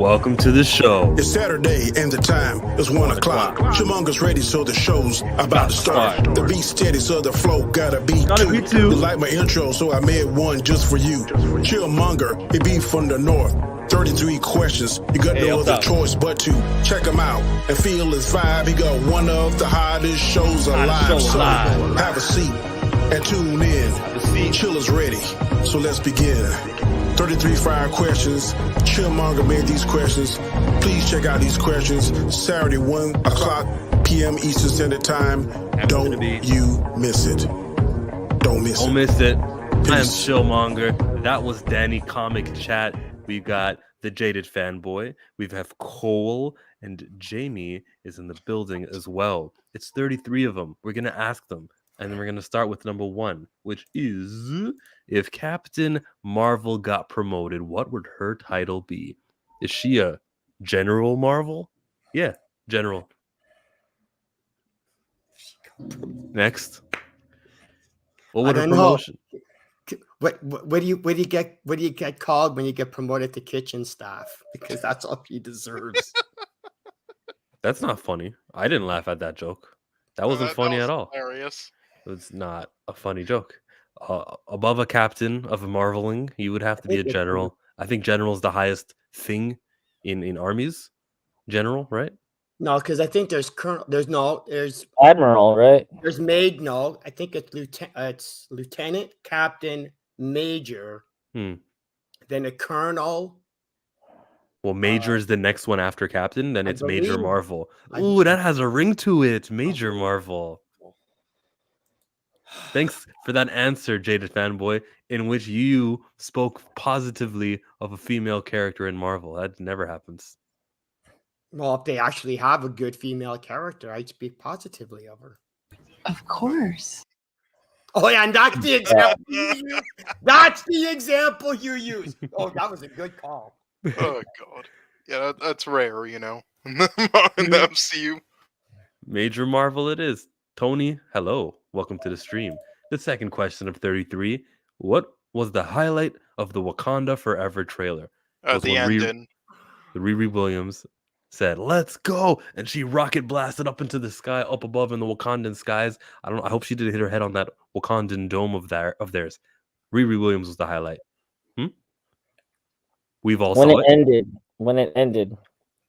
Welcome to the show. It's Saturday and the time is 1 o'clock. Humongous ready, so the show's about to start. The beat steady, so the flow gotta be two. You like my intro, so I made one just for you. Chillmonger, he be from the north. 33 questions, you got no other choice but to check him out and feel his vibe. He got one of the hottest shows alive. So have a seat and tune in. Chill is ready, so let's begin. 33 fire questions. Chillmonger made these questions. Please check out these questions. Saturday, 1 o'clock p.m. Eastern Standard Time. Don't you miss it. Don't miss it. Don't miss it. I am Chillmonger. That was Danny Comic Chat. We've got the Jaded Fanboy. We have Cole, and Jamie is in the building as well. It's 33 of them. We're going to ask them. And then we're going to start with number 1, which is, if Captain Marvel got promoted, what would her title be? Is she a General Marvel? Yeah, General. Next. What would her promotion? What do you get called when you get promoted to kitchen staff? Because that's all he deserves. That's not funny. I didn't laugh at that joke. That wasn't funny at all. Hilarious. It's not a funny joke. Above a captain of marveling, you would have to be a general. I think general is the highest thing in armies. General, right? No, because I think there's colonel. There's admiral, right? There's no. I think it's lieutenant, captain, major, then a colonel. Well, major is the next one after captain. Then it's Major Marvel. Ooh, that has a ring to it. Major Marvel. Thanks for that answer, Jaded Fanboy, in which you spoke positively of a female character in Marvel. That never happens. Well, if they actually have a good female character, I'd speak positively of her. Of course. Oh, yeah, and that's the example you use. That's the example you use. Oh, that was a good call. Oh, God. Yeah, that's rare, in the MCU. Major Marvel it is. Tony, hello. Welcome to the stream. The second question of 33. What was the highlight of the Wakanda Forever trailer? The ending. Riri Williams said, "Let's go," and she rocket blasted up into the sky, up above in the Wakandan skies. I hope she didn't hit her head on that Wakandan dome of theirs. Riri Williams was the highlight. We've all saw it. When it ended.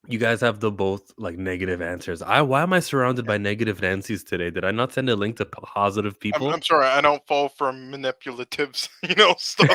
You guys have the both like negative answers. Why am I surrounded by negative Nancy's today? Did I not send a link to positive people? I'm sorry, I don't fall for manipulative, stuff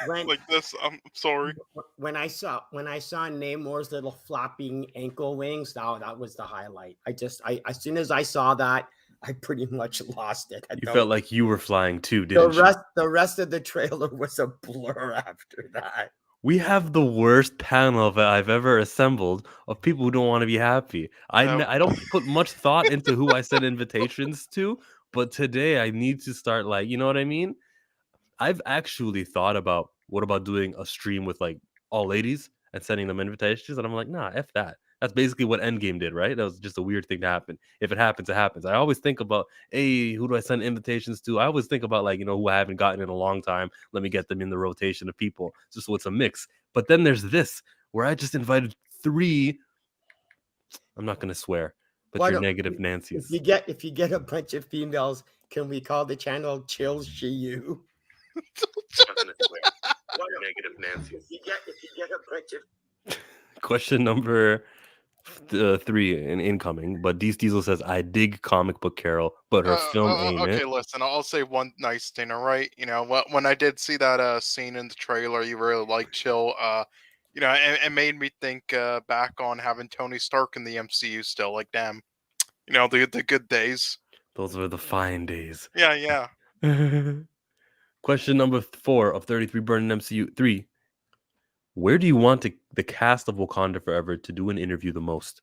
like this. I'm sorry. When I saw Namor's little flopping ankle wings, that was the highlight. As soon as I saw that, I pretty much lost it. You felt like you were flying too, didn't you? The rest of the trailer was a blur after that. We have the worst panel that I've ever assembled of people who don't want to be happy. I don't put much thought into who I send invitations to, but today I need to start you know what I mean? I've actually thought about what about doing a stream with all ladies and sending them invitations, and I'm like, nah, F that. That's basically what Endgame did, right? That was just a weird thing to happen. If it happens, it happens. I always think about, hey, who do I send invitations to? I always think about who I haven't gotten in a long time. Let me get them in the rotation of people, just so it's a mix. But then there's this where I just invited 3. I'm not gonna swear, but you're negative Nancy's. If you get a bunch of females, can we call the channel Chill She You? I'm not gonna swear. You're negative Nancy's. If you get a bunch of Question number 3 in incoming, but Diesel says, I dig Comic Book Carol, but her film ain't it. Okay, listen, I'll say one nice thing, all right? When I did see that scene in the trailer, you really like Chill, it made me think back on having Tony Stark in the MCU still, damn, the good days. Those were the fine days. Yeah. Question number 4 of 33 Burning MCU 3. Where do you want the cast of Wakanda Forever to do an interview the most?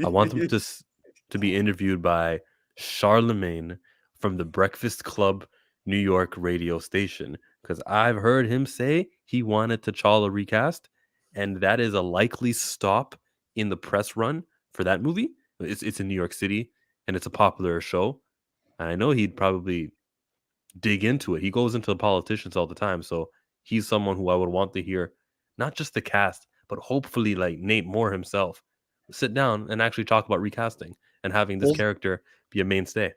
I want them to be interviewed by Charlemagne from the Breakfast Club New York radio station, because I've heard him say he wanted T'Challa recast, and that is a likely stop in the press run for that movie. It's in New York City, and it's a popular show. And I know he'd probably dig into it. He goes into the politicians all the time, so he's someone who I would want to hear not just the cast, but hopefully like Nate Moore himself sit down and actually talk about recasting and having this character be a mainstay.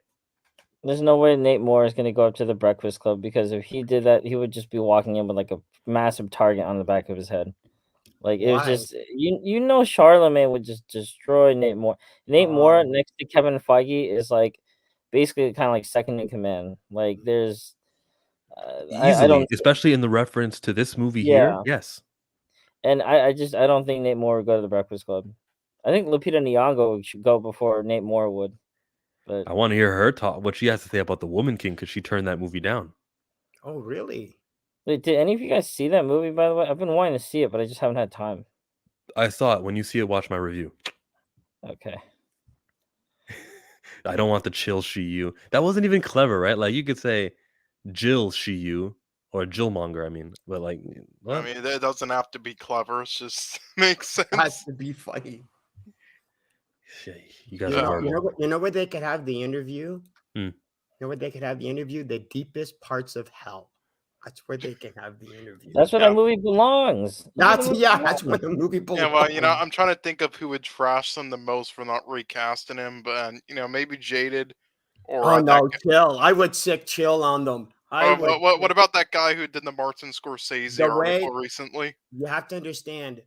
There's no way Nate Moore is going to go up to the Breakfast Club, because if he did that, he would just be walking in with like a massive target on the back of his head. Like it was just Charlemagne would just destroy Nate Moore. Nate Moore next to Kevin Feige is like basically kind of like second in command. Like there's easily, I don't, especially in the reference to this movie here. Yes, and I don't think Nate Moore would go to the Breakfast Club. I think Lupita Nyong'o should go before Nate Moore would. But I want to hear her talk what she has to say about the Woman King, because she turned that movie down. Oh, really? Wait, did any of you guys see that movie, by the way? I've been wanting to see it, but I just haven't had time. I saw it. When you see it, watch my review. Okay. I don't want the chill she you. That wasn't even clever, right? Like you could say Jill she you or Jillmonger. I mean, but like, what? I mean, it doesn't have to be clever. It just makes sense. It has to be funny. You guys are horrible. You know where they could have the interview? You know where they could have the interview? The deepest parts of hell. That's where they can have the interview. That's where the movie belongs. That's where the movie belongs. Yeah, well, I'm trying to think of who would trash them the most for not recasting him, but maybe Jaded or Chill. I would sick chill on them. What about that guy who did the Martin Scorsese article recently? You have to understand,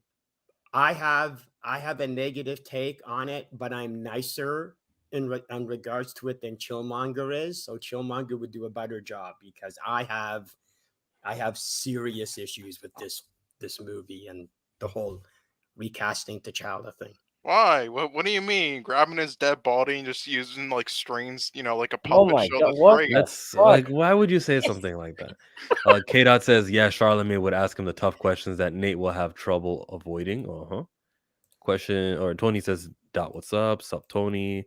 I have a negative take on it, but I'm nicer in regards to it than Chillmonger is. So Chillmonger would do a better job, because I have serious issues with this movie and the whole recasting T'Challa thing. Why? What do you mean? Grabbing his dead body and just using like strings, like a puppet show? God, what? That's like, why would you say something like that? K-Dot says, yeah, Charlemagne would ask him the tough questions that Nate will have trouble avoiding. Question, or Tony says, Dot, what's up? Sup, Tony?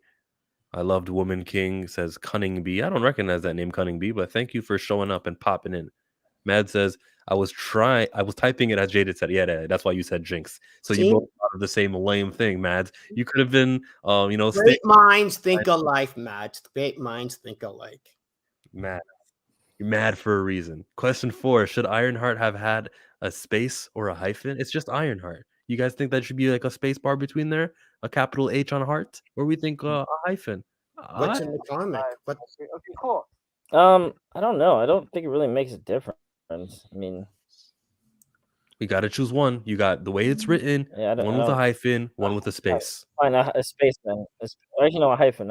I loved Woman King, says Cunning Bee. I don't recognize that name, Cunning Bee, but thank you for showing up and popping in. Mad says, I was typing it as Jaded said. Yeah, that's why you said Jinx. So you both thought of the same lame thing, Mads. You could have been, Great minds think alike, Mads. Great minds think alike. Mad. You're mad for a reason. Question 4, should Ironheart have had a space or a hyphen? It's just Ironheart. You guys think that should be like a space bar between there? A capital H on heart? Or we think a hyphen? What's in the comic? Okay, cool. I don't know. I don't think it really makes a difference. I mean, we got to choose one. You got the way it's written, one with a hyphen, one with a space. Fine, a space then. Actually, no, a hyphen.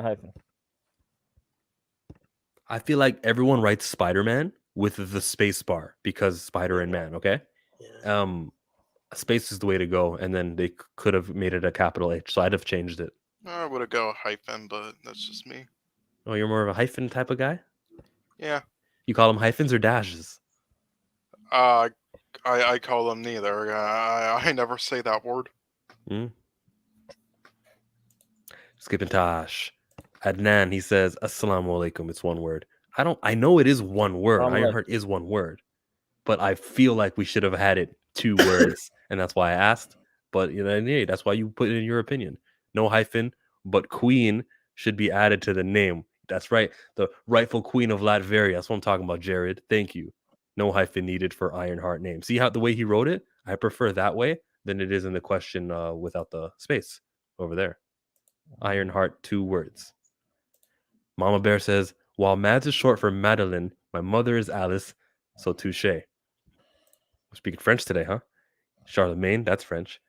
I feel like everyone writes Spider-Man with the space bar because Spider and Man, okay? Yeah. Space is the way to go, and then they could have made it a capital H, so I'd have changed it. I would have go hyphen, but that's just me. Oh, you're more of a hyphen type of guy? Yeah. You call them hyphens or dashes? I call them neither. I never say that word. Skipping Tosh. Adnan, he says, Assalamu alaikum. It's one word. I know it is one word. Ironheart is one word. But I feel like we should have had it 2 words. And that's why I asked. But that's why you put it in your opinion. No hyphen, but queen should be added to the name. That's right. The rightful queen of Latveria. That's what I'm talking about, Jared. Thank you. No hyphen needed for Ironheart name. See how the way he wrote it? I prefer that way than it is in the question without the space over there. Ironheart, 2 words. Mama Bear says, while Mads is short for Madeline, my mother is Alice, so touche. We're speaking French today, huh? Charlemagne, that's French.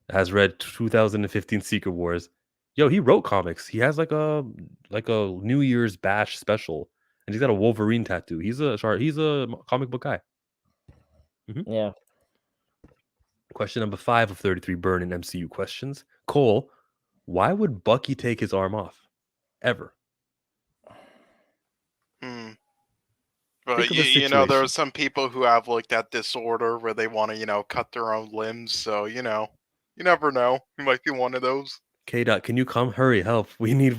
Has read 2015 Secret Wars. Yo, he wrote comics. He has like a New Year's bash special, and he's got a Wolverine tattoo. He's a comic book guy. Yeah. Question number 5 of 33 Burning MCU Questions. Cole, why would Bucky take his arm off? Ever? But there are some people who have like that disorder where they want to, cut their own limbs. So, you never know. You might be one of those. K-Dot, can you come? Hurry, help. We need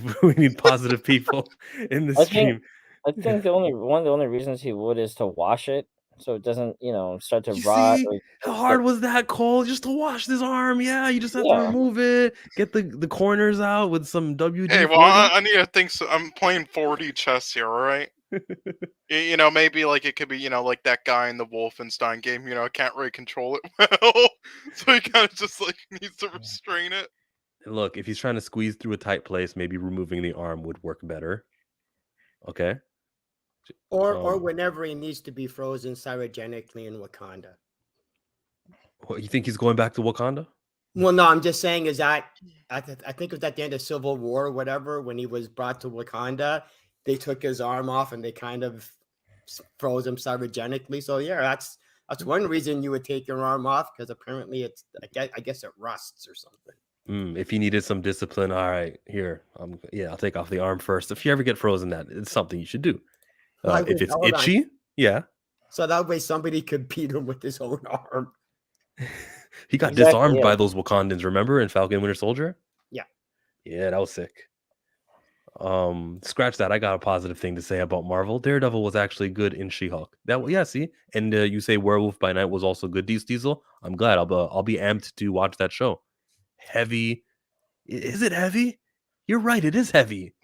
positive people in the stream. I think one of the only reasons he would is to wash it so it doesn't, start to rot. How hard was that, Cole? Just to wash this arm? Yeah, you just have to remove it, get the corners out with some WD. Hey, well, I need to think. So I'm playing 4D chess here, all right? You know, maybe like it could be, you know, like that guy in the Wolfenstein game, you know, can't really control it well. So he kind of just like needs to restrain it. Look, if he's trying to squeeze through a tight place, maybe removing the arm would work better. Okay. Or whenever he needs to be frozen cryogenically in Wakanda. What, you think he's going back to Wakanda? Well, no, I'm just saying is that I think it was at the end of Civil War or whatever, when he was brought to Wakanda, they took his arm off and they kind of froze him cryogenically. So yeah, that's one reason you would take your arm off, because apparently it's I guess it rusts or something. If he needed some discipline, all right, here, I'll take off the arm first. If you ever get frozen, it's something you should do. If it's itchy, yeah. So that way somebody could beat him with his own arm. He got disarmed by those Wakandans, remember, in Falcon Winter Soldier? Yeah. Yeah, that was sick. Scratch that. I got a positive thing to say about Marvel. Daredevil was actually good in She-Hulk. See? And you say Werewolf by Night was also good, Diesel. I'm glad. I'll be amped to watch that show. Heavy. Is it heavy? You're right, it is heavy.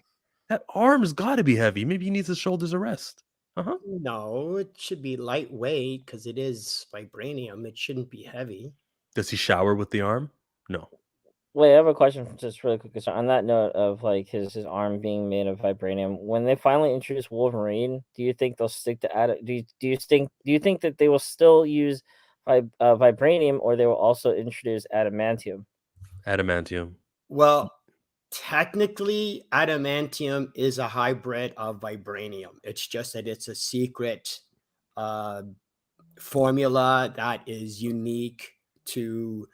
That arm's got to be heavy. Maybe he needs his shoulders a rest. No, it should be lightweight because it is vibranium. It shouldn't be heavy. Does he shower with the arm? No. Wait, I have a question just really quick. So on that note of like his arm being made of vibranium, when they finally introduce Wolverine, do you think they'll stick to do you think that they will still use vibranium, or they will also introduce adamantium? Adamantium. Well, technically, adamantium is a hybrid of vibranium. It's just that it's a secret formula that is unique to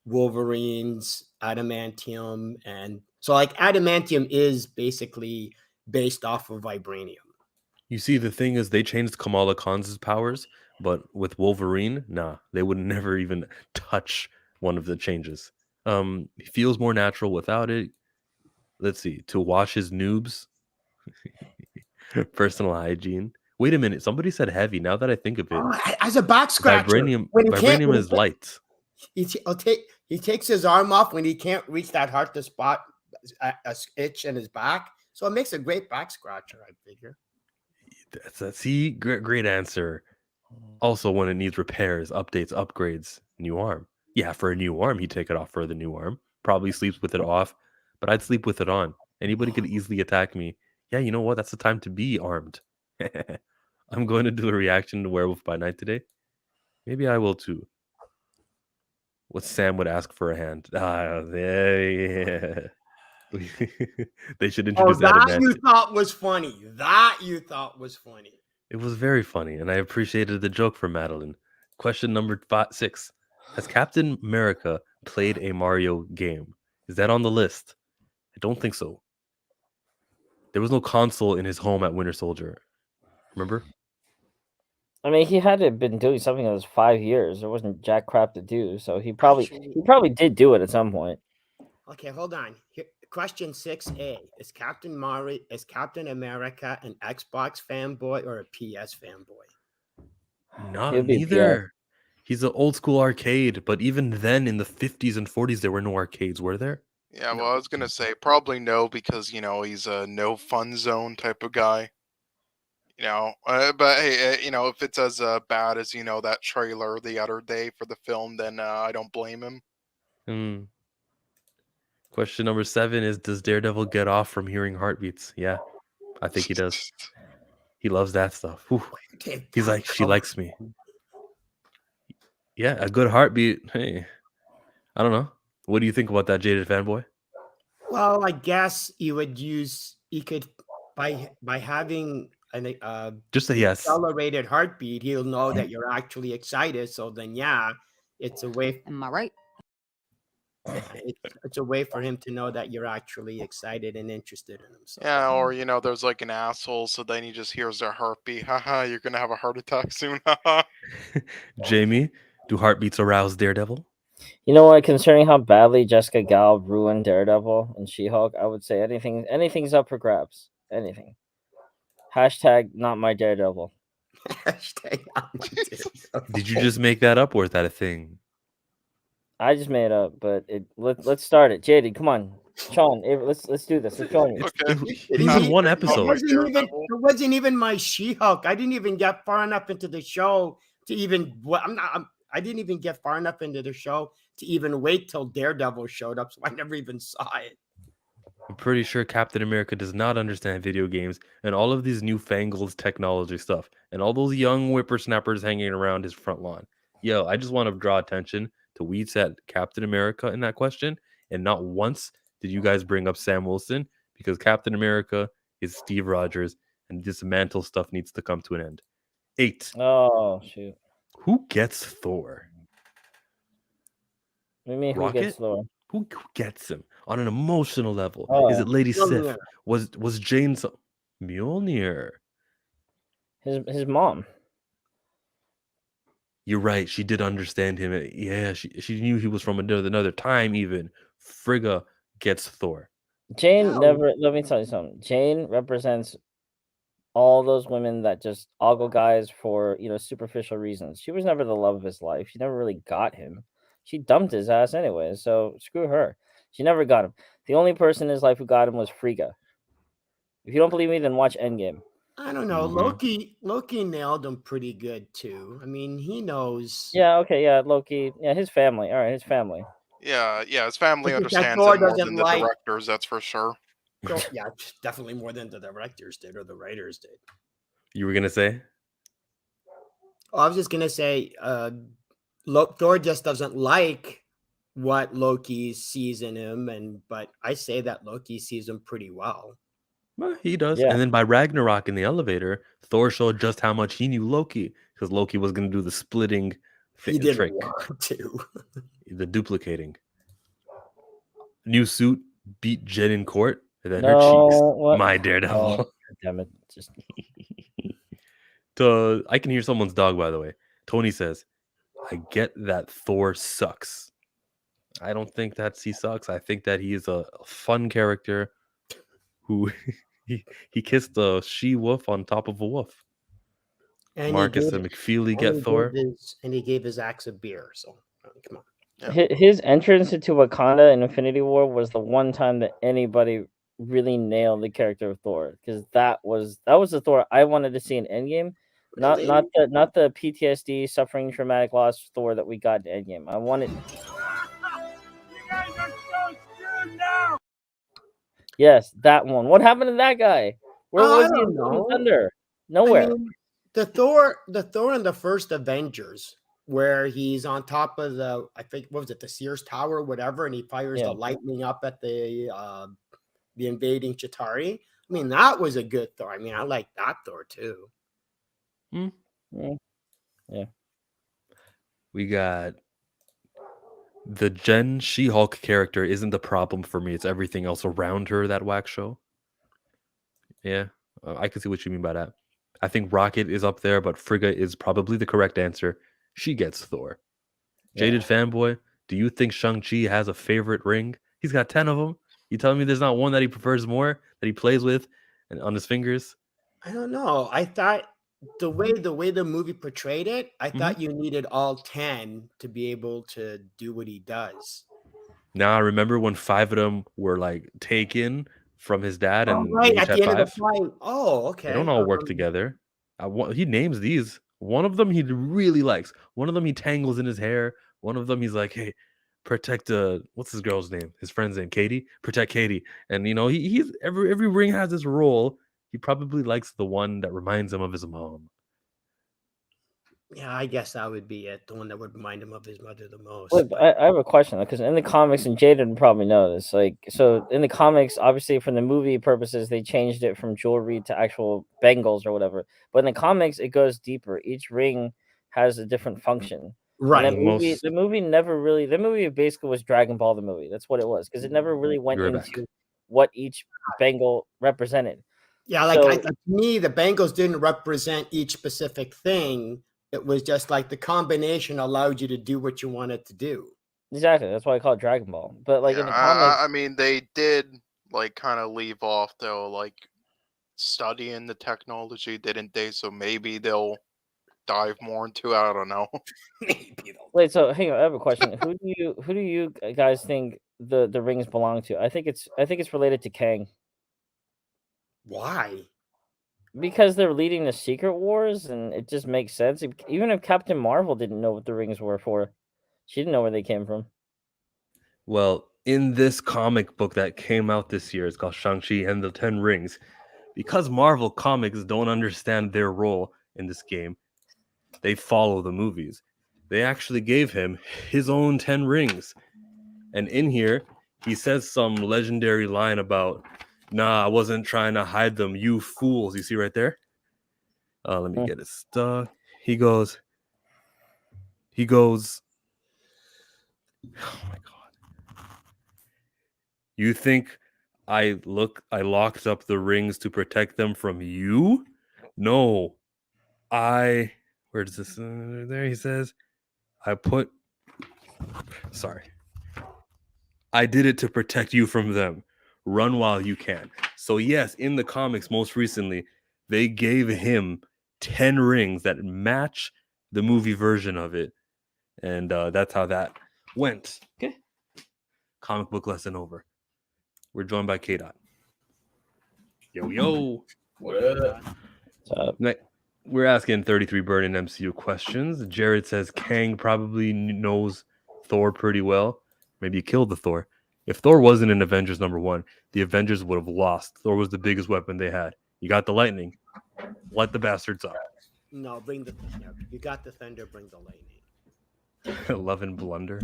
Wolverine's adamantium. And so like adamantium is basically based off of vibranium. You see, the thing is, they changed Kamala Khan's powers, but with Wolverine, nah, they would never even touch one of the changes. He feels more natural without it. Let's see, to wash his noobs, personal hygiene. Wait a minute, somebody said heavy. Now that I think of it, as a back scratcher, vibranium is light. He takes his arm off when he can't reach that hard to spot a itch in his back, so it makes a great back scratcher, I figure. See, great answer. Also, when it needs repairs, updates, upgrades, new arm. Yeah, for a new arm, he'd take it off for the new arm. Probably sleeps with it off, but I'd sleep with it on. Anybody could easily attack me. Yeah, you know what? That's the time to be armed. I'm going to do a reaction to Werewolf by Night today. Maybe I will too. What Sam would ask for a hand. Yeah. They should introduce that you thought was funny. It was very funny, and I appreciated the joke from Madeline. Question number 6. Has Captain America played a Mario game? Is that on the list? I don't think so. There was no console in his home at Winter Soldier. Remember? I mean, he had been doing something that was 5 years. There wasn't jack crap to do, so he probably did do it at some point. Okay, hold on. Here, question 6A: Is Captain America an Xbox fanboy or a PS fanboy? Not neither. He's an old school arcade, but even then, in the 50s and 40s, there were no arcades, were there? Yeah, well, I was gonna say probably no, because you know he's a no fun zone type of guy. You know, but hey, you know, if it's as bad as that trailer the other day for the film, then I don't blame him. Question number 7 is: does Daredevil get off from hearing heartbeats? Yeah, I think he does. He loves that stuff. He's like, she likes me. Yeah, a good heartbeat. Hey, I don't know. What do you think about that, jaded fanboy? Well, I guess you could by having just a yes accelerated heartbeat, he'll know that you're actually excited. So then, yeah, it's a way. Am I right? It's a way for him to know that you're actually excited and interested in him. So. Yeah, or there's like an asshole, so then he just hears their heartbeat. Haha, you're gonna have a heart attack soon. Jamie, do heartbeats arouse Daredevil? You know what? Considering how badly Jessica Gal ruined Daredevil and She-Hulk, I would say anything's up for grabs. Anything. Hashtag not my Daredevil. Hashtag not my Daredevil. Did you just make that up, or is that a thing? I just made it up, but let's start it. JD, come on. Sean, let's do this. Let's join you. He's in one episode. It wasn't even my She-Hulk. I didn't even get far enough into the show to even. I didn't even get far enough into the show to even wait till Daredevil showed up, so I never even saw it. I'm pretty sure Captain America does not understand video games and all of these newfangled technology stuff and all those young whippersnappers hanging around his front lawn. Yo, I just want to draw attention to we said Captain America in that question, and not once did you guys bring up Sam Wilson, because Captain America is Steve Rogers and this mantle stuff needs to come to an end. 8. Oh, shoot. Who gets Thor? What do you mean, who gets Thor? Who gets him on an emotional level? Oh, is it Lady Sif? Was Jane Mjolnir? His mom. You're right. She did understand him. Yeah, she knew he was from another time. Even Frigga gets Thor. Jane never. Let me tell you something. Jane represents all those women that just ogle guys for superficial reasons. She was never the love of his life. She never really got him. She dumped his ass anyway, so screw her. She never got him. The only person in his life who got him was Frigga. If you don't believe me, then watch Endgame. I don't know. Loki nailed him pretty good too. I mean, he knows. Yeah. Okay. Yeah. Loki. Yeah. His family. All right. His family. Yeah. His family understands him more than the directors. That's for sure. Yeah, definitely more than the directors did or the writers did. You were gonna say? I was just gonna say, Thor just doesn't like what Loki sees in him, but I say that Loki sees him pretty well. Well, he does. Yeah. And then by Ragnarok in the elevator, Thor showed just how much he knew Loki, because Loki was going to do the splitting he didn't want to. The duplicating. New suit beat Jen in court, and then her cheeks. What? My Daredevil. Oh, damn it. Just... I can hear someone's dog, by the way. Tony says, I get that Thor sucks. I don't think that he sucks. I think that he is a fun character who he kissed a she-wolf on top of a wolf. And Marcus and McFeely get Thor. And he gave his axe a beer. So, come on. Yeah. His entrance into Wakanda in Infinity War was the one time that anybody really nailed the character of Thor, because that was the Thor I wanted to see in Endgame. Really? Not the PTSD, suffering traumatic loss Thor that we got in Endgame. I wanted. You guys are so screwed now. Yes, that one. What happened to that guy? Where was he in Thunder? Nowhere. I mean, the Thor in the first Avengers, where he's on top of I think, what was it, the Sears Tower or whatever, and he fires the lightning up at the invading Chitauri. I mean, that was a good Thor. I mean, I like that Thor too. Yeah. We got the Jen She-Hulk character isn't the problem for me. It's everything else around her that whack show. Yeah, I can see what you mean by that. I think Rocket is up there, but Frigga is probably the correct answer. She gets Thor. Jaded fanboy, do you think Shang-Chi has a favorite ring? He's got 10 of them. You telling me there's not one that he prefers more, that he plays with and on his fingers? I don't know. I thought the way the movie portrayed it, I thought you needed all 10 to be able to do what he does. Now I remember when 5 of them were like taken from his dad, and right at the end of the fight. Oh, okay. They don't all work together. He names these. One of them he really likes. One of them he tangles in his hair. One of them he's like, hey, protect what's his girl's name? His friend's name, Katie. Protect Katie. And he's every ring has this role. He probably likes the one that reminds him of his mom. Yeah, I guess that would be it. The one that would remind him of his mother the most. Wait, I have a question, because in the comics, and Jaden probably knows this, so in the comics, obviously from the movie purposes, they changed it from jewelry to actual bangles or whatever. But in the comics, it goes deeper. Each ring has a different function. Right. The movie never really. The movie basically was Dragon Ball the movie. That's what it was, because it never really went into what each bangle represented. Yeah, to me, the bangles didn't represent each specific thing. It was just like the combination allowed you to do what you wanted to do. Exactly. That's why I call it Dragon Ball. But in the comics, I mean, they did kind of leave off though, studying the technology, didn't they? So maybe they'll dive more into it. I don't know. Wait, so hang on, I have a question. Who do you guys think the rings belong to? I think it's related to Kang. Why? Because they're leading the Secret Wars, and it just makes sense. Even if Captain Marvel didn't know what the rings were for, she didn't know where they came from. Well, in this comic book that came out this year, it's called Shang-Chi and the 10 Rings. Because Marvel Comics don't understand their role in this game, they follow the movies. They actually gave him his own 10 rings. And in here, he says some legendary line about, nah, I wasn't trying to hide them, you fools. You see right there? Let me get it stuck. He goes, oh my God. You think I locked up the rings to protect them from you? No. Where does this, there he says, I did it to protect you from them. Run while you can. So yes, in the comics most recently, they gave him 10 rings that match the movie version of it. And that's how that went. Okay. Comic book lesson over. We're joined by K-Dot. Yo. What up? We're asking 33 Burning MCU questions. Jared says Kang probably knows Thor pretty well. Maybe he killed the Thor. If Thor wasn't in Avengers #1, the Avengers would have lost. Thor was the biggest weapon they had. You got the lightning. Light the bastards up. No, you got the thunder, bring the lightning. 11 blunder.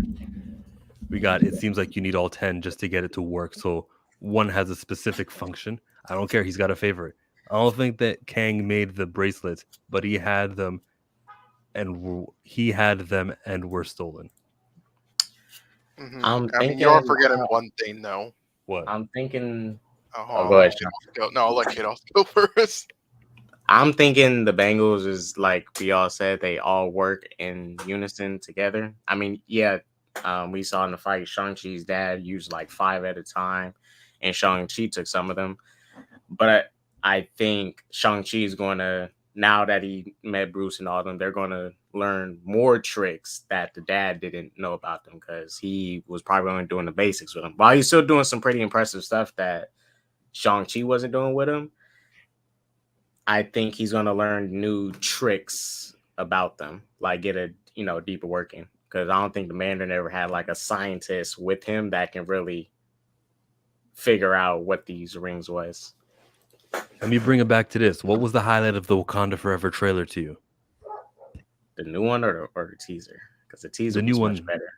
We got, it seems like you need all 10 just to get it to work. So one has a specific function. I don't care. He's got a favorite. I don't think that Kang made the bracelets, but he had them and were stolen. Mm-hmm. I mean, you're forgetting one thing, though. What? I'm thinking. Go ahead. No, I'll let Kate go first. I'm thinking the Bengals is like we all said, they all work in unison together. I mean, yeah, we saw in the fight Shang-Chi's dad used like 5 at a time, and Shang-Chi took some of them. But I think Shang-Chi is going to, now that he met Bruce and all them, they're going to learn more tricks that the dad didn't know about them, because he was probably only doing the basics with him. While he's still doing some pretty impressive stuff that Shang-Chi wasn't doing with him, I think he's going to learn new tricks about them, like get a deeper working. Because I don't think the Mandarin ever had like a scientist with him that can really figure out what these rings was. Let me bring it back to this. What was the highlight of the Wakanda Forever trailer to you? The new one or the teaser? Because the teaser was much better.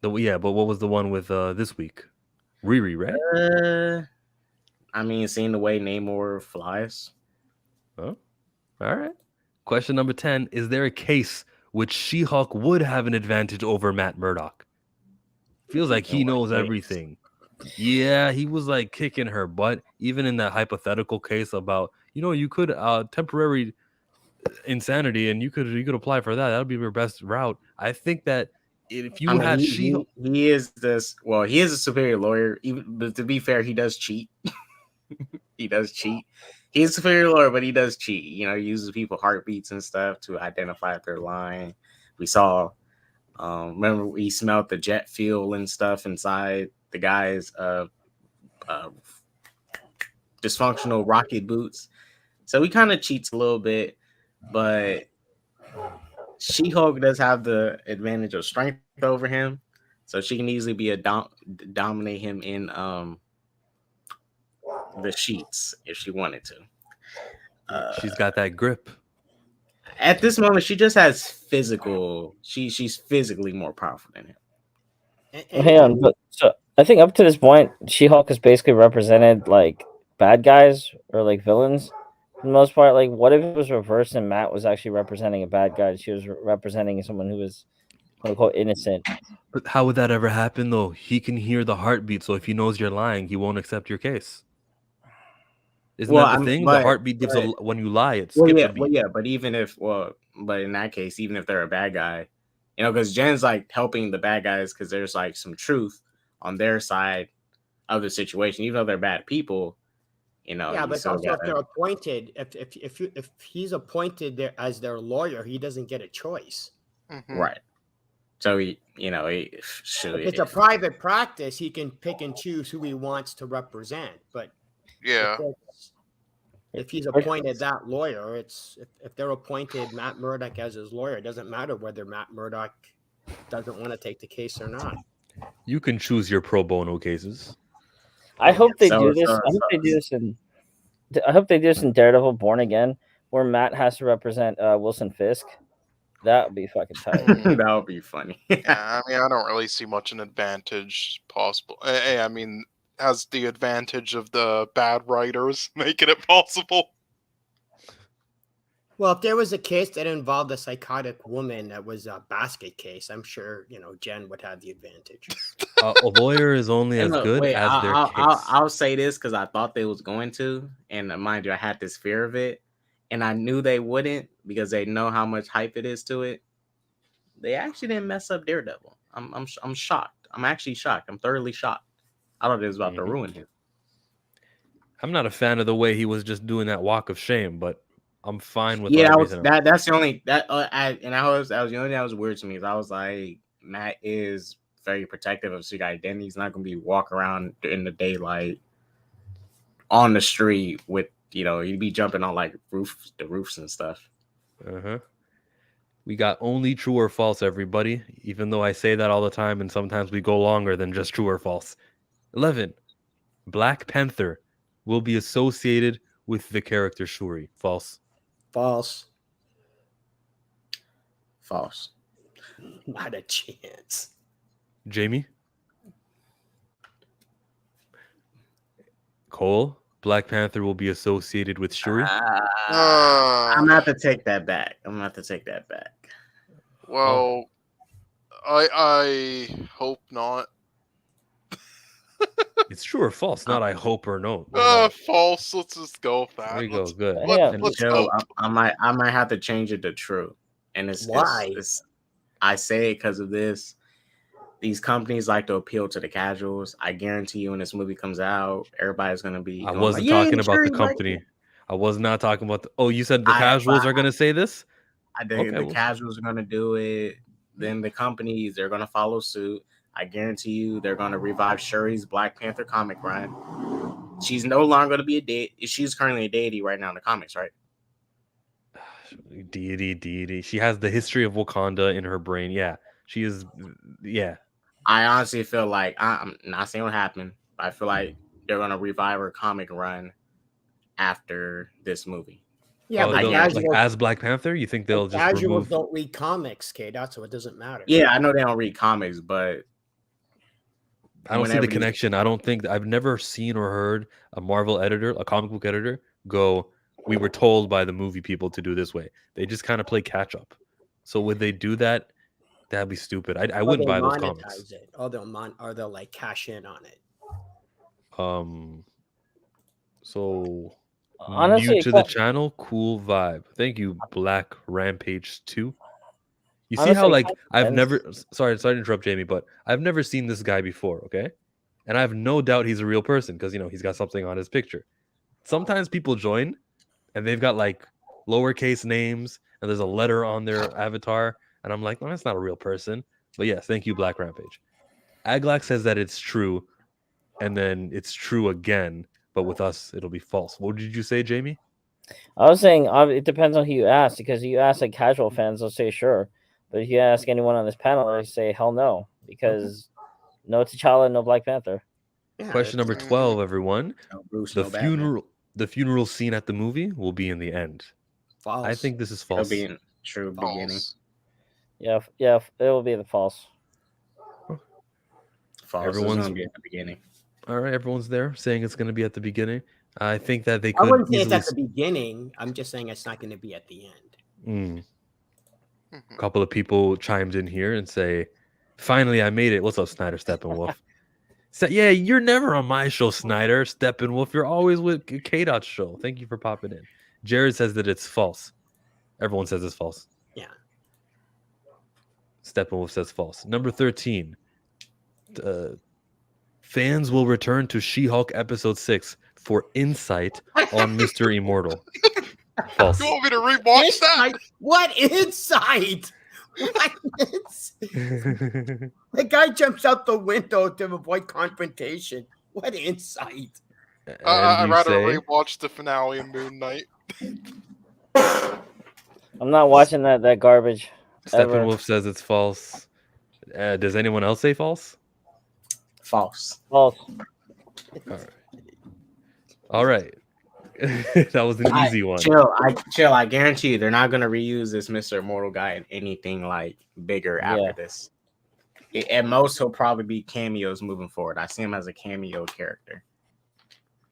But what was the one with this week? Riri, right? I mean, seeing the way Namor flies. Oh, all right. Question number 10. Is there a case which She-Hulk would have an advantage over Matt Murdock? Feels like he knows everything. Yeah, he was like kicking her butt, even in that hypothetical case about, you could temporary insanity and you could apply for that. That would be your best route. I think that if you had he is a superior lawyer. But to be fair, he does cheat. He does cheat. He's a superior lawyer, but he does cheat. He uses people's heartbeats and stuff to identify if they're lying. We saw, remember we smelled the jet fuel and stuff inside the guy's dysfunctional rocket boots. So he kind of cheats a little bit, but She-Hulk does have the advantage of strength over him, so she can easily be dominate him in the sheets if she wanted to. She's got that grip. At this moment, she just has physical. She's physically more powerful than him. Hang on, but so I think up to this point, She-Hulk has basically represented like bad guys or like villains for the most part. Like, what if it was reversed and Matt was actually representing a bad guy? She was representing someone who was quote unquote innocent. But how would that ever happen though? He can hear the heartbeat, so if he knows you're lying, he won't accept your case. Isn't that the thing? The heartbeat gives when you lie, it skips a beat. Well, yeah, but but in that case, even if they're a bad guy, because Jen's like helping the bad guys because there's like some truth on their side of the situation, even though they're bad people. Yeah, but also if they're appointed, if he's appointed there as their lawyer, he doesn't get a choice. Right. So if it's a private practice, he can pick and choose who he wants to represent. But if he's appointed that lawyer, if they're appointed Matt Murdock as his lawyer, it doesn't matter whether Matt Murdock doesn't want to take the case or not. You can choose your pro bono cases. I hope they do this. I hope they do this in Daredevil Born Again, where Matt has to represent Wilson Fisk. That would be fucking tight. That would be funny. Yeah, I mean, I don't really see much an advantage possible. I mean, has the advantage of the bad writers making it possible. Well, if there was a case that involved a psychotic woman that was a basket case, I'm sure, Jen would have the advantage. A lawyer is only as good as their case. I'll say this because I thought they was going to, and mind you, I had this fear of it, and I knew they wouldn't because they know how much hype it is to it. They actually didn't mess up Daredevil. I'm shocked. I'm actually shocked. I'm thoroughly shocked. I thought it was about to ruin him. I'm not a fan of the way he was just doing that walk of shame, but I'm fine with that's the only that was the only thing that was weird to me. Is I was like, Matt is very protective of his identity. He's not gonna be walking around in the daylight on the street with he'd be jumping on like the roofs and stuff. We got only true or false, everybody. Even though I say that all the time, and sometimes we go longer than just true or false. 11. Black Panther will be associated with the character Shuri. False. False. False. Not a chance. Jamie? Cole? Black Panther will be associated with Shuri? I'm gonna have to take that back. Well, I hope not. It's true or false, not I hope or no. False. Let's just go with that. There you go. Good. Let's hope. I might have to change it to true. And why? I say it because of this. These companies like to appeal to the casuals. I guarantee you, when this movie comes out, everybody's gonna be. I wasn't talking about the company. I was not talking about. You said the casuals are gonna say this. I think the casuals are gonna do it. Then the companies, they're gonna follow suit. I guarantee you, they're gonna revive Shuri's Black Panther comic run. She's no longer gonna be a deity. She's currently a deity right now in the comics, right? Deity. She has the history of Wakanda in her brain. Yeah, she is. Yeah. I honestly feel like I'm not saying what happened, but I feel like they're gonna revive her comic run after this movie. Yeah, but as Black Panther, you think they'll just casuals don't read comics, Kate? So it doesn't matter. Yeah, I know they don't read comics, but I don't see the connection. I don't think I've never seen or heard a Marvel editor, a comic book editor, go, "We were told by the movie people to do this way." They just kind of play catch up. So would they do that? That'd be stupid. I wouldn't buy those comics. They'll like cash in on it. So honestly, new to the channel, cool vibe. Thank you, Black Rampage 2. You see how I've never sorry to interrupt Jamie, but I've never seen this guy before, okay? And I have no doubt he's a real person because he's got something on his picture. Sometimes people join and they've got like lowercase names and there's a letter on their avatar. And I'm like, no, that's not a real person. But yes, thank you, Black Rampage. Aglax says that it's true, and then it's true again, but with us, it'll be false. What did you say, Jamie? I was saying it depends on who you ask, because if you ask like casual fans, they'll say sure. But if you ask anyone on this panel, they say hell no, because no T'Challa, no Black Panther. Yeah, question number 12, everyone. The funeral scene at the movie will be in the end. False. I think this is false. It'll be in true beginning. Yeah, it will be the false. False. Everyone's going to be at the beginning. All right, everyone's there saying it's going to be at the beginning. I think that they could. I wouldn't say it's at the beginning. I'm just saying it's not going to be at the end. A couple of people chimed in here and say, "Finally, I made it." What's up, Snyder Steppenwolf? Yeah, you're never on my show, Snyder Steppenwolf. You're always with K-Dot's show. Thank you for popping in. Jared says that it's false. Everyone says it's false. Yeah. Steppenwolf says false. Number 13. Fans will return to She-Hulk episode 6 for insight on Mr. Immortal. False. You want me to rewatch that? What insight? What the guy jumps out the window to avoid confrontation. What insight? I'd rather rewatch the finale of Moon Knight. I'm not watching that garbage. Steppenwolf says it's false. Does anyone else say false? False. False. All right. That was an easy one. Chill. I guarantee you they're not gonna reuse this Mr. Immortal guy in anything like bigger after this. At most, he'll probably be cameos moving forward. I see him as a cameo character,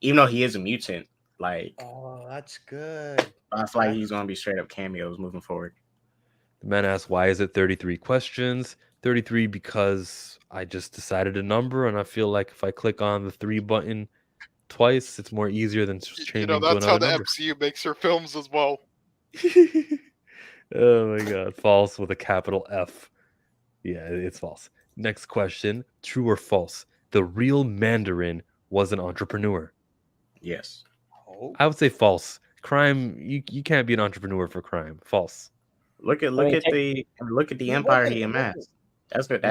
even though he is a mutant. Like, oh, that's good. I feel like he's gonna be straight up cameos moving forward. The man asked, "Why is it 33 questions?" 33 because I just decided a number, and I feel like if I click on the 3 button twice, it's more easier than just changing to another number. That's how the MCU makes their films as well. Oh my god, false with a capital F. Yeah, it's false. Next question, true or false? The real Mandarin was an entrepreneur. Yes. I would say false. Crime, you can't be an entrepreneur for crime. False. Look at the empire he amassed. That's good.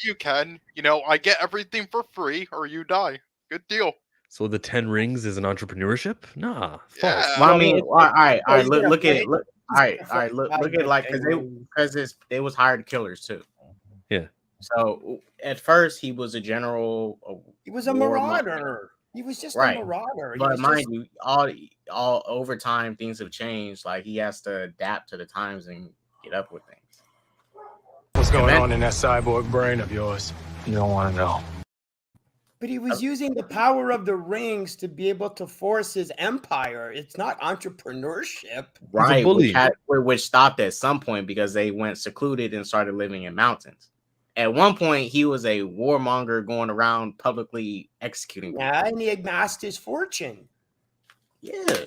You can. I get everything for free or you die. Good deal. So the 10 rings is an entrepreneurship? Nah, false. Yeah. Well, I mean, all right. Look at like because they was hired killers too. Yeah. So at first he was a general. He was a marauder. He was just a marauder. But mind you, all over time things have changed. Like he has to adapt to the times and get up with things. What's going on in that cyborg brain of yours? You don't want to know. But he was using the power of the rings to be able to force his empire. It's not entrepreneurship. Right, which stopped at some point because they went secluded and started living in mountains. At one point, he was a warmonger going around publicly executing people. Yeah, and he amassed his fortune. Yeah.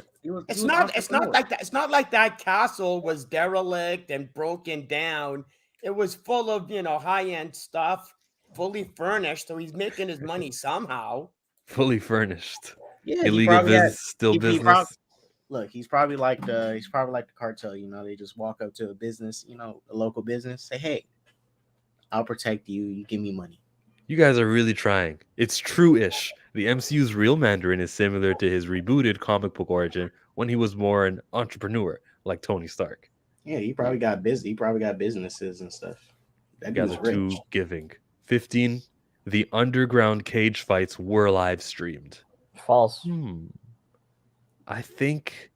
It's not like that. It's not like that castle was derelict and broken down. It was full of, high-end stuff. Fully furnished, so he's making his money somehow. Fully furnished. Yeah, illegal business, business. Look, he's probably like the cartel. They just walk up to a business, a local business, say, "Hey, I'll protect you. You give me money." You guys are really trying. It's true-ish. The MCU's real Mandarin is similar to his rebooted comic book origin when he was more an entrepreneur, like Tony Stark. Yeah, he probably got busy. He probably got businesses and stuff. That guys are too giving. 15. The underground cage fights were live streamed. False. I think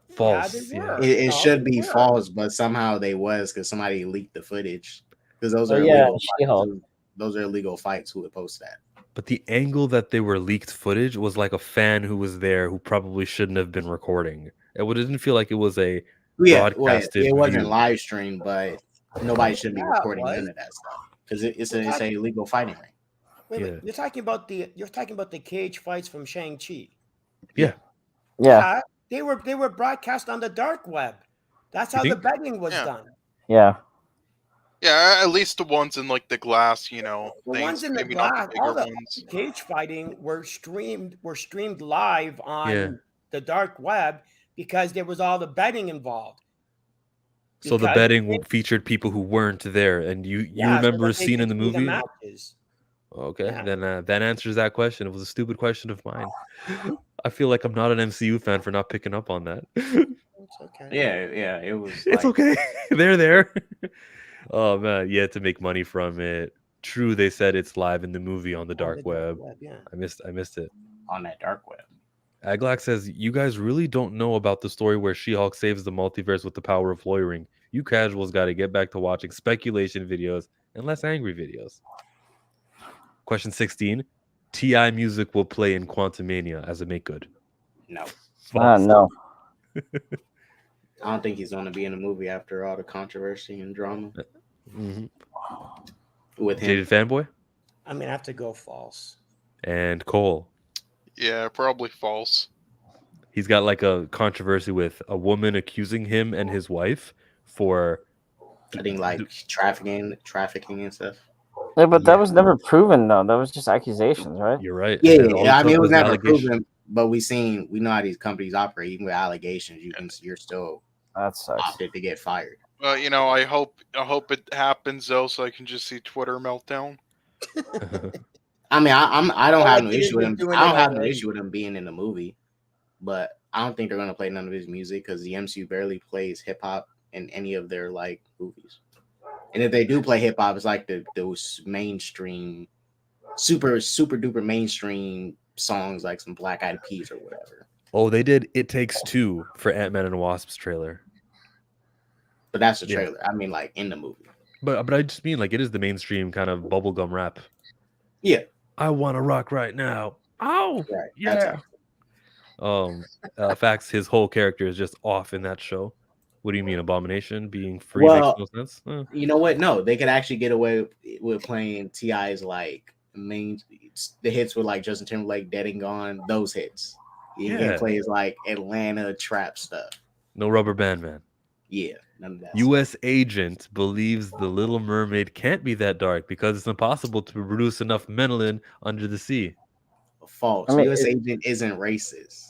false. Yeah, it should be false, but somehow they was because somebody leaked the footage. Because those are illegal fights. Those are illegal fights. Who would post that? But the angle that they were leaked footage was like a fan who was there who probably shouldn't have been recording. It didn't feel like it was a broadcasted. It wasn't live streamed, but nobody should be recording none of that stuff. Because it's a legal fighting ring. Wait, you're talking about the cage fights from Shang-Chi. Yeah. They were broadcast on the dark web. That's how the betting was done. Yeah. Yeah, at least the ones in like the glass, The ones in the glass, all the cage fighting were streamed live on the dark web because there was all the betting involved. So the betting featured people who weren't there, and you remember a scene in the movie? Okay, then that answers that question. It was a stupid question of mine. I feel like I'm not an MCU fan for not picking up on that. It's okay. Yeah, it was. It's okay. They're there. Oh man, you had to make money from it. True, they said it's live in the movie on the dark web. Yeah. I missed it. On that dark web. Aglax says, you guys really don't know about the story where She-Hulk saves the multiverse with the power of lawyering. You casuals got to get back to watching speculation videos and less angry videos. Question 16. T.I. music will play in Quantumania as a make good. No. No. I don't think he's going to be in the movie after all the controversy and drama. With him. Jaded Fanboy? I'm going to have to go false. And Cole? Yeah, probably false. He's got like a controversy with a woman accusing him and his wife for getting like trafficking and stuff. Yeah, but that was never proven though. That was just accusations, right? You're right. Yeah. I mean, it was never allegation. proven, but we know how these companies operate. Even with allegations, you're still opted to get fired. You know, I hope it happens though, so I can just see Twitter meltdown. I mean, I don't have no like issue with him. doing I it don't have no already. issue with him being in the movie, but I don't think they're gonna play none of his music because the MCU barely plays hip hop in any of their like movies. And if they do play hip hop, it's like those mainstream, super duper mainstream songs, like some Black Eyed Peas or whatever. Oh, they did It Takes Two for Ant-Man and the Wasp's trailer. But that's the trailer. Yeah. I mean, like in the movie. But I just mean like it is the mainstream kind of bubblegum rap. Yeah. I want to rock right now. Oh, right. Yeah. Facts. His whole character is just off in that show. What do you mean, Abomination being free makes no sense? You know what? No, they could actually get away with playing T.I.'s like the hits with like Justin Timberlake, Dead and Gone, those hits. You can play his like Atlanta trap stuff. No Rubber Band Man. Yeah, none of that. U.S. agent believes the Little Mermaid can't be that dark because it's impossible to produce enough melanin under the sea. False. I mean, U.S. agent isn't racist.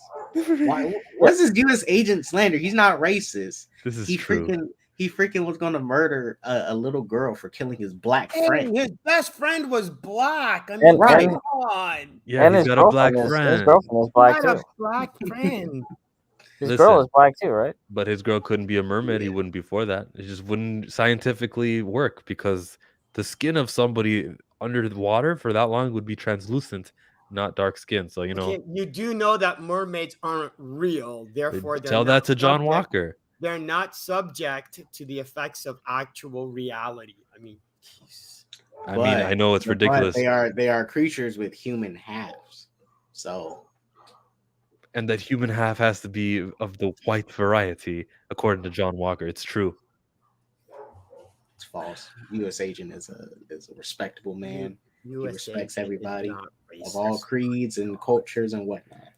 What's this U.S. agent slander? He's not racist. This is true. He freaking was going to murder a little girl for killing his black friend. His best friend was black. I mean, come on. Yeah, and he's got a black friend. His girlfriend is black too. A black friend. His girl is black too, right? But his girl couldn't be a mermaid. He wouldn't be for that. It just wouldn't scientifically work because the skin of somebody under the water for that long would be translucent, not dark skin. So, you know. You do know that mermaids aren't real. Therefore, tell that to John Walker. They're not subject to the effects of actual reality. I mean, I know it's ridiculous. They are creatures with human halves. So. And that human half has to be of the white variety, according to John Walker. It's true. It's false. U.S. agent is a respectable man. He respects everybody of all creeds and cultures and whatnot.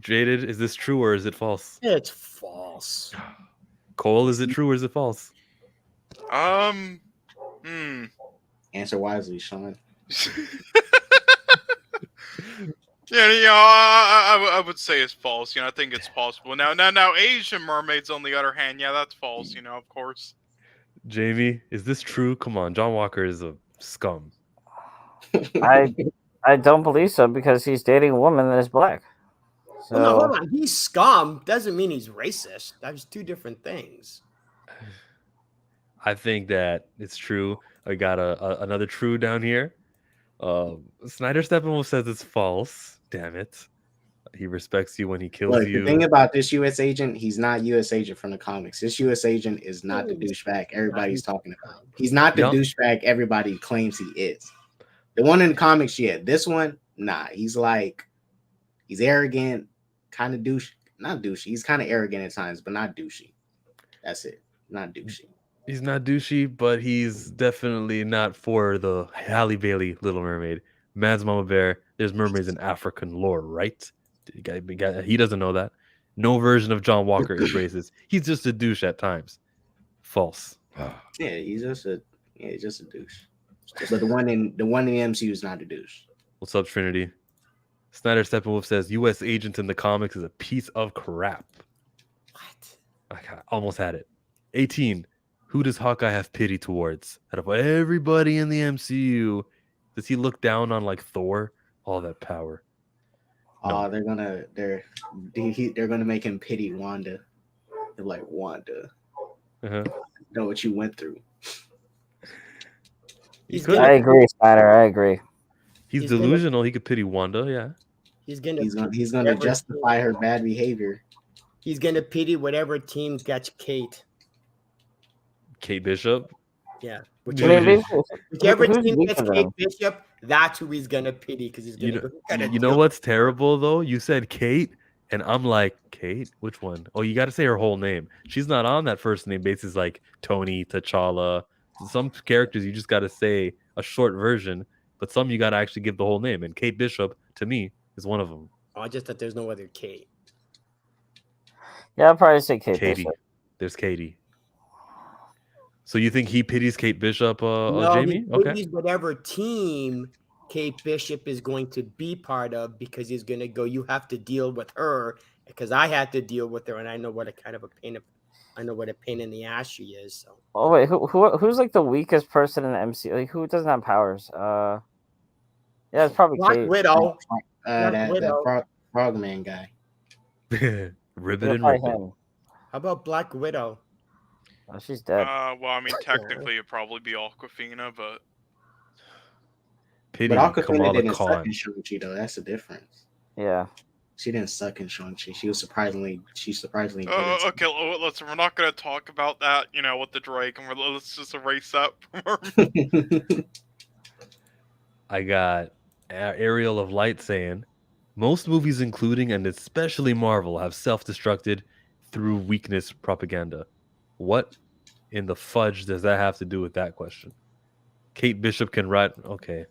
Jaded, is this true or is it false? It's false. Cole, is it true or is it false? Answer wisely, Sean. Yeah, I would say it's false. You know, I think it's possible. Now, Asian mermaids, on the other hand, yeah, that's false. You know, of course. Jamie, is this true? Come on, John Walker is a scum. I don't believe so because he's dating a woman that is black. So... Well, no, hold on. He's scum doesn't mean he's racist. That's two different things. I think that it's true. I got another true down here. Snyder Steppenwolf says it's false. Damn it. He respects you when he kills you. The thing about this U.S. agent, he's not U.S. agent from the comics. This U.S. agent is not the douchebag everybody's talking about. He's not the douchebag everybody claims he is. The one in the comics, yeah. This one, nah. He's arrogant, kind of douche. Not douchey. He's kind of arrogant at times, but not douchey. That's it. Not douchey. He's not douchey, but he's definitely not for the Halle Bailey Little Mermaid. Man's Mama Bear, there's mermaids in African lore, right? He doesn't know that. No version of John Walker is racist. He's just a douche at times. False. Yeah, he's just a douche. But the one in the MCU is not a douche. What's up, Trinity? Snyder Steppenwolf says U.S. agent in the comics is a piece of crap. What? I almost had it. 18. Who does Hawkeye have pity towards? Out of everybody in the MCU, does he look down on like Thor? All that power. No. They're gonna make him pity Wanda. They're like, Wanda, know what you went through. I agree, Snyder. I agree. He's delusional. He could pity Wanda. Yeah. He's gonna justify her bad behavior. He's gonna pity whatever team gets Kate. Kate Bishop. Yeah. Whichever team gets Kate Bishop, that's who he's gonna pity because he's gonna. You know what's terrible though? You said Kate, and I'm like, Kate, which one? Oh, you got to say her whole name. She's not on that first name basis like Tony, T'Challa. Some characters you just got to say a short version, but some you got to actually give the whole name. And Kate Bishop, to me, is one of them. Oh, just that there's no other Kate. Yeah, I'll probably say Kate Katie. Bishop. There's Katie. So you think he pities Kate Bishop, No, Jamie? he Okay. pities whatever team Kate Bishop is going to be part of because he's going to go, you have to deal with her because I had to deal with her and I know what a kind of a pain in the ass she is. So. Oh wait, who's like the weakest person in the MCU? Like who doesn't have powers? Yeah, it's probably Black Kate. Widow. That frogman guy. Ribbit Yeah, and probably Ribbit. him. How about Black Widow? Oh, she's dead. Well, I mean, technically it'd probably be Awkwafina, but Pity But Awkwafina Kamala didn't suck Khan. in Shang-Chi though. That's the difference. Yeah. She didn't suck in Shang-Chi. She surprisingly good. Okay, we're not gonna talk about that, with the Drake, and let's just erase that from our... I got Ariel of Light saying, most movies, including and especially Marvel, have self-destructed through weakness propaganda. What in the fudge does that have to do with that question? Kate Bishop can write. Okay.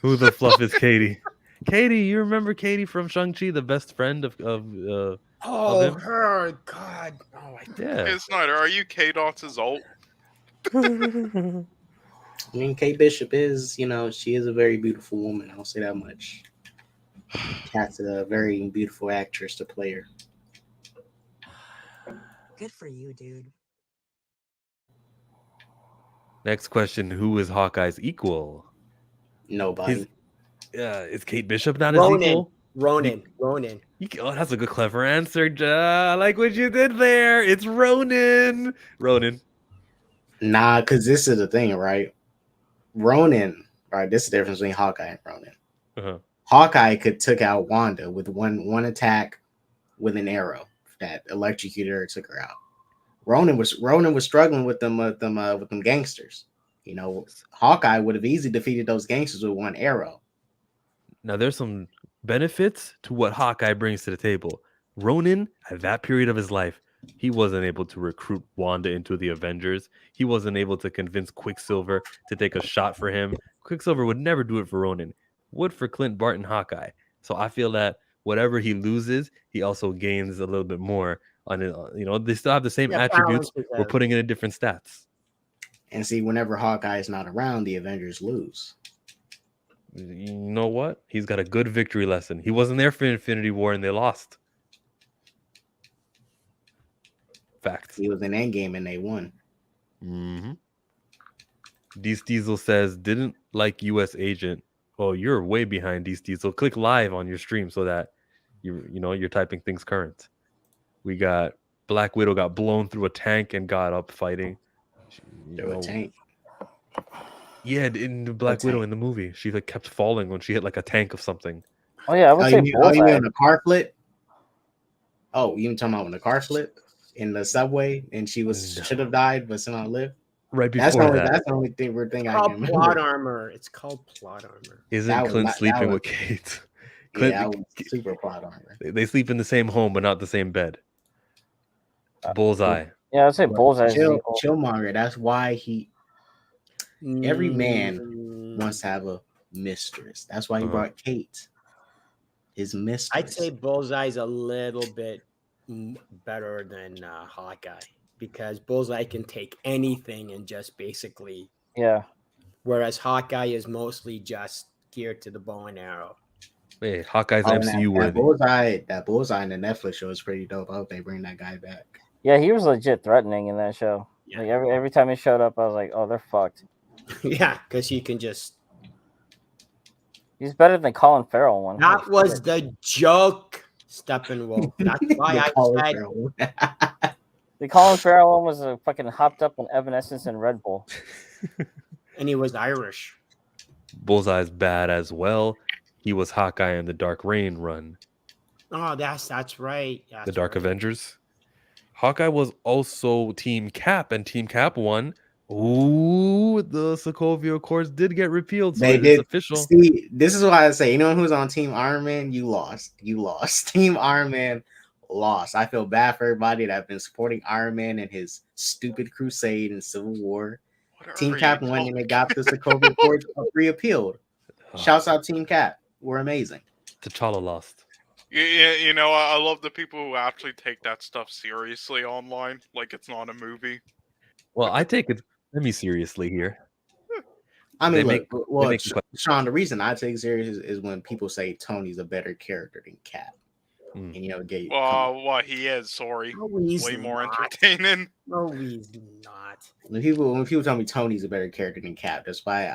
Who the fluff is Katie? Katie, you remember Katie from Shang-Chi, the best friend of him? Her. God. Oh, Yeah. Hey, Snyder, are you K-Dot's alt? I mean, Kate Bishop is, she is a very beautiful woman. I'll say that much. Cat's a very beautiful actress to play her. Good for you, dude. Next question: who is Hawkeye's equal? Nobody. Is Kate Bishop not his equal? Ronan. Oh, that's a good, clever answer. I like what you did there. It's Ronan. Nah, because this is the thing, right? Ronan, right? This is the difference between Hawkeye and Ronan. Uh-huh. Hawkeye could took out Wanda with one attack with an arrow that electrocuted her, took her out. Ronan was struggling with them gangsters. Hawkeye would have easily defeated those gangsters with one arrow. Now there's some benefits to what Hawkeye brings to the table. Ronan, at that period of his life, he wasn't able to recruit Wanda into the Avengers. He wasn't able to convince Quicksilver to take a shot for him. Quicksilver would never do it for Ronan. Would for Clint Barton Hawkeye. So I feel that whatever he loses, he also gains a little bit more on it. They still have the same attributes. We're putting it in different stats. And see, whenever Hawkeye is not around, the Avengers lose. You know what? He's got a good victory lesson. He wasn't there for Infinity War and they lost. Facts. He was in Endgame and they won. Mm-hmm. Diesel says, didn't like U.S. Agent. Oh, you're way behind Diesel. Click live on your stream so that you're typing things current. We got Black Widow got blown through a tank and got up fighting. Through a tank. Yeah, in Black Widow in the movie, she kept falling when she hit a tank of something. Oh yeah, I would say Bullseye. You mean the car flip? Oh, you talking about when the car flipped in the subway and she should have died but somehow lived? Right before that's the only thing I can remember. Plot armor. It's called plot armor. Isn't Clint sleeping with Kate? Clint, that was super plot armor. They sleep in the same home but not the same bed. Bullseye. Yeah, I'd say Bullseye. Killmonger. That's why every man wants to have a mistress. That's why he brought Kate. His mistress. I'd say Bullseye's a little bit better than Hawkeye because Bullseye can take anything and just basically. Yeah. Whereas Hawkeye is mostly just geared to the bow and arrow. Hey, Hawkeye's MCU worthy. That Bullseye in the Netflix show is pretty dope. I hope they bring that guy back. Yeah, he was legit threatening in that show. Yeah. Like every time he showed up, I was like, "Oh, they're fucked." Yeah, because he can just. He's better than Colin Farrell one. That was the joke, Steppenwolf. That's why I said. The Colin Farrell one was a fucking hopped up on Evanescence and Red Bull. And he was Irish. Bullseye's bad as well. He was Hawkeye in the Dark Reign run. Oh, that's right. The Dark Avengers. Hawkeye was also Team Cap, and Team Cap won. Ooh, the Sokovia Accords did get repealed, so it's official. See, this is why I say, anyone who's on Team Iron Man, you lost. Team Iron Man lost. I feel bad for everybody that have been supporting Iron Man and his stupid crusade in Civil War. Team Cap won, and they got the Sokovia Accords reappealed. Shouts out Team Cap. We're amazing. T'Challa lost. Yeah, I love the people who actually take that stuff seriously online, like it's not a movie. Well, I take it Let me seriously here. I mean, look, Sean, the reason I take it serious is when people say Tony's a better character than Cap. And he is. Sorry, way more entertaining. No, he's not. When people tell me Tony's a better character than Cap, that's why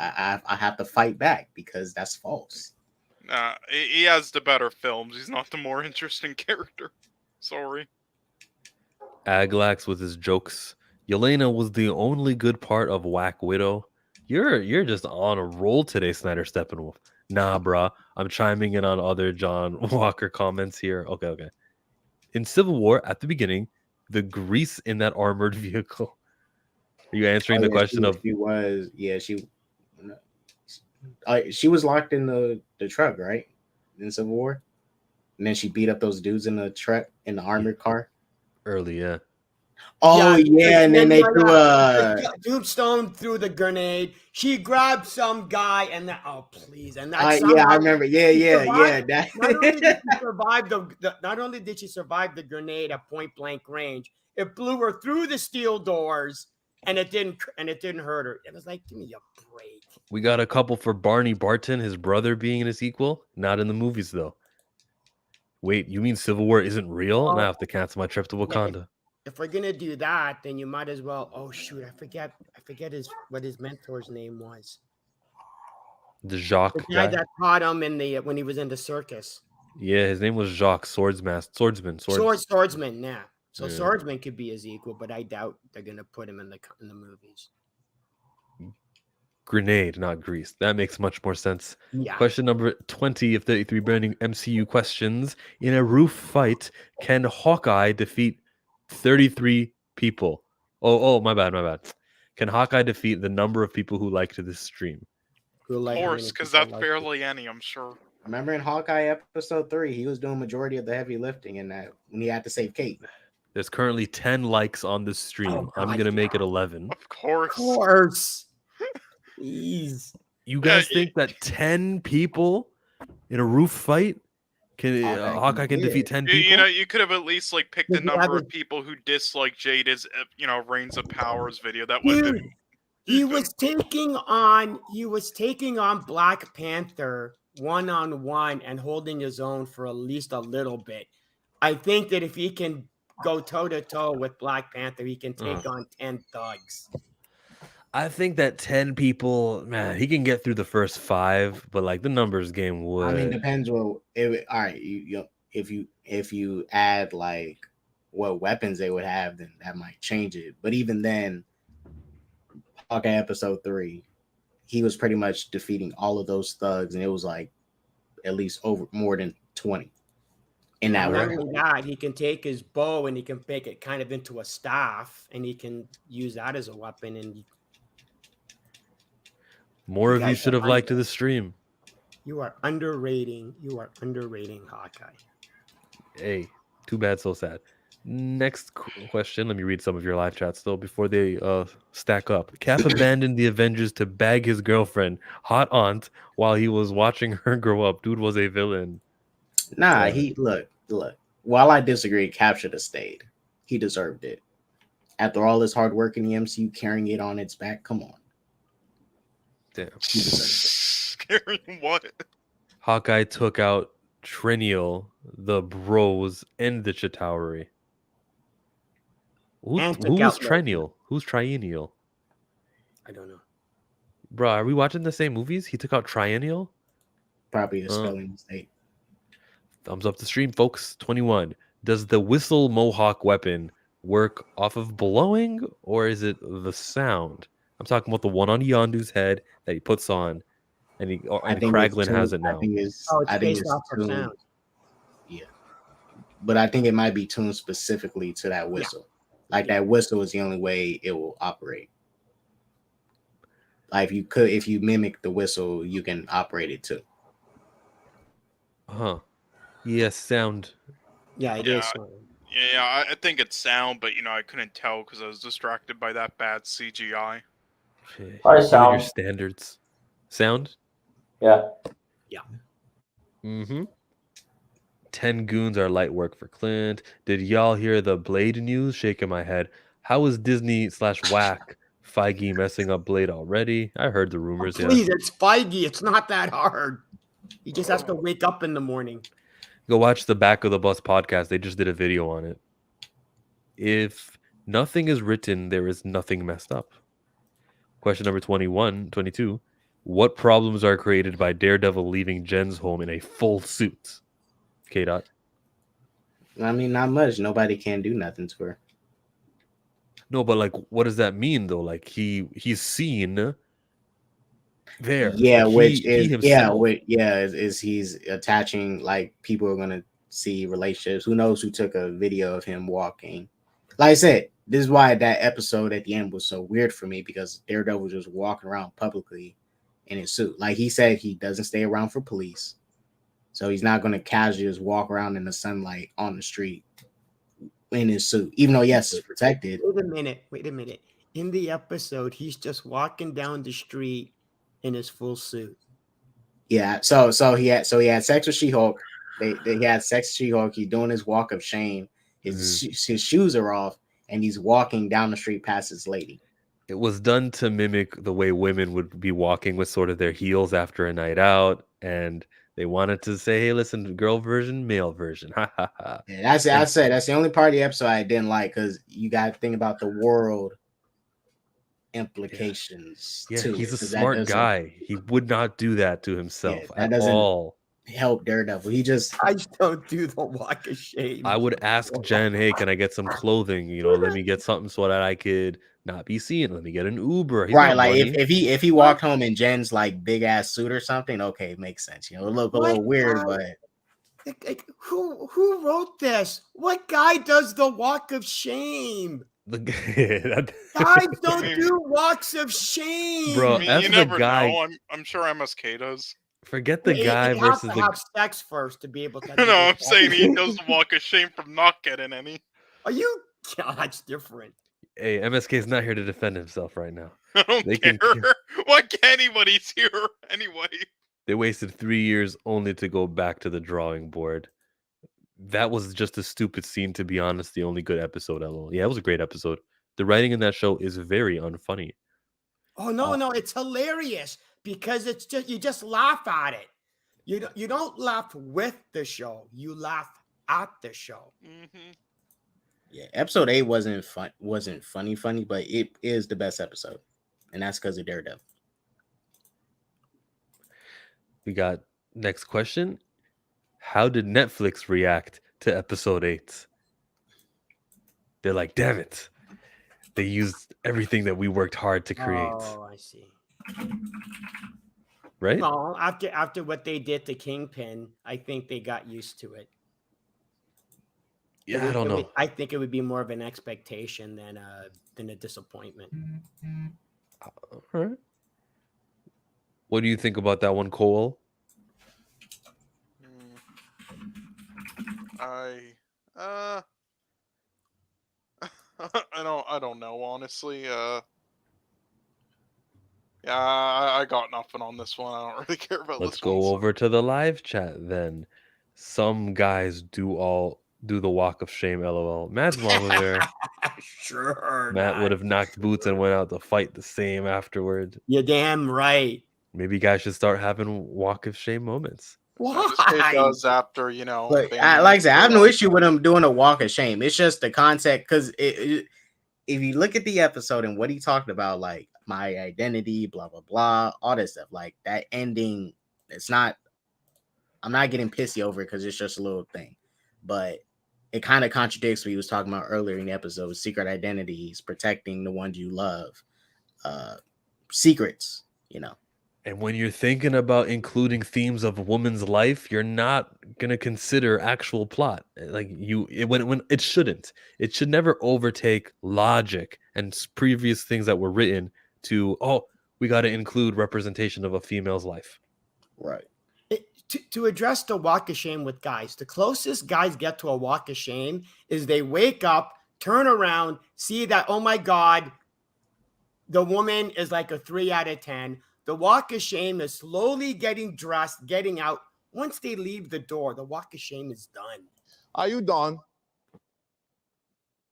I have to fight back because that's false. He has the better films. He's not the more interesting character. Sorry. Aglax with his jokes. Yelena was the only good part of Whack Widow. You're just on a roll today, Snyder Steppenwolf. Nah, bruh. I'm chiming in on other John Walker comments here. Okay. In Civil War, at the beginning, the grease in that armored vehicle. Are you answering the question of? She was locked in the truck, right? In Civil War, and then she beat up those dudes in the truck in the armored car. Early, yeah. Oh yeah, and then they threw Tombstone threw the grenade. She grabbed some guy, and that please, and that I remember. Yeah. Not only did she survive the grenade at point blank range, it blew her through the steel doors, and it didn't hurt her. It was like, give me a break. We got a couple for Barney Barton, his brother being his equal. Not in the movies though. Wait, you mean Civil War isn't real? And I have to cancel my trip to Wakanda. If we're gonna do that, then you might as well. Oh shoot, I forget what his mentor's name was. The Jacques guy that taught him when he was in the circus. Yeah, his name was Jacques Swordsman. Swordsman, yeah. So Swordsman could be his equal, but I doubt they're gonna put him in the movies. Grenade, not grease. That makes much more sense. Yeah. Question number 20 of 33 Burning MCU Questions. In a roof fight, can Hawkeye defeat 33 people? Oh, my bad. Can Hawkeye defeat the number of people who liked this stream? Of course, because that's barely any, I'm sure. Remember in Hawkeye episode 3, he was doing majority of the heavy lifting in that when he had to save Kate. There's currently 10 likes on this stream. I'm going to make it 11. Of course. Jeez. You guys think that 10 people in a roof fight Hawkeye can defeat 10 people? You could have at least picked the number of people who dislike Jada's Reigns of Powers video. That would have been. He was taking on Black Panther one-on-one and holding his own for at least a little bit. I think that if he can go toe-to-toe with Black Panther, he can take on 10 thugs. I think that 10 people, man, he can get through the first 5, but the numbers game would. I mean, depends all right, if you add what weapons they would have, then that might change it. But even then, Hawkeye episode 3, he was pretty much defeating all of those thugs, and it was at least more than 20 in that way. Not only that, he can take his bow and he can make it kind of into a staff, and he can use that as a weapon. And more of you should have liked the stream. You are underrating Hawkeye. Hey, too bad, so sad. Next question. Let me read some of your live chats still before they stack up. Cap abandoned the Avengers to bag his girlfriend, hot aunt, while he was watching her grow up. Dude was a villain. Nah, he look. While I disagree, Cap should have stayed. He deserved it. After all this hard work in the MCU, carrying it on its back, come on. Damn. He deserved it. Carrying what? Hawkeye took out Triniel, the Bros, and the Chitauri. Who's Triniel? Who's Triennial? I don't know. Bro, are we watching the same movies? He took out Triennial? Probably a spelling mistake. Thumbs up the stream, folks. 21. Does the whistle mohawk weapon work off of blowing, or is it the sound? I'm talking about the one on Yondu's head that he puts on, and Kraglin has it now. It's based off of sound. Yeah, but I think it might be tuned specifically to that whistle. Yeah. That whistle is the only way it will operate. If you mimic the whistle, you can operate it too. Yes, sound. Yeah, it is. Yeah, I think it's sound, but I couldn't tell because I was distracted by that bad CGI. Sound. Your standards. Sound? Yeah. Yeah. 10 goons are light work for Clint. Did y'all hear the Blade news? Shaking my head. How is Disney /Whack Feige messing up Blade already. I heard the rumors. Please, it's Feige. It's not that hard. He just has to wake up in the morning. Go watch the Back of the Bus podcast. They just did a video on it. If nothing is written, there is nothing messed up. Question number 22. What problems are created by Daredevil leaving Jen's home in a full suit? K-Dot. I mean, not much. Nobody can do nothing to her. No, but like, what does that mean though? Like he's seen there. Yeah, like, which he is himself. is he's attaching, like, people are gonna see relationships. Who knows who took a video of him walking? Like I said, this is why that episode at the end was so weird for me, because Daredevil was just walking around publicly in his suit. Like he said, he doesn't stay around for police, so he's not gonna casually just walk around in the sunlight on the street in his suit, even though yes, it's protected. Wait a minute. In the episode, he's just walking down the street in his full suit. Yeah, so he had sex with She-Hulk. They had sex with She-Hulk. He's doing his walk of shame. His shoes are off, and he's walking down the street past his lady. It was done to mimic the way women would be walking with sort of their heels after a night out, and they wanted to say, "Hey, listen, girl version, male version." Ha ha ha. Yeah, that's the only part of the episode I didn't like, because you got to think about the world implications. Yeah, too, he's a smart guy. He would not do that to himself at all. Help Daredevil. I don't do the walk of shame. I would ask Jen, "Hey, can I get some clothing? Let me get something so that I could not be seen. Let me get an Uber." Right, like if he walked home in Jen's like big ass suit or something, okay, it makes sense. It look a little weird, but like, who wrote this? What guy does the walk of shame? Guys don't do walks of shame, bro. I mean, you never know. I'm sure MSK does. Forget the guy versus the have sex first to be able to. No, I'm saying he does the walk of shame from not getting any. Are you? God, that's different. Hey, MSK is not here to defend himself right now. I don't care. Why can't anybody's here anyway? They wasted 3 years only to go back to the drawing board. That was just a stupid scene, to be honest. The only good episode, LOL. Yeah, it was a great episode. The writing in that show is very unfunny. Oh no, it's hilarious because it's just you just laugh at it. You don't laugh with the show. You laugh at the show. Mm-hmm. Yeah, episode 8 wasn't funny, but it is the best episode, and that's because of Daredevil. We got next question. How did Netflix react to episode 8? They're like, damn it. They used everything that we worked hard to create. Oh, I see. Right? No, after what they did to Kingpin, I think they got used to it. Yeah, I don't know. I think it would be more of an expectation than a disappointment. All right. What do you think about that one, Cole? I don't know, honestly. Yeah, I got nothing on this one. I don't really care about Let's this go one, over to the live chat then. Some guys do the walk of shame, LOL. Matt's mom was there. Sure. Matt would have knocked boots and went out to fight the same afterward. You're damn right. Maybe guys should start having walk of shame moments. Why? It does after, But like I said, I have no issue with him doing a walk of shame. It's just the context, because if you look at the episode and what he talked about, like my identity, blah blah blah, all this stuff, like that ending, I'm not getting pissy over it because it's just a little thing, but it kind of contradicts what he was talking about earlier in the episode: secret identities, protecting the ones you love, secrets, And when you're thinking about including themes of a woman's life, you're not gonna consider actual plot. Like when it shouldn't. It should never overtake logic and previous things that were written to. Oh, we got to include representation of a female's life. Right. To address the walk of shame with guys, the closest guys get to a walk of shame is they wake up, turn around, see that, oh my God, the woman is like a 3 out of 10. The walk of shame is slowly getting dressed, getting out. Once they leave the door, the walk of shame is done. Are you done?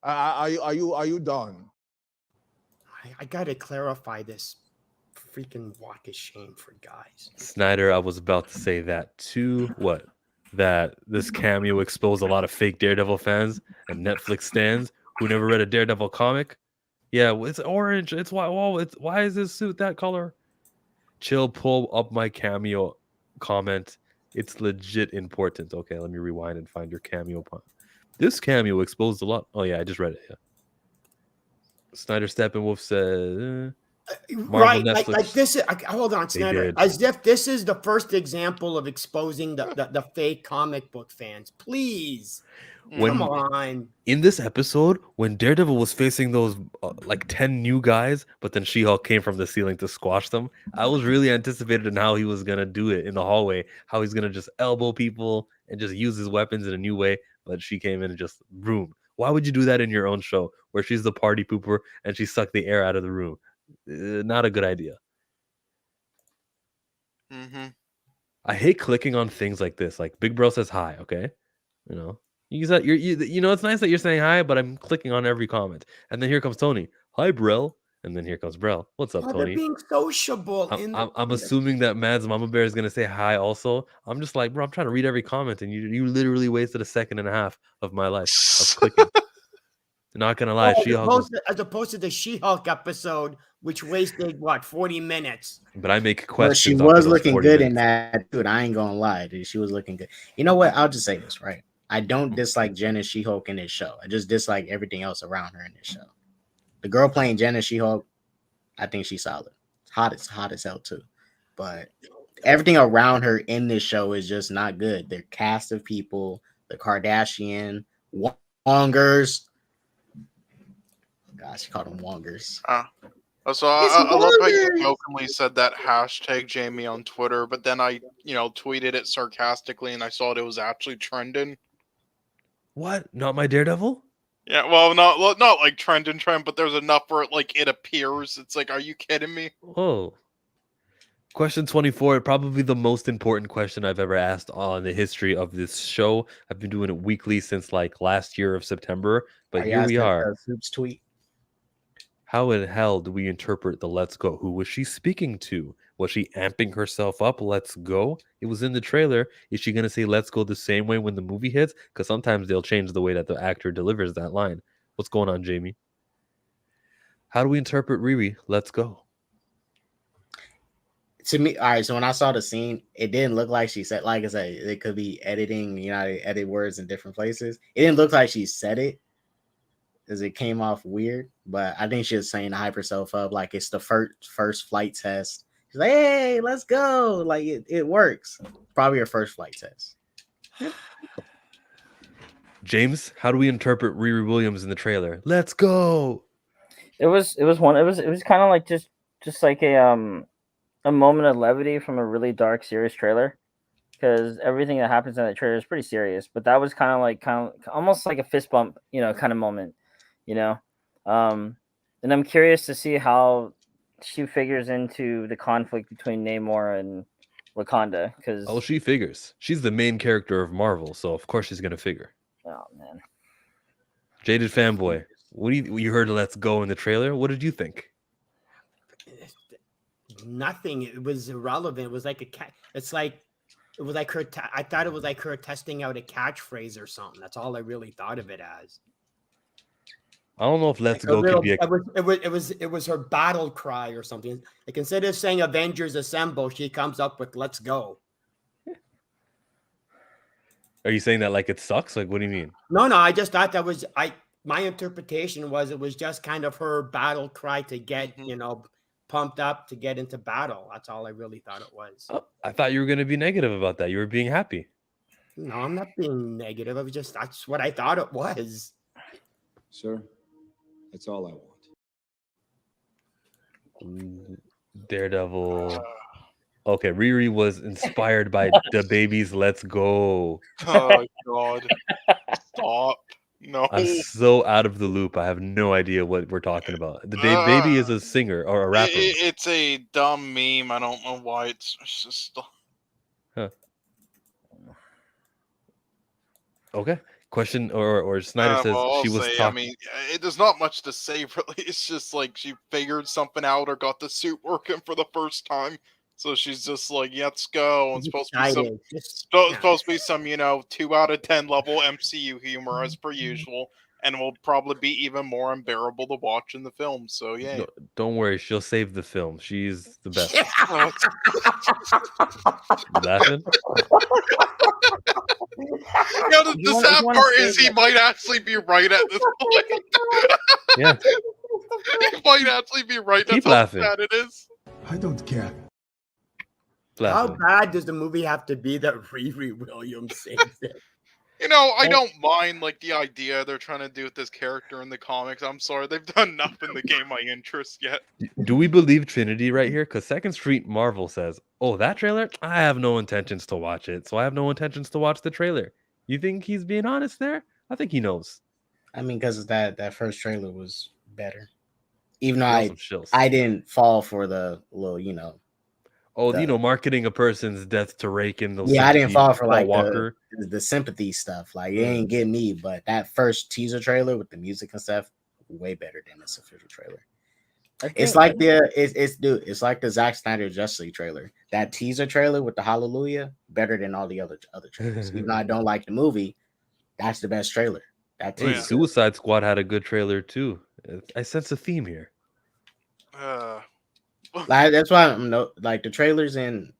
Are you done? I gotta clarify this freaking walk of shame for guys. Snyder, I was about to say that too. What? That this cameo exposed a lot of fake Daredevil fans and Netflix stans who never read a Daredevil comic. Yeah, it's orange. It's why. Whoa, it's why is this suit that color? Chill. Pull up my cameo comment. It's legit important. Okay, let me rewind and find your cameo. This cameo exposed a lot. Oh yeah, I just read it. Yeah. Snyder Steppenwolf said, Marvel Right, Netflix. like this is. Hold on, Snyder. As if this is the first example of exposing the fake comic book fans. Please, come on. In this episode, when Daredevil was facing those like 10 new guys, but then She-Hulk came from the ceiling to squash them, I was really anticipated in how he was gonna do it in the hallway, how he's gonna just elbow people and just use his weapons in a new way. But she came in and just boom. Why would you do that in your own show where she's the party pooper and she sucked the air out of the room? Not a good idea. I hate clicking on things like this. Like Big Bro says hi, okay? You know, you know, it's nice that you're saying hi, but I'm clicking on every comment. And then here comes Tony. Hi, Brel. And then here comes Brel. What's up, Tony? They're being sociable. I'm assuming that Mad's Mama Bear is going to say hi also. I'm just like, bro, I'm trying to read every comment. And you literally wasted 1.5 seconds of my life of clicking. Not going to lie. As opposed to the She-Hulk episode, which wasted, 40 minutes. But I make questions. Well, she was looking good in that, dude. I ain't going to lie, dude. She was looking good. You know what? I'll just say this, right? I don't dislike Jen and She-Hulk in this show. I just dislike everything else around her in this show. The girl playing Jen and She-Hulk, I think she's solid. Hot as hell too. But everything around her in this show is just not good. Their cast of people, the Kardashian, Wongers. Gosh, she called them Wongers. So I love how you jokingly said that hashtag Jamie on Twitter, but then I, tweeted it sarcastically and I saw it was actually trending. What? Not my Daredevil? Yeah, well, not like trend, but there's enough where it appears. It's like, are you kidding me? Oh. Question 24, probably the most important question I've ever asked on the history of this show. I've been doing it weekly since last year of September, but here we are. Oops, tweet. How in hell do we interpret the let's go? Who was she speaking to? Was she amping herself up? Let's go. It was in the trailer. Is she going to say let's go the same way when the movie hits? Because sometimes they'll change the way that the actor delivers that line. What's going on, Jamie? How do we interpret Riri? Let's go. To me, all right, so when I saw the scene, it didn't look like she said, like I said, it could be editing, they edit words in different places. It didn't look like she said it, because it came off weird, but I think she was saying to hype herself up, like it's the first flight test. She's like, hey, let's go. Like it works. Probably her first flight test. James, how do we interpret Riri Williams in the trailer? Let's go. It was kind of like just like a moment of levity from a really dark, serious trailer, because everything that happens in that trailer is pretty serious. But that was kind of almost like a fist bump, kind of moment. And I'm curious to see how she figures into the conflict between Namor and Wakanda. Because she figures. She's the main character of Marvel, so of course she's gonna figure. Oh man, Jaded fanboy, what do you heard? Let's go in the trailer. What did you think? Nothing. It was irrelevant. It was like it was like her. I thought it was like her testing out a catchphrase or something. That's all I really thought of it as. I don't know if "Let's Go" could be. It was her battle cry or something. Like instead of saying "Avengers Assemble," she comes up with "Let's go." Are you saying that like it sucks? Like, what do you mean? No. I just thought that was my interpretation was it was just kind of her battle cry to get pumped up to get into battle. That's all I really thought it was. Oh, I thought you were going to be negative about that. You were being happy. No, I'm not being negative. That's what I thought it was. Sir, that's all I want. Daredevil. Okay, Riri was inspired by the baby's "Let's Go." Oh God! Stop! No, I'm so out of the loop. I have no idea what we're talking about. The baby is a singer or a rapper. It's a dumb meme. I don't know why it's just. Huh. Okay. Question or Snyder says well, I'll she was say, I talking. mean, there's not much to say really. It's just like she figured something out or got the suit working for the first time. So she's just like, yeah, let's go. And supposed to be some, supposed to be some, 2 out of 10 level MCU humor as per usual, and will probably be even more unbearable to watch in the film. So yeah, Don't worry, she'll save the film. She's the best. Well, You laughing? the sad part is he might actually be right at this point. Yeah. He might actually be right. Keep That's laughing. how sad it is. I don't care. How bad does the movie have to be that Riri Williams saves it? I don't mind like the idea they're trying to do with this character in the comics. I'm sorry, they've done nothing to gain my interest yet. Do we believe Trinity right here? Because Second Street Marvel says, "Oh, that trailer? I have no intentions to watch it, so I have no intentions to watch the trailer." You think he's being honest there? I think he knows. I mean, because that first trailer was better, even though I didn't fall for the little, marketing a person's death to rake in those. Yeah, I didn't fall for like Walker. The sympathy stuff. Like it ain't getting me, but that first teaser trailer with the music and stuff, way better than this official trailer. It's like the Zack Snyder Justice League trailer. That teaser trailer with the Hallelujah, better than all the other trailers. Even though I don't like the movie, that's the best trailer. That Hey, Suicide Squad had a good trailer too. I sense a theme here. Like that's why I'm like the trailers and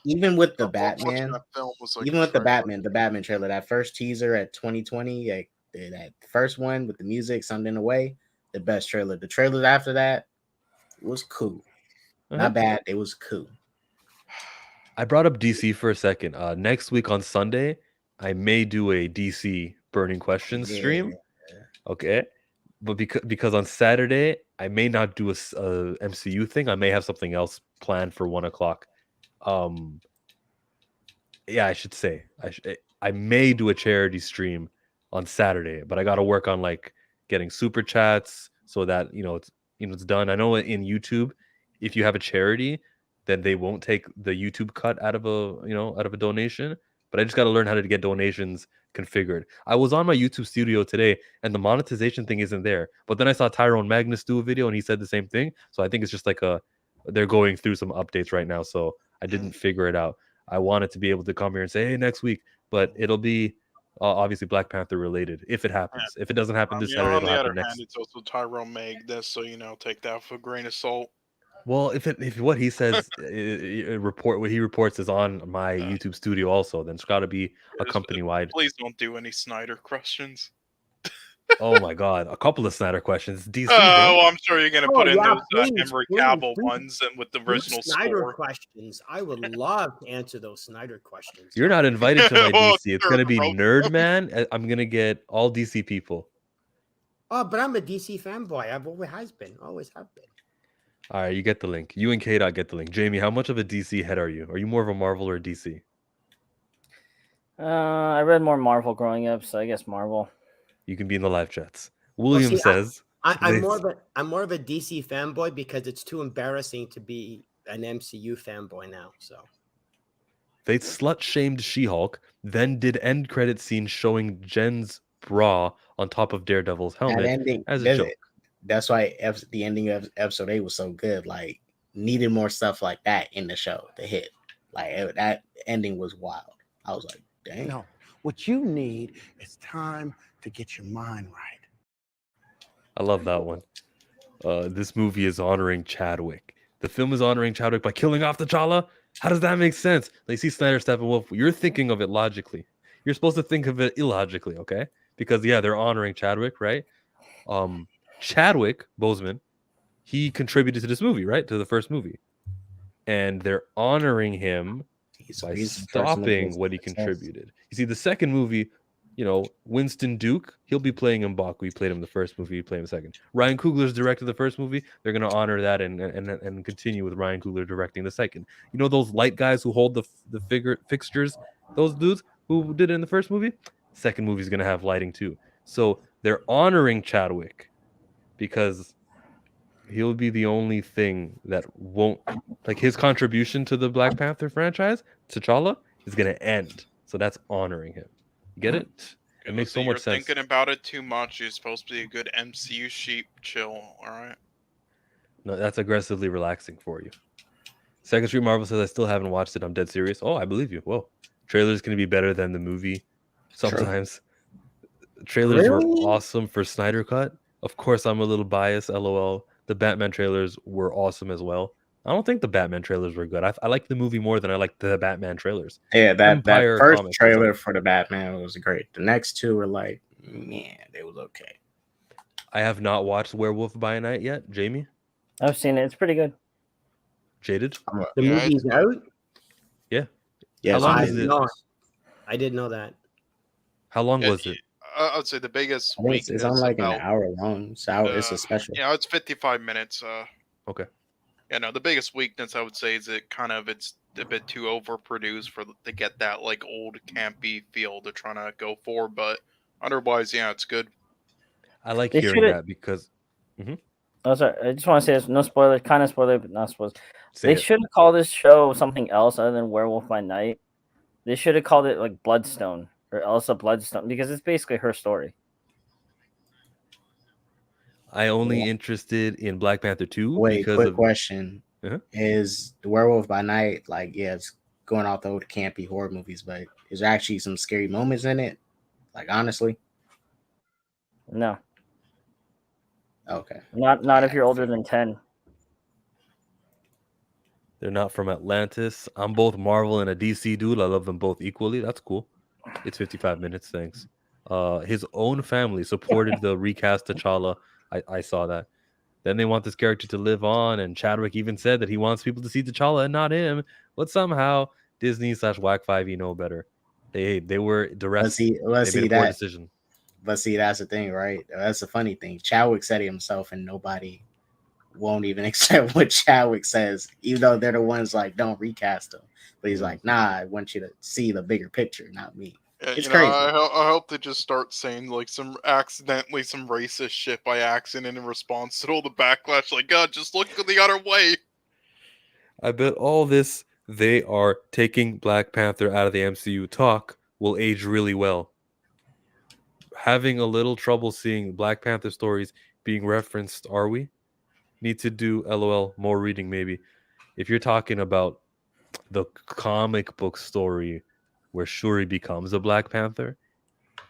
even with the Batman, the Batman trailer, that first teaser at 2020, like that first one with the music, Something Away, the best trailer. The trailers after that was cool. Not bad, it was cool. I brought up DC for a second. Next week on Sunday, I may do a DC Burning Questions stream. Okay. But because on Saturday, I may not do a MCU thing. I may have something else planned for 1:00. Yeah, I should say. I may do a charity stream on Saturday, but I got to work on like getting super chats so that it's done. I know in YouTube, if you have a charity, then they won't take the YouTube cut out of a donation. But I just got to learn how to get donations configured. I was on my YouTube studio today and the monetization thing isn't there. But then I saw Tyrone Magnus do a video and he said the same thing. So I think it's just like they're going through some updates right now. So I didn't figure it out. I wanted to be able to come here and say, hey, next week, but it'll be obviously Black Panther related if it happens. If it doesn't happen this Saturday, it'll happen next. Hand, it's also Tyrone Magnus, so take that for a grain of salt. Well, if what he says what he reports is on my YouTube studio also, then it's got to be a company wide. Please don't do any Snyder questions. Oh my God, a couple of Snyder questions. DC. Well, I'm sure you're gonna put in those Henry Cavill ones and with the original Snyder questions. I would love to answer those Snyder questions. You're not invited to my DC. It's gonna be Nerd Man. I'm gonna get all DC people. Oh, but I'm a DC fanboy. I've always have been. All right, you get the link. You and K-Dot get the link. Jamie, how much of a DC head are you? Are you more of a Marvel or a DC? I read more Marvel growing up, so I guess Marvel. You can be in the live chats. William says I'm more of a DC fanboy because it's too embarrassing to be an MCU fanboy now. So they slut shamed She-Hulk, then did end credit scene showing Jen's bra on top of Daredevil's helmet as a joke. That's why the ending of episode 8 was so good. Like, needed more stuff like that in the show to hit. Like, that ending was wild. I was like, dang. No, what you need is time to get your mind right. I love that one. This movie is honoring Chadwick. The film is honoring Chadwick by killing off T'Challa. How does that make sense? They see Snyder, Steppenwolf. You're thinking of it logically. You're supposed to think of it illogically, okay? Because they're honoring Chadwick, right? Chadwick Boseman, he contributed to this movie, right? To the first movie. And they're honoring him by stopping what he contributed. You see, the second movie, Winston Duke, he'll be playing M'Baku. He played him in the first movie, he played him in the second. Ryan Coogler's directed the first movie. They're going to honor that and continue with Ryan Coogler directing the second. Those light guys who hold the fixtures, those dudes who did it in the first movie? Second movie is going to have lighting too. So they're honoring Chadwick because he'll be the only thing that won't, like, his contribution to the Black Panther franchise, T'Challa, is going to end. So that's honoring him. You get it? It makes so so you're much sense. thinking about it too much. You're supposed to be a good MCU sheep. Chill, all right? No, that's aggressively relaxing for you. Second Street Marvel says I still haven't watched it. I'm dead serious. Oh, I believe you. Whoa, trailers can be better than the movie. Sometimes trailers were awesome for Snyder Cut. Of course, I'm a little biased. LOL. The Batman trailers were awesome as well. I don't think the Batman trailers were good. I like the movie more than I like the Batman trailers. Yeah, that Empire first Comics trailer for the Batman was great. The next two were like, man, they was okay. I have not watched Werewolf by Night yet. Jamie? I've seen it. It's pretty good. Jaded? The movie's out? Yeah. Yeah. How long is it? I didn't know that. How long was it? I'd say the biggest weakness It's on like about, an hour long. So it's a special. Yeah, it's 55 minutes. Okay. Yeah, no, the biggest weakness I would say is it's a bit too overproduced to get that like old campy feel they're trying to go for, but otherwise, yeah, it's good. I like hearing that because. Oh, sorry. I just want to say this. No spoiler. Kind of spoiler, but not spoilers. They should have called this show something else other than Werewolf by Night. They should have called it like Bloodstone or Elsa Bloodstone because it's basically her story. I only interested in Black Panther 2 Wait, because quick of question. Is the Werewolf by Night like, yeah, it's going off the old campy horror movies, but is there actually some scary moments in it? Like, honestly? No. Okay. Not if you're older than 10. They're not from Atlantis. I'm both Marvel and a DC dude. I love them both equally. That's cool. It's 55 minutes. Thanks. His own family supported the recast T'Challa. I saw that. Then they want this character to live on, and Chadwick even said that he wants people to see T'Challa and not him. But somehow Disney/WAC5 know better. They were duress. They made a poor decision. But see, that's the thing, right? That's the funny thing. Chadwick said it himself, and nobody won't even accept what Chadwick says, even though they're the ones like, don't recast him. But he's like, nah, I want you to see the bigger picture, not me. Yeah, it's crazy. I hope they just start saying like some racist shit by accident in response to all the backlash. Like, God, just look the other way. I bet all this they are taking Black Panther out of the MCU talk will age really well. Having a little trouble seeing Black Panther stories being referenced, are we? Need to do LOL more reading maybe. If you're talking about the comic book story where Shuri becomes a Black Panther,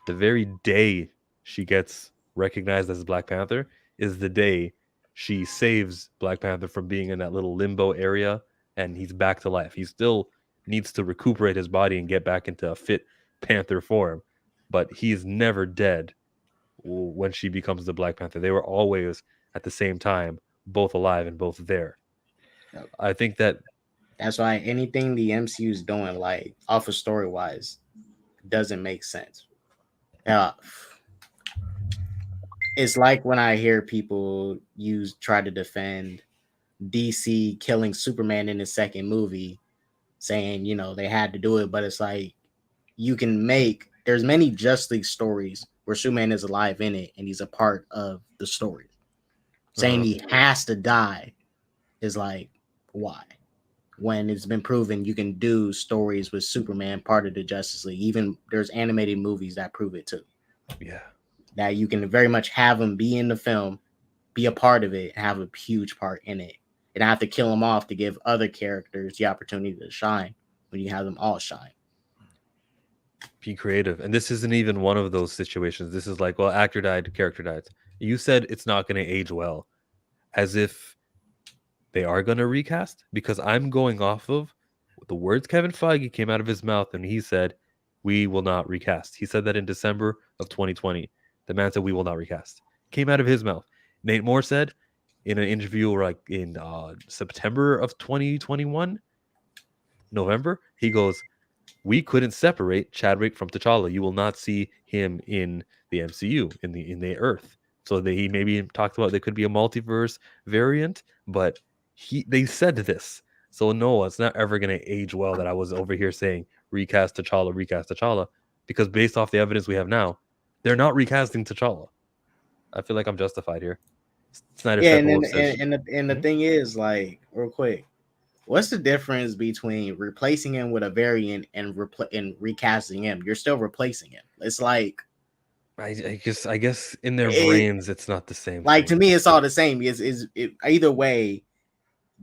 the very day she gets recognized as Black Panther is the day she saves Black Panther from being in that little limbo area and he's back to life. He still needs to recuperate his body and get back into a fit Panther form, but he's never dead when she becomes the Black Panther. They were always at the same time both alive and both there. I think that's why anything the MCU is doing, like off of story wise, doesn't make sense. It's like when I hear people try to defend DC killing Superman in the second movie, saying they had to do it, but it's like there's many Justice League stories where Superman is alive in it and he's a part of the story. Saying he has to die is like, why? When it's been proven you can do stories with Superman part of the Justice League. Even there's animated movies that prove it too. Yeah. That you can very much have him be in the film, be a part of it, and have a huge part in it. And have to kill him off to give other characters the opportunity to shine when you have them all shine. Be creative. And this isn't even one of those situations. This is like, well, actor died, character died. You said it's not going to age well. As if they are going to recast, because I'm going off of the words Kevin Feige came out of his mouth and he said, we will not recast. He said that in December of 2020. The man said, we will not recast. Came out of his mouth. Nate Moore said in an interview like in September of 2021, November, he goes, we couldn't separate Chadwick from T'Challa. You will not see him in the MCU, in the Earth. So he maybe talked about there could be a multiverse variant, but they said this. So no, it's not ever going to age well that I was over here saying recast T'Challa, because based off the evidence we have now, they're not recasting T'Challa. I feel like I'm justified here. Snyder the thing is, like, real quick, what's the difference between replacing him with a variant and recasting him? You're still replacing him. It's like I guess in their brains it's not the same. Like thing. To me, it's all the same. Either way,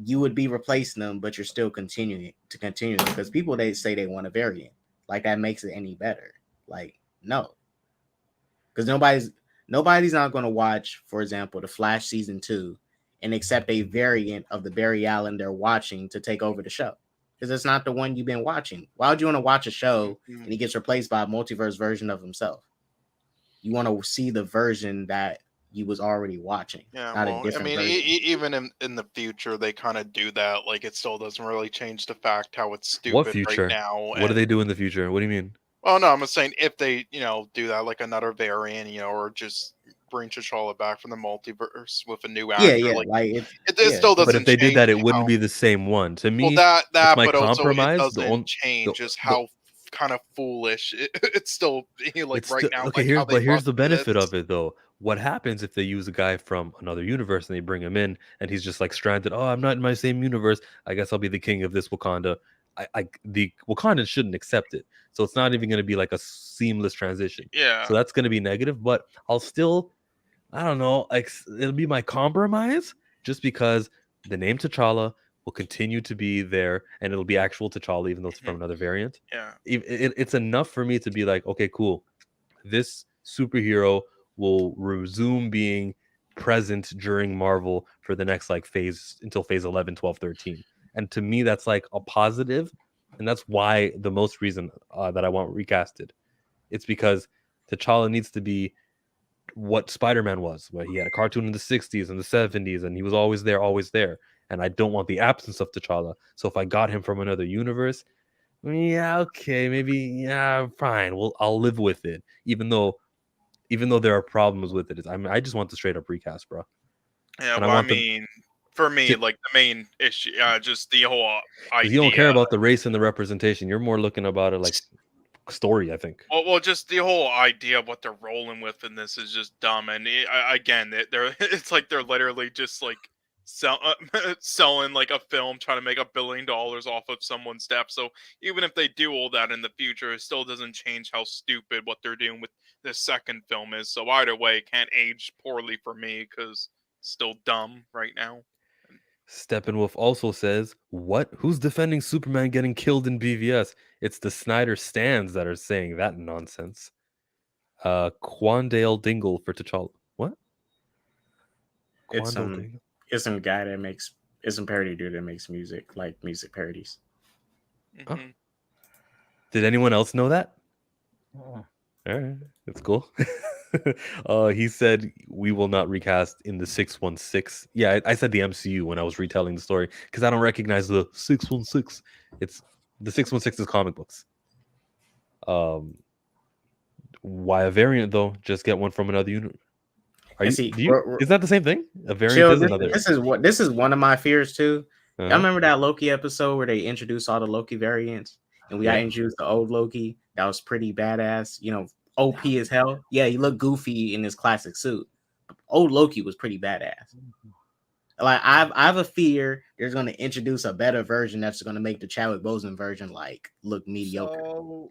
you would be replacing them, but you're still continuing because people they say they want a variant. Like that makes it any better. Like no, because nobody's not going to watch, for example, the Flash season 2 and accept a variant of the Barry Allen they're watching to take over the show because it's not the one you've been watching. Why would you want to watch a show and he gets replaced by a multiverse version of himself? You want to see the version that you was already watching. Yeah, not well, a different I mean, version. even in the future, they kind of do that. Like, it still doesn't really change the fact how it's stupid What future? right now. What do they do in the future? What do you mean? Well, no, I'm just saying if they, do that, like another variant, or just bring T'Challa back from the multiverse with a new actor. Yeah, it still doesn't. But if they did that, it wouldn't how, be the same one. To me, well, that's my but also compromise. it doesn't change just how kind of foolish it's still like it's right still, now. okay, Like here's the benefit of it though. What happens if they use a guy from another universe and they bring him in and he's just like stranded? Oh, I'm not in my same universe. I guess I'll be the king of this Wakanda. The Wakandans shouldn't accept it, so it's not even going to be like a seamless transition. Yeah. So that's going to be negative, but I'll still, I don't know, like it'll be my compromise just because the name T'Challa will continue to be there and it'll be actual T'Challa even though it's from another variant. Yeah. It's enough for me to be like, okay, cool. This superhero will resume being present during Marvel for the next like phase until phase 11, 12, 13. And to me, that's like a positive. And that's why the most reason that I want recasted. It's because T'Challa needs to be what Spider-Man was, where he had a cartoon in the 60s and the 70s, and he was always there. And I don't want the absence of T'Challa. So if I got him from another universe, yeah, okay, maybe, yeah, fine. Well, I'll live with it, even though there are problems with it. I just want the straight up recast, bro. Yeah, and for me, like the main issue, just the whole idea. You don't care about the race and the representation. You're more looking about it like story, I think. Well, just the whole idea of what they're rolling with in this is just dumb. And again, it's like they're literally just like selling like a film, trying to make $1 billion off of someone's death. So even if they do all that in the future, it still doesn't change how stupid what they're doing with the second film is. So either way, it can't age poorly for me because it's still dumb right now. Steppenwolf also says, what? Who's defending Superman getting killed in BVS? It's the Snyder stands that are saying that nonsense. Quandale Dingle for T'Challa. What? It's some guy that makes, it's some parody dude that makes music, like music parodies. Oh. Did anyone else know that? All right, that's cool. He said we will not recast in the 616. Yeah, I said the MCU when I was retelling the story because I don't recognize the 616. It's the 616 is comic books. Why a variant though? Just get one from another unit. Is that the same thing? A variant is another. This is one of my fears too. I remember that Loki episode where they introduced all the Loki variants, and we got introduced the old Loki. That was pretty badass. OP as hell. Yeah, he looked goofy in his classic suit. Old Loki was pretty badass. Like I have a fear they're going to introduce a better version that's going to make the Chadwick Boseman version like look mediocre.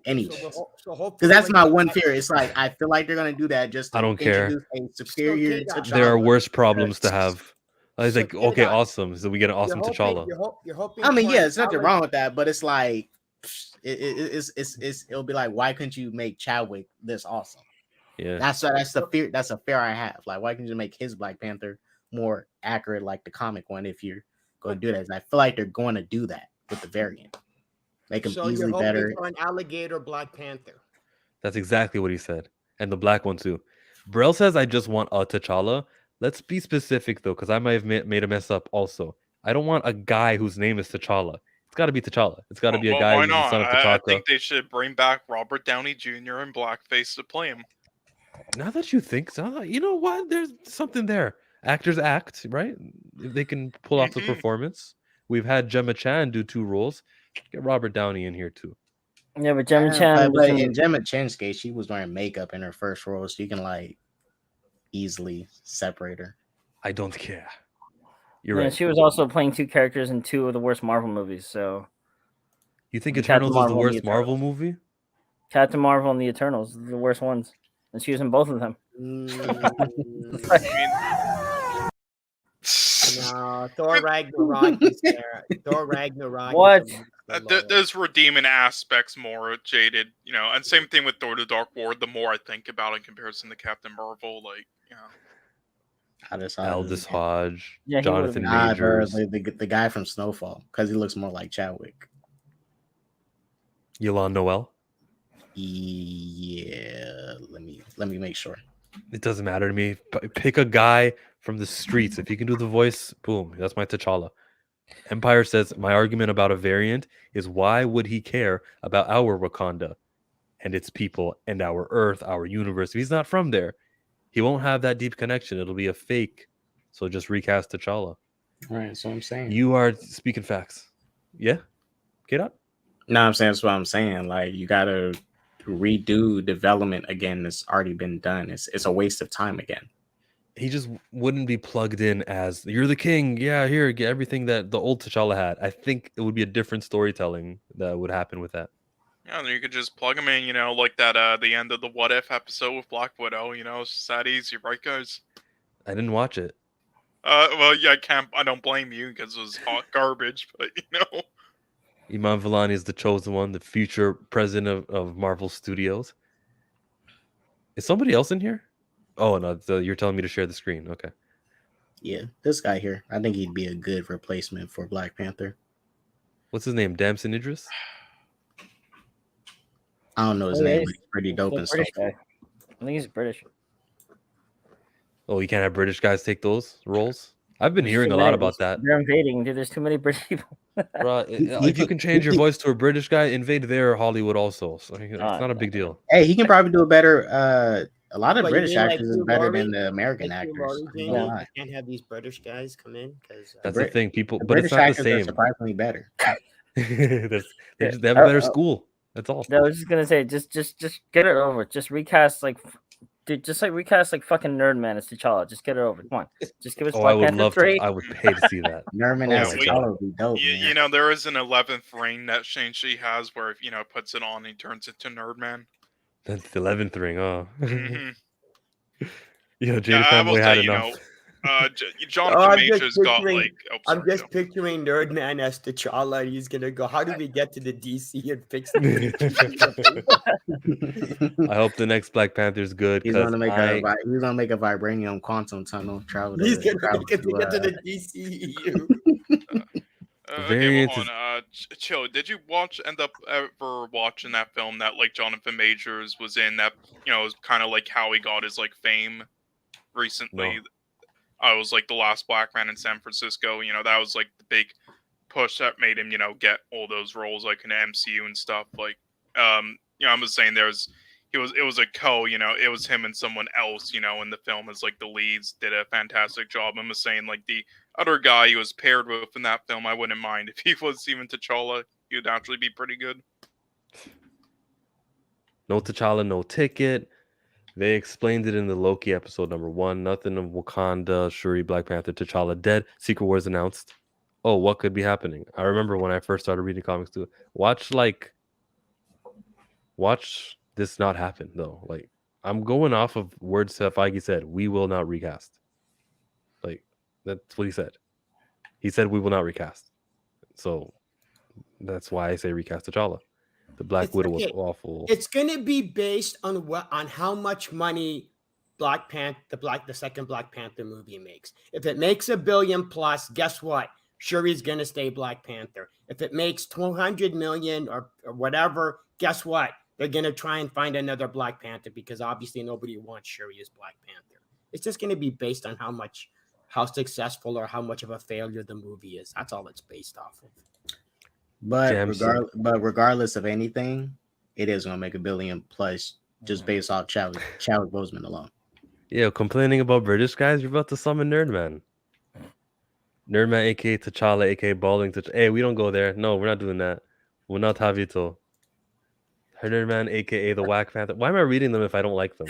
Anyways, because that's my one fear. It's like I feel like they're going to do that just to I don't care. A superior T'Challa. There are worse problems to have. It's like okay, awesome. So we get an awesome T'Challa. I mean, yeah, there's nothing wrong with that, but it's like it'll be like, why couldn't you make Chadwick this awesome? Yeah, that's the fear. That's a fear I have. Like, why can't you make his Black Panther more accurate like the comic one if you're going to do that? And I feel like they're going to do that with the variant. Make him easily better. For an alligator Black Panther. That's exactly what he said. And the black one too. Brell says I just want a T'Challa. Let's be specific though, because I might have made a mess up also. I don't want a guy whose name is T'Challa. It's got to be T'Challa. It's got to be a guy who's the son of T'Chaka. I think they should bring back Robert Downey Jr. in blackface to play him. Now that you think so, you know what? There's something there. Actors act, right? They can pull off the performance. We've had Gemma Chan do 2 roles. Get Robert Downey in here too. Yeah, but Gemma Chan. But in Gemma Chan's case, she was wearing makeup in her first role, so you can like easily separate her. I don't care. You're right. She was also playing 2 characters in 2 of the worst Marvel movies. So you think Eternals is the worst Marvel movie? Captain Marvel and the Eternals, the worst ones. and she was in both of them. No, Thor Ragnarok is there. Thor Ragnarok. What? There's redeeming aspects more jaded, you know, and same thing with Thor: The Dark World. The more I think about it in comparison to Captain Marvel, like, you know, Aldous Hodge, Yeah, he Jonathan Nah, Majors, the guy from Snowfall, because he looks more like Chadwick. Yolande Noel. Yeah, let me make sure. It doesn't matter to me. Pick a guy from the streets. If you can do the voice, boom, that's my T'Challa. Empire says, my argument about a variant is why would he care about our Wakanda and its people and our Earth, our universe? If he's not from there, he won't have that deep connection. It'll be a fake. So just recast T'Challa. All right, so I'm saying. You are speaking facts. Yeah? Get up. No, I'm saying that's what I'm saying. Like, you gotta redo development again that's already been done. It's a waste of time again. He just wouldn't be plugged in as you're the king. Yeah, here, get everything that the old T'Challa had. I think it would be a different storytelling that would happen with that. Yeah, you could just plug him in, you know, like that the end of the What If episode with Black Widow. You know, it's just that easy, right, guys? I didn't watch it. Well, yeah, I don't blame you because it was hot garbage, but you know. Iman Vellani is the chosen one, the future president of Marvel Studios. Is somebody else in here? Oh, no, you're telling me to share the screen. Okay. Yeah, this guy here. I think he'd be a good replacement for Black Panther. What's his name? Damson Idris? I don't know his name, but he's pretty dope and stuff. I think he's British. Oh, you can't have British guys take those roles? I've been hearing a lot about that. They're invading, dude. There's too many British people. Bro, if you can change your voice to a British guy, invade their Hollywood also. So it's not a big deal. Hey, he can probably do a better. A lot of What, British you mean actors like is better Rory? than the American Like actors. Rory, I'm not gonna lie. can't have these British guys come in because That's the thing, people. The But it's British not the actors are same. surprisingly better. they have a better school. That's all. I was just gonna say, just get it over. Just recast recast like fucking Nerdman as T'Challa. Just get it over. Come on, just give us. Oh, Black I would Panther love 3. to. I would pay to see that. Nerdman as T'Challa would be dope. You know, there is an 11th ring that Shang-Chi has where if, you know, puts it on, he turns into Nerdman. That's the 11th ring, oh. Mm-hmm. Yeah, Jada Fanboy had enough. Jonathan Majors got like. Oh, I'm just picturing Nerdman as T'Challa. And he's gonna go. How do we get to the DC and fix the? I hope the next Black Panther is good. He's gonna make a vibranium quantum tunnel travel. He's gonna make it to get to the DCEU. Okay, well, hold on. Chill. Did you ever watching that film that like Jonathan Majors was in? That, you know, was kind of like how he got his like fame recently. No. I was like the last black man in San Francisco. You know, that was like the big push that made him, you know, get all those roles like in the MCU and stuff. Like, you know, I'm just saying it was a you know, it was him and someone else, you know, in the film as like the leads did a fantastic job. I'm just saying, like, the other guy he was paired with in that film, I wouldn't mind if he was even T'Challa. He would actually be pretty good. No T'Challa, no ticket. They explained it in the Loki episode number 1. Nothing of Wakanda, Shuri, Black Panther, T'Challa dead. Secret Wars announced. Oh, what could be happening? I remember when I first started reading comics too. Watch this not happen though. Like, I'm going off of words that Feige said. We will not recast. Like, that's what he said. He said we will not recast. So that's why I say recast T'Challa. The Black Widow was awful. It's gonna be based on how much money the second Black Panther movie makes. If it makes $1 billion plus, guess what? Shuri's gonna stay Black Panther. If it makes 200 million or whatever, guess what? They're gonna try and find another Black Panther because obviously nobody wants Shuri as Black Panther. It's just gonna be based on how successful or how much of a failure the movie is. That's all it's based off of. But regardless of anything, it is gonna make $1 billion plus just based off Chadwick Boseman alone. Yeah, complaining about British guys, you're about to summon Nerdman. Nerdman, aka T'Challa, aka Balling. Hey, we don't go there. No, we're not doing that. We're not Havito. Nerdman, aka the Whack Panther. Why am I reading them if I don't like them?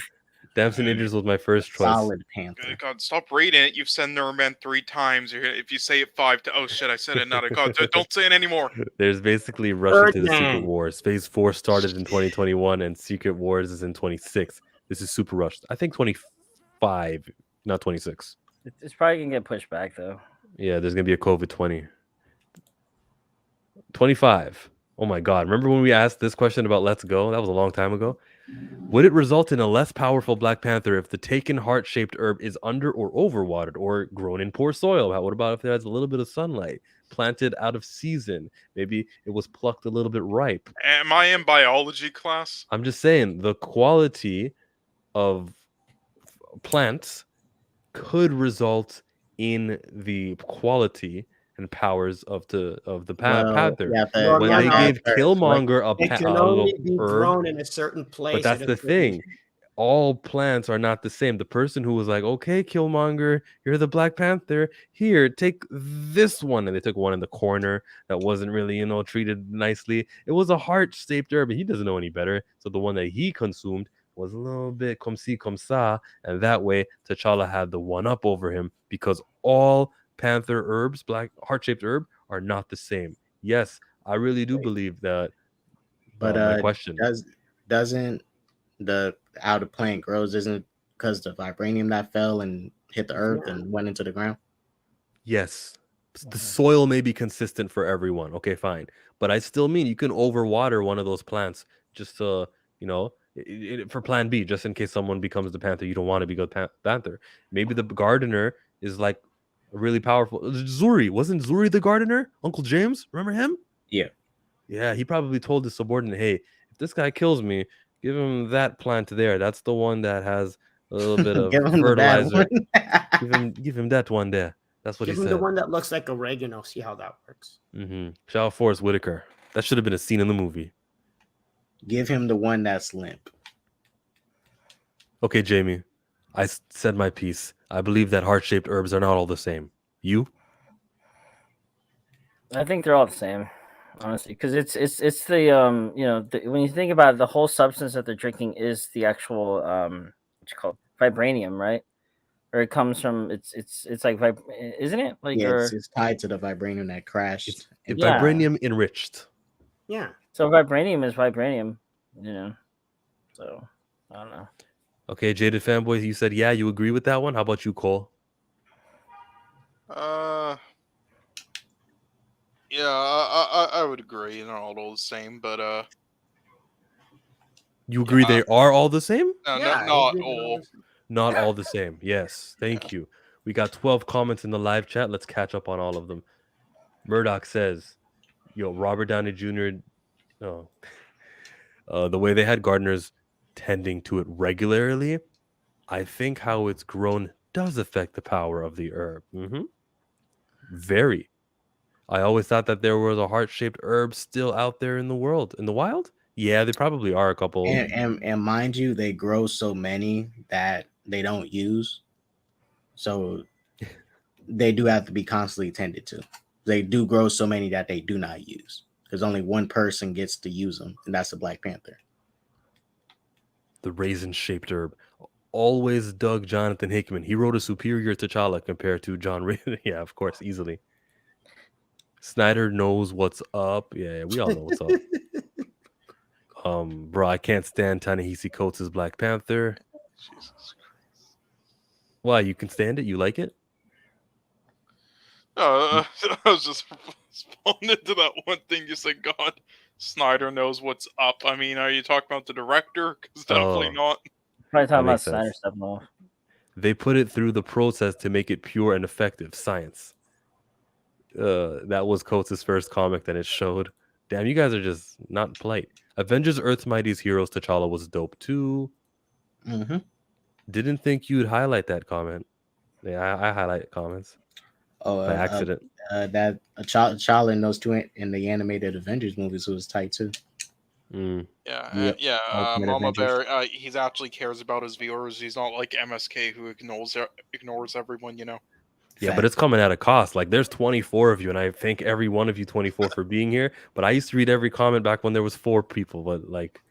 Damson Idris was my first choice. Solid Panther. God, stop reading it. You've said Nerdman 3 times. If you say it 5 oh shit, I said it not. God, don't say it anymore. There's basically Russia to the Secret Wars. Phase 4 started in 2021 and Secret Wars is in 26. This is super rushed. I think 25, not 26. It's probably gonna get pushed back though. Yeah, there's gonna be a COVID 20. 25. Oh my God. Remember when we asked this question about Let's Go? That was a long time ago. Would it result in a less powerful Black Panther if the taken heart-shaped herb is under or overwatered or grown in poor soil? What about if there's a little bit of sunlight, planted out of season? Maybe it was plucked a little bit ripe. Am I in biology class? I'm just saying the quality of plants could result in the quality and powers of the Panther. When they gave Killmonger it can a only little be herb, grown in a certain place. but that's the thing. All plants are not the same. The person who was like, okay, Killmonger, you're the Black Panther. Here, take this one. And they took one in the corner that wasn't really, treated nicely. It was a heart-shaped herb, and he doesn't know any better. So the one that he consumed was a little bit comme ci, comme ça. And that way, T'Challa had the one-up over him because all Panther herbs, black heart-shaped herb, are not the same. Yes, I really do believe that. But my question doesn't the how the plant grows isn't because the vibranium that fell and hit the earth and went into the ground? Yes. The soil may be consistent for everyone. Okay, fine. But I still mean you can overwater one of those plants just to, for plan B, just in case someone becomes the Panther. You don't want to be the Panther. Maybe the gardener is like really powerful. Zuri. Wasn't Zuri the gardener? Uncle James? Remember him? Yeah. Yeah, he probably told his subordinate, hey, if this guy kills me, give him that plant there. That's the one that has a little bit of fertilizer. give him that one there. That's what he said. Give him the one that looks like oregano. See how that works. Shout out Forrest Whitaker. That should have been a scene in the movie. Give him the one that's limp. Okay, Jamie. I said my piece. I believe that heart-shaped herbs are not all the same. You? I think they're all the same, honestly, because it's the when you think about it, the whole substance that they're drinking is the actual what you call vibranium, right? Or it comes from it's like isn't it like it's tied to the vibranium that crashed. Vibranium enriched. Yeah. So vibranium is vibranium, So I don't know. Okay, Jaded Fanboy, you said yeah, you agree with that one. How about you, Cole? Yeah, I would agree. They're all the same, but you agree they are all the same? No, not all. Not all the same. Yes, thank you. We got 12 comments in the live chat. Let's catch up on all of them. Murdock says, "Yo, Robert Downey Jr. The way they had gardeners tending to it regularly, I think how it's grown does affect the power of the herb. Very. I always thought that there was a heart-shaped herb still out there in the world. In the wild? Yeah, they probably are a couple. And mind you, they grow so many that they don't use. So they do have to be constantly tended to. They do grow so many that they do not use. Because only one person gets to use them, and that's the Black Panther. The raisin-shaped herb. Always dug Jonathan Hickman. He wrote a superior T'Challa compared to John Raisin. Yeah, of course, easily. Snyder knows what's up. Yeah, we all know what's up. Bro, I can't stand Ta-Nehisi Coates' Black Panther. Jesus Christ. Why? You can stand it? You like it? I was just responding to that one thing you said. God, Snyder knows what's up. I mean, are you talking about the director? Because definitely not. Probably talking about Snyder stuff more. They put it through the process to make it pure and effective. Science. That was Coates' first comic that it showed. Damn, you guys are just not polite. Avengers Earth's Mightiest Heroes T'Challa was dope too. Didn't think you'd highlight that comment. Yeah, I highlight comments. By accident. That T'Challa in those two in the animated Avengers movies was tight too. Mama Bear. He actually cares about his viewers. He's not like MSK who ignores everyone. Yeah, but it's coming at a cost. Like, there's 24 of you, and I thank every one of you 24 for being here. But I used to read every comment back when there was 4 people. But like,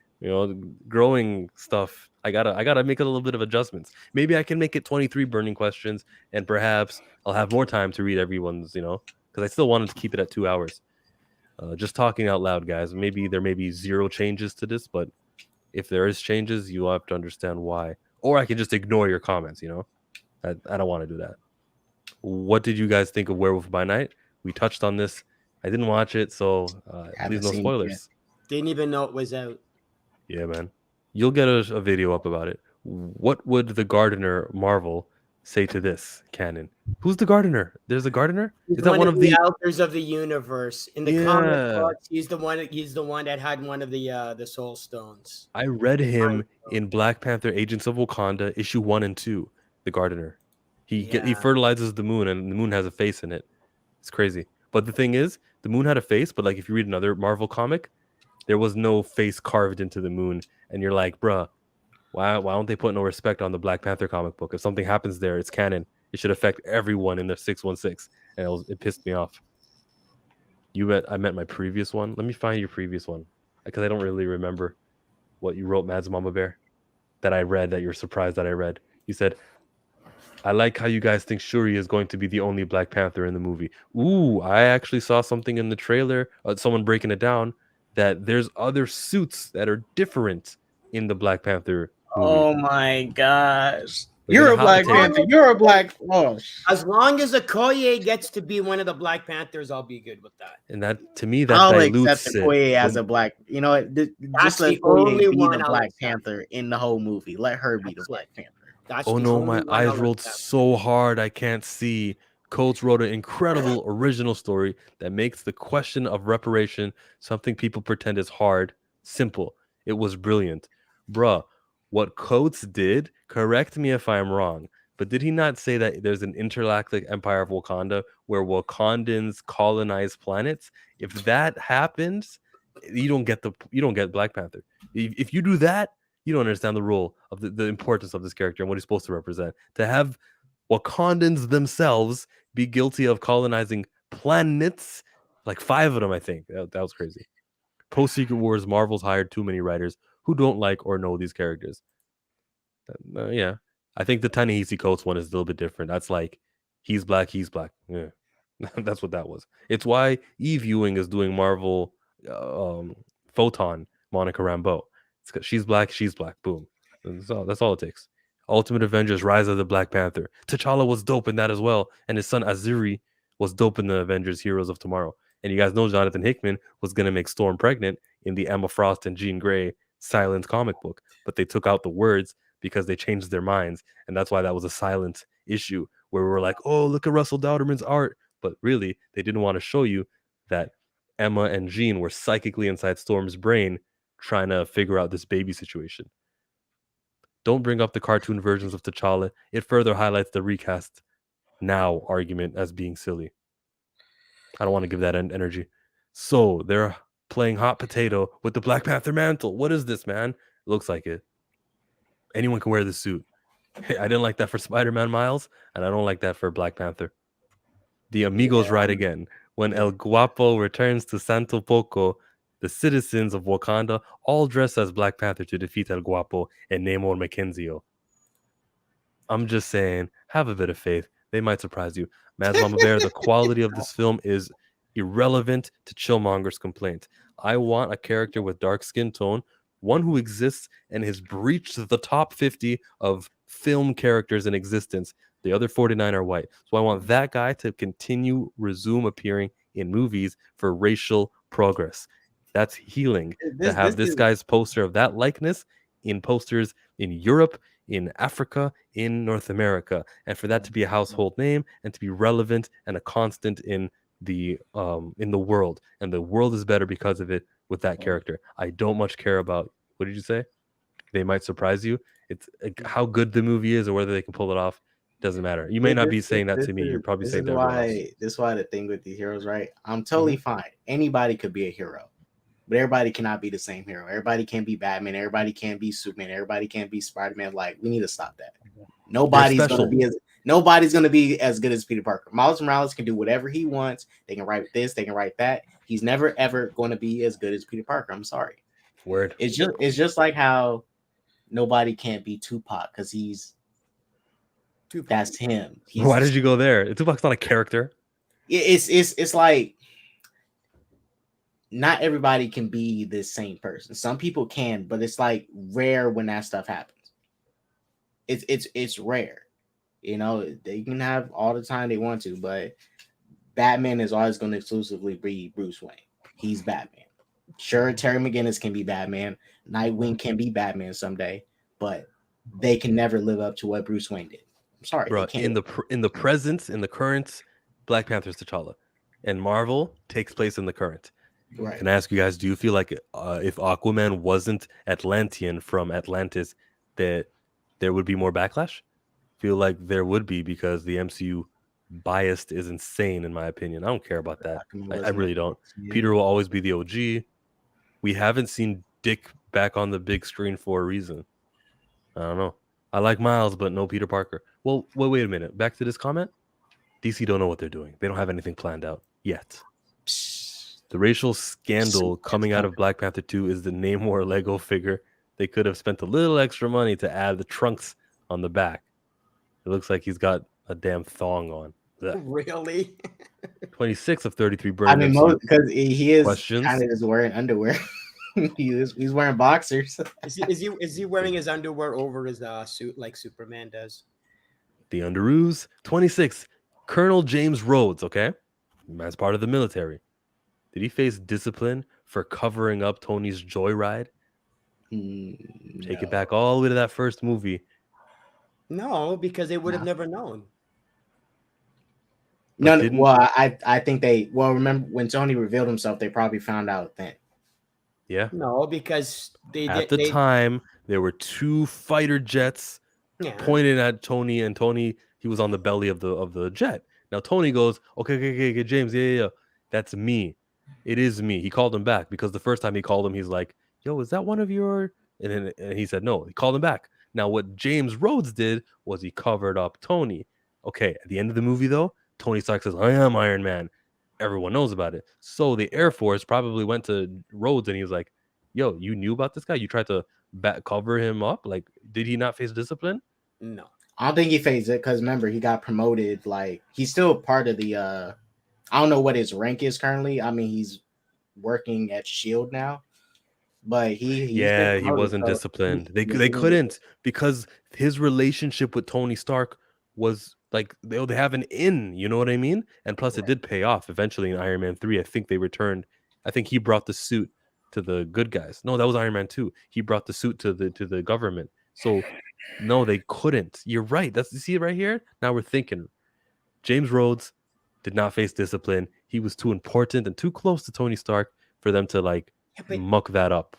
growing stuff, I gotta make a little bit of adjustments. Maybe I can make it 23 burning questions, and perhaps I'll have more time to read everyone's. Because I still wanted to keep it at 2 hours. Just talking out loud, guys. Maybe there may be 0 changes to this, but if there is changes, you have to understand why. Or I can just ignore your comments, you know? I don't want to do that. What did you guys think of Werewolf by Night? We touched on this. I didn't watch it, so please no spoilers. Didn't even know it was out. Yeah, man. You'll get a video up about it. What would the gardener Marvel say to this canon? Who's the gardener? There's a gardener? He's Is that one of the elders of the universe? In the comic books, he's the one that had one of the soul stones. I read him in Black Panther Agents of Wakanda issue 1 and 2, the gardener. He fertilizes the moon, and the moon has a face in it. It's crazy. But the thing is, the moon had a face, but like if you read another Marvel comic, there was no face carved into the moon, and you're like, bruh, why don't they put no respect on the Black Panther comic book? If something happens there, it's canon. It should affect everyone in the 616, and it pissed me off. I meant my previous one. Let me find your previous one, because I don't really remember what you wrote, Mads Mama Bear, that I read, that you're surprised that I read. You said, I like how you guys think Shuri is going to be the only Black Panther in the movie. Ooh, I actually saw something in the trailer, someone breaking it down, that there's other suits that are different in the Black Panther movie. Oh my gosh. You're a Black Panther. You're a Black... Oh. As long as Okoye gets to be one of the Black Panthers, I'll be good with that. And that, to me, that I'll dilutes accept Okoye as a Black... You know what? Just let Okoye be the Black Panther in the whole movie. Let her be the Black Panther. Oh no, my eyes rolled so hard I can't see. Coates wrote an incredible original story that makes the question of reparation something people pretend is hard simple. It was brilliant. Bruh, what Coates did, correct me if I'm wrong, but did he not say that there's an intergalactic empire of Wakanda where Wakandans colonize planets? If that happens, you don't get Black Panther. If you do that, you don't understand the role of the importance of this character and what he's supposed to represent. To have Wakandans themselves be guilty of colonizing planets, like 5 of them, I think. That was crazy. Post-Secret Wars, Marvel's hired too many writers who don't like or know these characters. Yeah. I think the Ta-Nehisi Coates one is a little bit different. That's like, he's black. Yeah. That's what that was. It's why Eve Ewing is doing Marvel Photon, Monica Rambeau. It's 'cause she's black. Boom. That's all it takes. Ultimate Avengers, Rise of the Black Panther. T'Challa was dope in that as well. And his son Azuri was dope in the Avengers Heroes of Tomorrow. And you guys know Jonathan Hickman was going to make Storm pregnant in the Emma Frost and Jean Grey Silent comic book. But they took out the words because they changed their minds. And that's why that was a silent issue where we were like, oh, look at Russell Dowderman's art. But really, they didn't want to show you that Emma and Jean were psychically inside Storm's brain trying to figure out this baby situation. Don't bring up the cartoon versions of T'Challa. It further highlights the recast now argument as being silly. I don't want to give that energy. So they're playing hot potato with the Black Panther mantle. What is this, man? It looks like it. Anyone can wear this suit. Hey, I didn't like that for Spider-Man Miles, and I don't like that for Black Panther. The Amigos ride again. When El Guapo returns to Santo Poco, the citizens of Wakanda all dress as Black Panther to defeat El Guapo and Namor Mackenzio. I'm just saying, have a bit of faith. They might surprise you. Mads Mama Bear, the quality of this film is irrelevant to Chillmonger's complaint. I want a character with dark skin tone, one who exists and has breached the top 50 of film characters in existence. The other 49 are white. So I want that guy to resume appearing in movies for racial progress. That's healing. To have this guy's poster of that likeness in posters in Europe, in Africa, in North America, and for that to be a household name and to be relevant and a constant in the world. And the world is better because of it with that character. I don't much care about, what did you say? They might surprise you. It's how good the movie is or whether they can pull it off. Doesn't matter. You may not be saying that to me. You're probably saying that. This is why the thing with the heroes, right? I'm totally fine. Anybody could be a hero. But everybody cannot be the same hero. Everybody can't be Batman. Everybody can't be Superman. Everybody can't be Spider-Man. Like, we need to stop that. Nobody's gonna be as good as Peter Parker. Miles Morales can do whatever he wants. They can write this. They can write that. He's never ever going to be as good as Peter Parker. I'm sorry. Word. It's just like how nobody can't be Tupac because that's him. Why did you go there? Tupac's not a character. It's like not everybody can be the same person. Some people can, but it's like rare when that stuff happens. It's rare. You know, they can have all the time they want to, but Batman is always going to exclusively be Bruce Wayne. He's Batman. Sure, Terry McGinnis can be Batman. Nightwing can be Batman someday, but they can never live up to what Bruce Wayne did. I'm sorry, bro. they can't. In the present, in the current, Black Panther's T'Challa, and Marvel takes place in the current. Right. Can I ask you guys? Do you feel like if Aquaman wasn't Atlantean from Atlantis, that there would be more backlash? Feel like there would be because the MCU biased is insane, in my opinion. I don't care about that. I really don't. Peter will always be the OG. We haven't seen Dick back on the big screen for a reason. I don't know. I like Miles, but no Peter Parker. Well, wait a minute. Back to this comment. DC don't know what they're doing. They don't have anything planned out yet. The racial scandal coming out of Black Panther 2 is the Namor Lego figure. They could have spent a little extra money to add the trunks on the back. It looks like he's got a damn thong on. Blech. Really? 26 of 33 I mean, Burning because he is questions. kind of just wearing underwear. he's wearing boxers. Is he wearing his underwear over his suit like Superman does? The Underoos. 26. Colonel James Rhodes, okay? As part of the military. Did he face discipline for covering up Tony's joyride? Take it back all the way to that first movie. No, because they would have never known. Well, I think they remember when Tony revealed himself, they probably found out then. Yeah. No, because at the time there were two fighter jets pointed at Tony, and Tony, he was on the belly of the jet. Now Tony goes, okay, James, yeah, that's me. It is me. He called him back because the first time he called him, he's like, yo, is that one of your? And he said no. He called him back. Now what James Rhodes did was he covered up Tony. Okay, at the end of the movie though, Tony Stark says, I am Iron Man. Everyone knows about it. So the Air Force probably went to Rhodes and he was like, yo, you knew about this guy? You tried to cover him up? Like, did he not face discipline? No. I don't think he faced it because remember, he got promoted. Like, he's still part of the I don't know what his rank is currently. I mean, he's working at SHIELD now. But he wasn't disciplined. They couldn't, because his relationship with Tony Stark was like they have an in, you know what I mean? And plus it did pay off eventually in Iron Man 3. I think they returned. I think he brought the suit to the good guys. No, that was Iron Man 2. He brought the suit to the government. So no, they couldn't. You're right. You see it right here? Now we're thinking. James Rhodes did not face discipline. He was too important and too close to Tony Stark for them to like muck that up.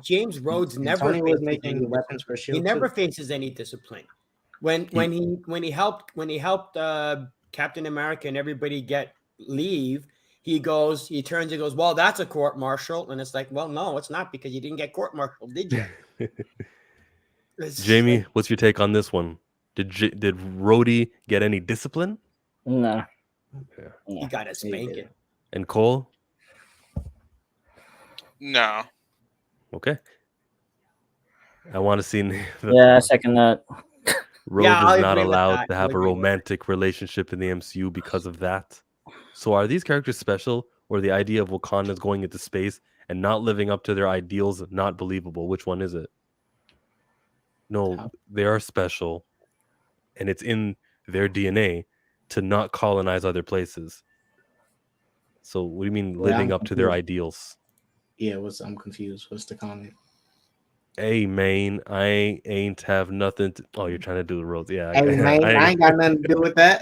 James Rhodes never was making weapons for SHIELD. He never faces any discipline. When he helped Captain America and everybody get leave, he turns and goes, well, that's a court martial, and it's like, well, no, it's not, because you didn't get court martial, did you? Jamie, what's your take on this one? Did Rhodey get any discipline? No. Yeah. He got a spanking. And Cole? No. Okay. I want to see. Second that. Rhodes is not allowed to have a romantic relationship in the MCU because of that. So are these characters special, or the idea of Wakandans going into space and not living up to their ideals not believable? Which one is it? No, they are special, and it's in their DNA to not colonize other places. So what do you mean living up to their ideals? Yeah, I'm confused. What's the comment? Hey, man, I ain't have nothing to... Oh, you're trying to do the roads. Yeah. Hey, man, I ain't got nothing to do with that.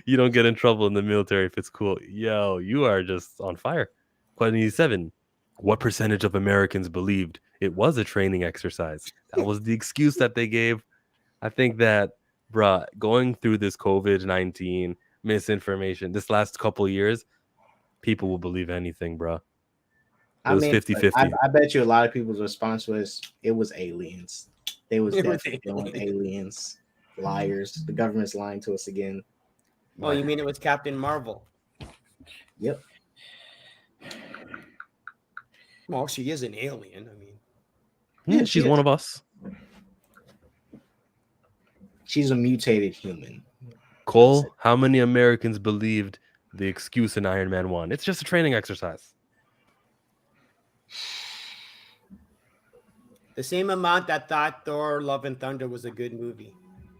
You don't get in trouble in the military if it's cool. Yo, you are just on fire. Question 7. What percentage of Americans believed it was a training exercise? That was the excuse that they gave. I think that, bruh, going through this COVID-19 misinformation, this last couple of years, people will believe anything, bruh. It was 50-50. I bet you a lot of people's response was it was aliens. They was definitely aliens. Liars. The government's lying to us again. Oh, you mean it was Captain Marvel? Yep. Well, she is an alien. I mean, yeah, she's one of us. She's a mutated human. Cole, how many Americans believed the excuse in Iron Man 1. It's just a training exercise. The same amount that thought Thor: Love and Thunder was a good movie.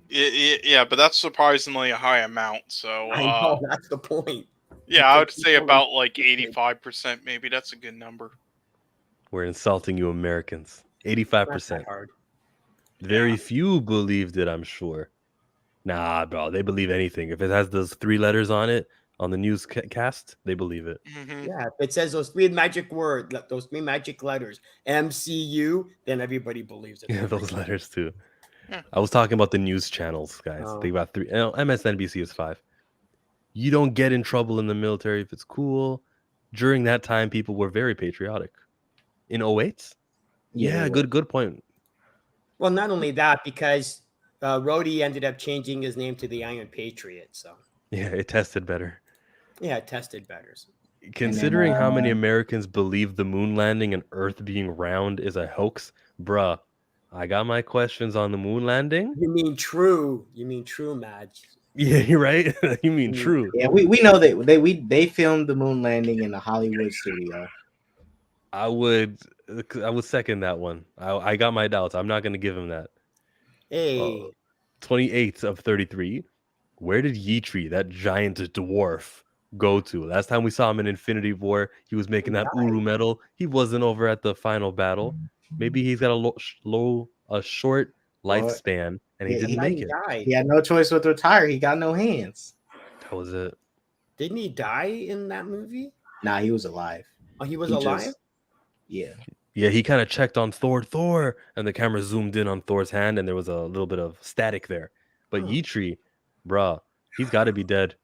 Yeah, but that's surprisingly a high amount. So I know, that's the point. Yeah, I would say about like 85%. Maybe that's a good number. We're insulting you, Americans. 85%. Hard. Very few believed it, I'm sure. Nah, bro, they believe anything. If it has those 3 letters on it on the newscast, they believe it. Yeah, if it says those 3 magic words, those 3 magic letters, MCU, then everybody believes it. Yeah, those letters too. I was talking about the news channels, guys. Think about 3. MSNBC is 5. You don't get in trouble in the military if it's cool. During that time, people were very patriotic. In 08? Yeah, good point. Well, not only that, because Rhodey ended up changing his name to the Iron Patriot. So yeah, it tested better. Yeah, it tested better. Considering how many Americans believe the moon landing and Earth being round is a hoax, bruh, I got my questions on the moon landing. You mean true? You mean true, Madge? Yeah, you're right. You mean true? Yeah, we know that they filmed the moon landing in the Hollywood studio. I would second that one. I got my doubts. I'm not gonna give him that. Hey, 28 of 33. Where did Yitri, that giant dwarf, go to? Last time we saw him in Infinity War, he was making that Uru metal. He wasn't over at the final battle. Maybe he's got a short lifespan, and he didn't make it. He had no choice but to retire. He got no hands. That was it. Didn't he die in that movie? Nah, he was alive. Oh, he was alive? Yeah. Yeah, he kind of checked on Thor, and the camera zoomed in on Thor's hand, and there was a little bit of static there. But Yitri, bruh, he's got to be dead.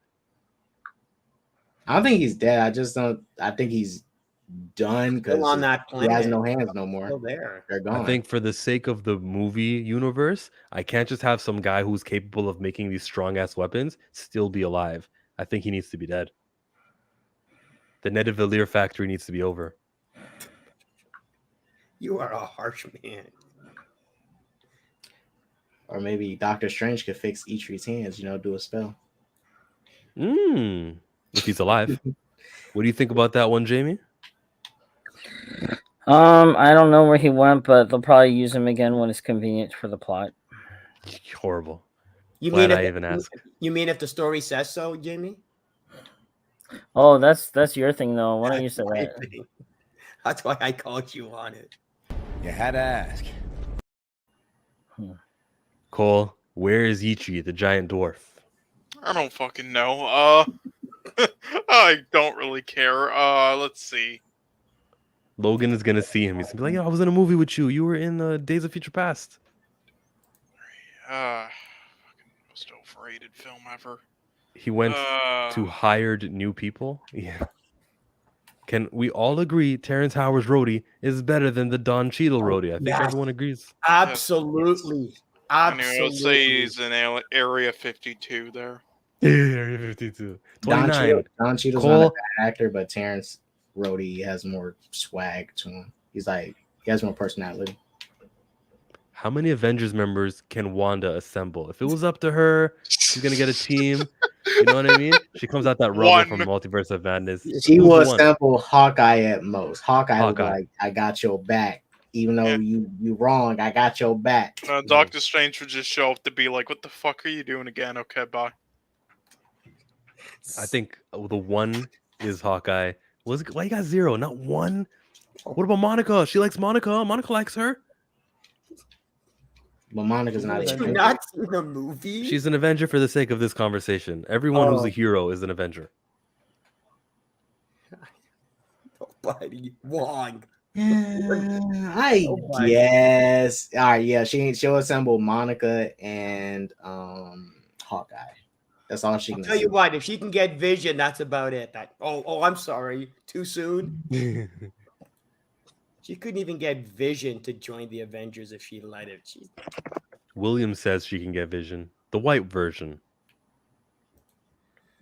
I don't think he's dead. I think he's done because on that planet. He has no hands no more. Still there. They're gone. I think for the sake of the movie universe, I can't just have some guy who's capable of making these strong-ass weapons still be alive. I think he needs to be dead. The Nidavellir factory needs to be over. You are a harsh man. Or maybe Doctor Strange could fix Itri's hands, do a spell. If he's alive. What do you think about that one, Jamie? I don't know where he went, but they'll probably use him again when it's convenient for the plot. Horrible. You Glad mean I even asked. You mean if the story says so, Jamie? Oh, that's your thing, though. Why don't you say that? That's why I called you on it. You had to ask. Cole, where is Yitri, the giant dwarf? I don't fucking know. I don't really care. Let's see. Logan is gonna see him. He's gonna be like, "Yeah, I was in a movie with you. You were in Days of Future Past." Fucking most overrated film ever. He went to hired new people. Yeah. Can we all agree Terrence Howard's Rhodey is better than the Don Cheadle Rhodey? I think everyone agrees. Absolutely. Anyway, let's say he's in Area 52 there. Area 52. 29. Don Cheadle's not a bad actor, but Terrence Rhodey has more swag to him. He has more personality. How many Avengers members can Wanda assemble? If it was up to her, she's gonna get a team. You know what I mean? She comes out that rubber from Multiverse of Madness. She will assemble Hawkeye at most. Hawkeye will be like, I got your back. Even though you wrong, I got your back. Doctor Strange would just show up to be like, what the fuck are you doing again? Okay, bye. I think the one is Hawkeye. Why you got 0? Not 1? What about Monica? She likes Monica. Monica likes her. But Monica's not. Did you not see the movie? She's an Avenger for the sake of this conversation. Everyone who's a hero is an Avenger. Nobody. Wong. I guess. All right, yeah. She'll assemble Monica and Hawkeye. That's all she can. Tell you what, if she can get Vision, that's about it. I'm sorry, too soon. She couldn't even get Vision to join the Avengers if she let it. William says she can get Vision, the white version.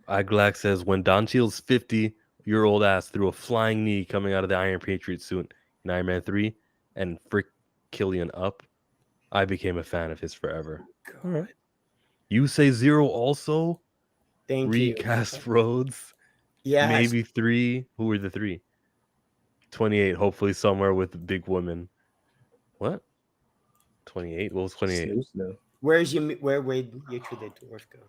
Iglax says when Don Cheadle's 50-year-old ass threw a flying knee coming out of the Iron Patriot suit in Iron Man 3 and frick Killian up, I became a fan of his forever. God. You say 0 also? Thank Recast Rhodes. Yes. Maybe 3. Who were the 3? 28. Hopefully somewhere with big women. What? 28? What was 28? Where's your where would you to the dwarf go?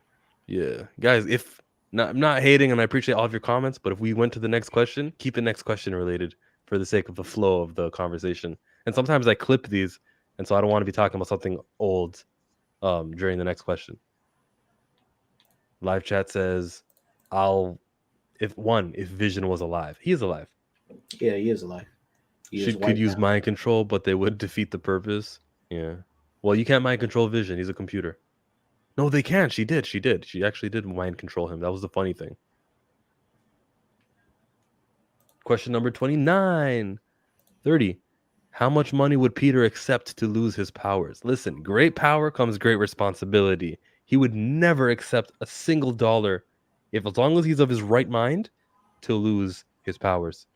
Yeah, guys. If not, I'm not hating, and I appreciate all of your comments. But if we went to the next question, keep it next question related for the sake of the flow of the conversation. And sometimes I clip these, and so I don't want to be talking about something old during the next question. Live chat says, if Vision was alive. He is alive. Yeah, he is alive. She could use mind control, but they would defeat the purpose. Yeah. Well, you can't mind control Vision. He's a computer. No, they can't. She did. She actually did mind control him. That was the funny thing. Question number 29. 30. How much money would Peter accept to lose his powers? Listen, great power comes great responsibility. He would never accept a single dollar, as long as he's of his right mind, to lose his powers.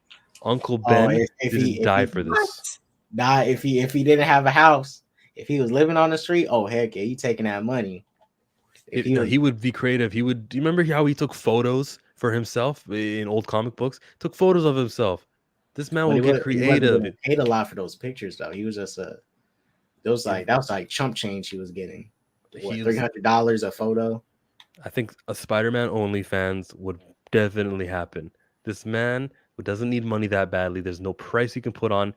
Uncle Ben didn't die for this. Nah, if he didn't have a house, if he was living on the street, oh heck yeah, you taking that money. He would be creative. Do you remember how he took photos for himself in old comic books? Took photos of himself. This man will get creative. He paid a lot for those pictures though. He was just that was like chump change he was getting. What, $300 a photo? I think a Spider-Man OnlyFans would definitely happen. This man who doesn't need money that badly. There's no price you can put on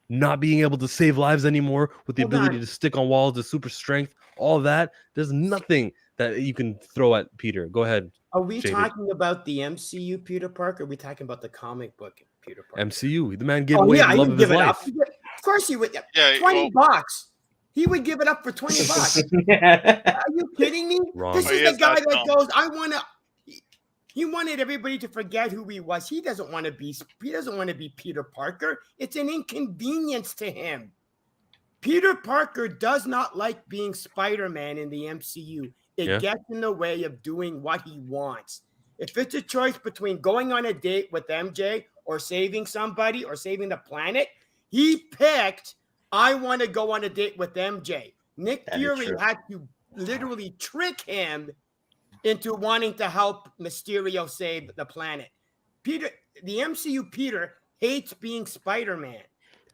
not being able to save lives anymore with the ability to stick on walls, the super strength, all that. There's nothing that you can throw at Peter. Go ahead. Are we talking about the MCU Peter Parker? Or are we talking about the comic book Peter Parker? MCU. The man gave away the love of his life. Of course he would. Yeah, $20. He would give it up for $20. Are you kidding me? Wrong. This is the guy that goes, I want to. He wanted everybody to forget who he was. He doesn't want to be. He doesn't want to be Peter Parker. It's an inconvenience to him. Peter Parker does not like being Spider-Man in the MCU. It gets in the way of doing what he wants. If it's a choice between going on a date with MJ or saving somebody or saving the planet, he picked, I want to go on a date with MJ. Nick Fury had to literally trick him into wanting to help Mysterio save the planet. Peter, the MCU Peter hates being Spider-Man.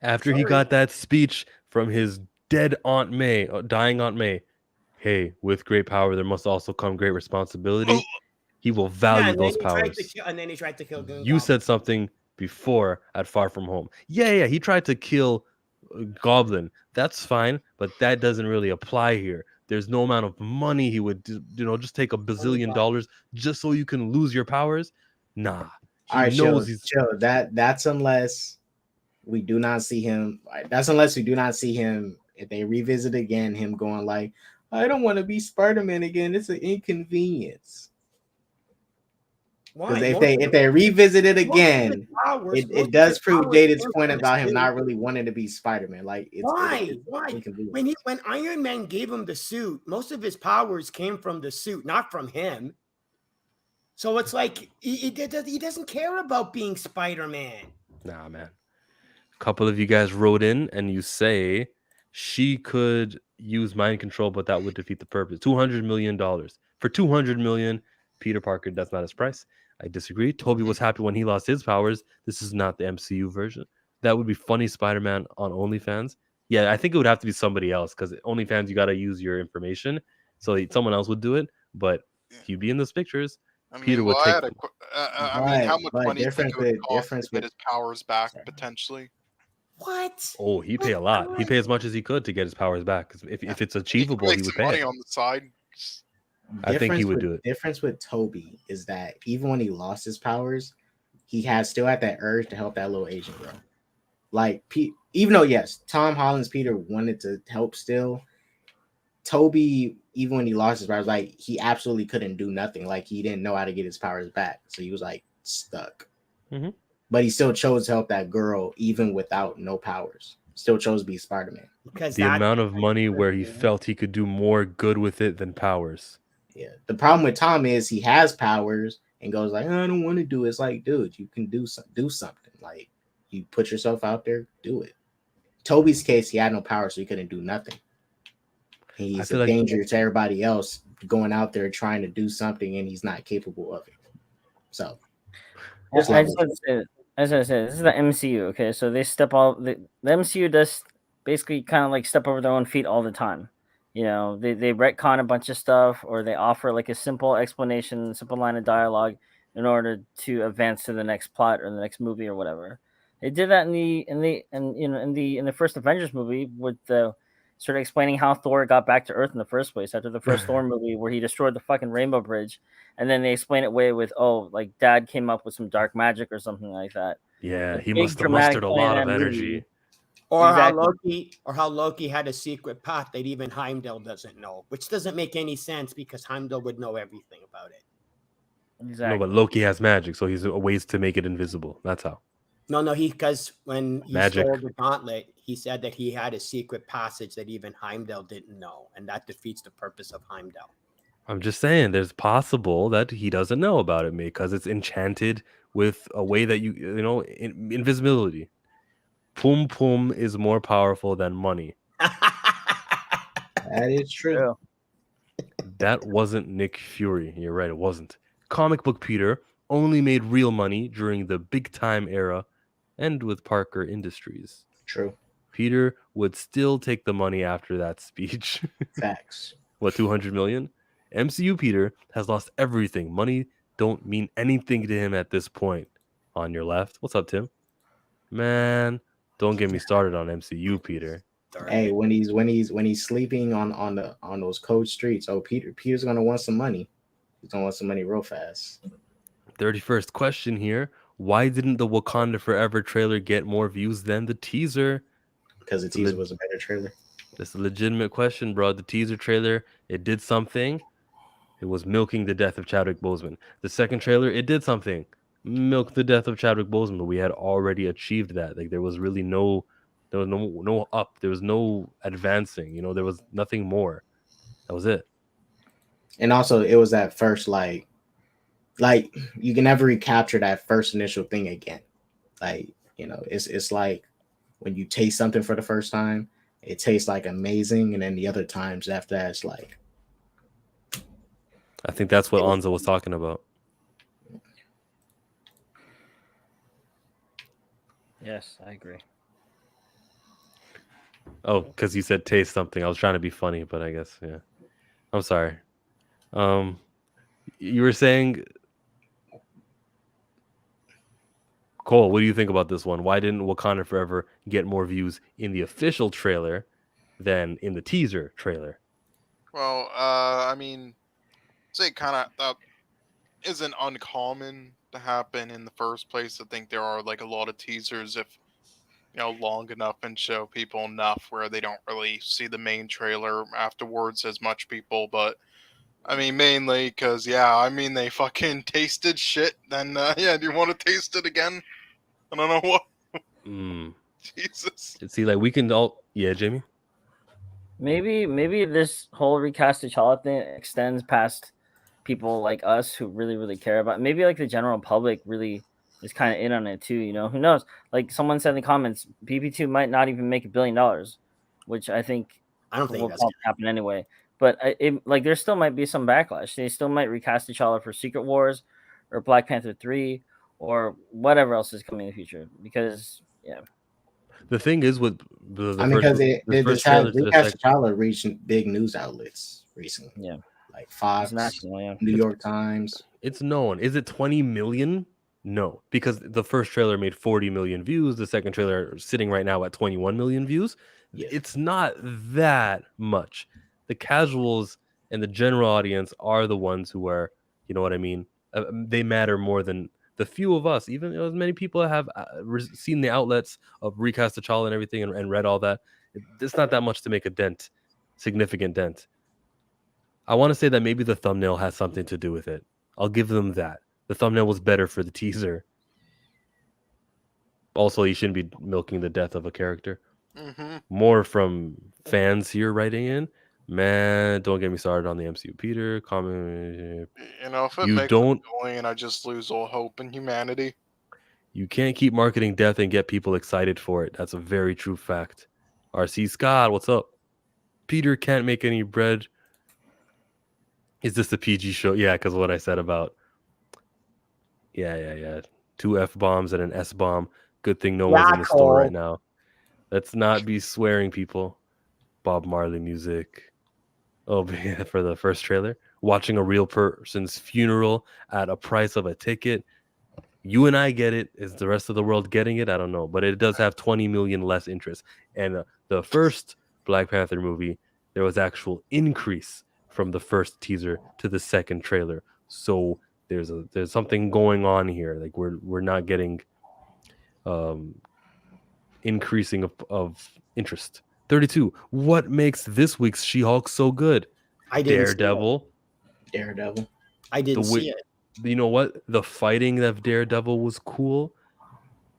After he got that speech from his dead Aunt May, dying Aunt May, hey, with great power, there must also come great responsibility. He will value those powers. And then he tried to kill Goon You said something before at Far From Home. Yeah, he tried to kill Goblin. That's fine, but that doesn't really apply here. There's no amount of money he would, just take $1 bazillion just so you can lose your powers. Nah, he knows he's chill. That's unless we do not see him. That's unless we do not see him. If they revisit again, him going like, I don't want to be Spider-Man again. It's an inconvenience. Because if they revisit it again, it does prove David's point about him not really wanting to be Spider-Man. Like, why? When Iron Man gave him the suit, most of his powers came from the suit, not from him. So it's like he doesn't care about being Spider-Man. Nah, man. A couple of you guys wrote in and you say she could use mind control, but that would defeat the purpose. $200 million. For $200 million, Peter Parker, that's not his price. I disagree. Toby was happy when he lost his powers. This is not the MCU version. That would be funny Spider-Man on OnlyFans. Yeah, I think it would have to be somebody else because OnlyFans, you got to use your information. So someone else would do it. But he'd be in those pictures. Peter would take them. How much money do you think it would cost to get his powers back, potentially? What? Oh, he'd pay a lot. He'd pay as much as he could to get his powers back. Because if it's achievable, he would pay money on the side. I think he would do it. Difference with Toby is that even when he lost his powers, he still had that urge to help that little Asian girl. Like, even though, yes, Tom Holland's Peter wanted to help still, Toby, even when he lost his powers, like, he absolutely couldn't do nothing. Like, he didn't know how to get his powers back. So he was, like, stuck. Mm-hmm. But he still chose to help that girl even without no powers. Still chose to be Spider-Man. Because the amount of money where he felt he could do more good with it than powers. Yeah. The problem with Tom is he has powers and goes like, I don't want to do it. It's like, dude, you can do something. Like, you put yourself out there, do it. Toby's case, he had no power, so he couldn't do nothing. He's a danger to everybody else going out there trying to do something, and he's not capable of it. So I just want to say, this is the MCU. Okay, so they step all the MCU does basically kind of like step over their own feet all the time. You know, they retcon a bunch of stuff, or they offer like a simple explanation, simple line of dialogue in order to advance to the next plot or the next movie or whatever. They did that in the first Avengers movie with the sort of explaining how Thor got back to Earth in the first place after the first Thor movie where he destroyed the fucking Rainbow Bridge, and then they explain it away with, oh, like Dad came up with some dark magic or something like that. Yeah, he must have mustered a lot of energy. Or exactly. how Loki had a secret path that even Heimdall doesn't know, which doesn't make any sense because Heimdall would know everything about it. Exactly. No, but Loki has magic, so he's ways to make it invisible. That's how. No, because when he stole the gauntlet, he said that he had a secret passage that even Heimdall didn't know, and that defeats the purpose of Heimdall. I'm just saying, there's possible that he doesn't know about it because it's enchanted with a way that invisibility. Pum Pum is more powerful than money. That is true. That wasn't Nick Fury. You're right, it wasn't. Comic book Peter only made real money during the big time era and with Parker Industries. True. Peter would still take the money after that speech. Facts. What, 200 million? MCU Peter has lost everything. Money don't mean anything to him at this point. On your left. What's up, Tim? Man, don't get me started on MCU Peter. Hey, when he's sleeping on those cold streets, Peter's gonna want some money. He's gonna want some money real fast. 31st question here. Why didn't the Wakanda Forever trailer get more views than the teaser? Because the teaser was a better trailer. That's a legitimate question, bro. The teaser trailer, it did something. It was milking the death of Chadwick Boseman. The second trailer, it did something. Milk the death of Chadwick Boseman, but we had already achieved that. Like there was really no up. There was no advancing. You know, there was nothing more. That was it. And also, it was that first like you can never recapture that first initial thing again. Like, you know, it's like when you taste something for the first time, it tastes like amazing, and then the other times after that, it's like. I think that's what Anza was talking about. Yes, I agree. Oh, because you said taste something. I was trying to be funny, but I guess, yeah. I'm sorry. You were saying, Cole, what do you think about this one? Why didn't Wakanda Forever get more views in the official trailer than in the teaser trailer? Well, I mean, say kind of that isn't uncommon to happen in the first place. I think there are like a lot of teasers if long enough and show people enough where they don't really see the main trailer afterwards as much people. But I mean, mainly because they fucking tasted shit. Then do you want to taste it again? I don't know what. Jesus. See, like we can all, Jamie. Maybe this whole recast T'Challa thing extends past people like us who really, really care about it. Maybe like the general public really is kind of in on it too, you know? Who knows? Like someone said in the comments, PP2 might not even make $1 billion, which I don't think that's gonna happen anyway. But there still might be some backlash. They still might recast T'Challa for Secret Wars or Black Panther 3 or whatever else is coming in the future. Because the thing is with because T'Challa reached big news outlets recently. Yeah. Like Fox, New York Times. It's known. Is it 20 million? No, because the first trailer made 40 million views. The second trailer sitting right now at 21 million views. Yeah. It's not that much. The casuals and the general audience are the ones who are, you know what I mean? They matter more than the few of us. Even as many people have seen the outlets of Recast T'Challa and everything and read all that. It's not that much to make a dent, significant dent. I want to say that maybe the thumbnail has something to do with it. I'll give them that. The thumbnail was better for the teaser. Also, you shouldn't be milking the death of a character. Mm-hmm. More from fans here writing in. Man, don't get me started on the MCU Peter. Comment. If it makes it going and I just lose all hope in humanity. You can't keep marketing death and get people excited for it. That's a very true fact. RC Scott, what's up? Peter can't make any bread. Is this a PG show? Yeah, because what I said about... Yeah. 2 F-bombs and an S-bomb. Good thing no one's in the store right now. Let's not be swearing, people. Bob Marley music. Oh, yeah, for the first trailer. Watching a real person's funeral at a price of a ticket. You and I get it. Is the rest of the world getting it? I don't know. But it does have 20 million less interest. And the first Black Panther movie, there was actual increase from the first teaser to the second trailer. So there's something going on here. Like we're not getting increasing of interest. 32. What makes this week's She-Hulk so good? Daredevil. I didn't see it. You know what? The fighting of Daredevil was cool.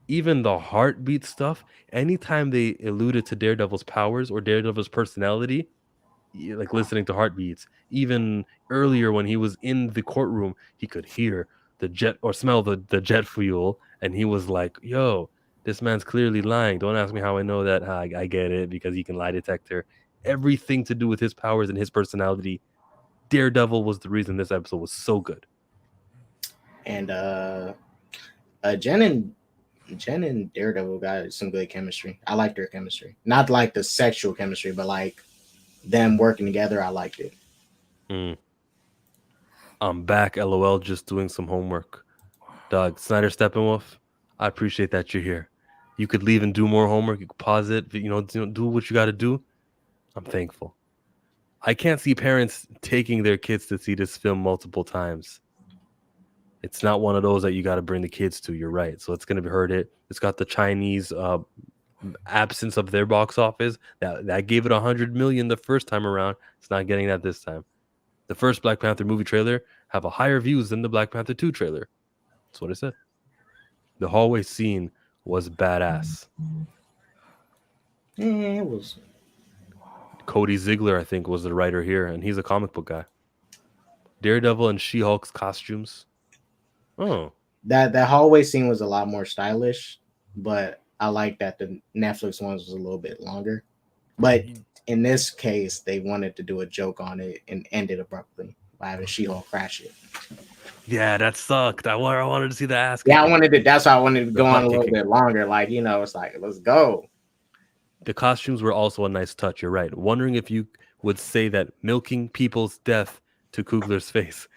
Even the heartbeat stuff. Anytime they alluded to Daredevil's powers or Daredevil's personality, like listening to heartbeats. Even earlier when he was in the courtroom, he could hear the jet or smell the jet fuel, and he was like, "Yo, this man's clearly lying. Don't ask me how I know that. I get it because he can lie detector." Everything to do with his powers and his personality. Daredevil was the reason this episode was so good. And Jen and Daredevil got some good chemistry. I like their chemistry. Not like the sexual chemistry, but like them working together. I liked it. I'm back, LOL, just doing some homework. Doug, Snyder Steppenwolf, I appreciate that you're here. You could leave and do more homework. You could pause it, do what you got to do. I'm thankful. I can't see parents taking their kids to see this film multiple times. It's not one of those that you got to bring the kids to. You're right. So it's going to hurt it. It's got the Chinese absence of their box office. That gave it 100 million the first time around. It's not getting that this time. The first Black Panther movie trailer have a higher views than the Black Panther 2 trailer. That's what I said. The hallway scene was badass. Yeah, it was. Cody Ziegler, I think, was the writer here, and he's a comic book guy. Daredevil and She-Hulk's costumes. Oh. That hallway scene was a lot more stylish, but I like that the Netflix ones was a little bit longer. But in this case, they wanted to do a joke on it and end it abruptly by having She-Hulk crash it. Yeah, that sucked. I wanted to see the ass. Yeah, that's why I wanted to go on a little bit longer. Like, it's like, let's go. The costumes were also a nice touch. You're right. Wondering if you would say that milking people's death to Coogler's face.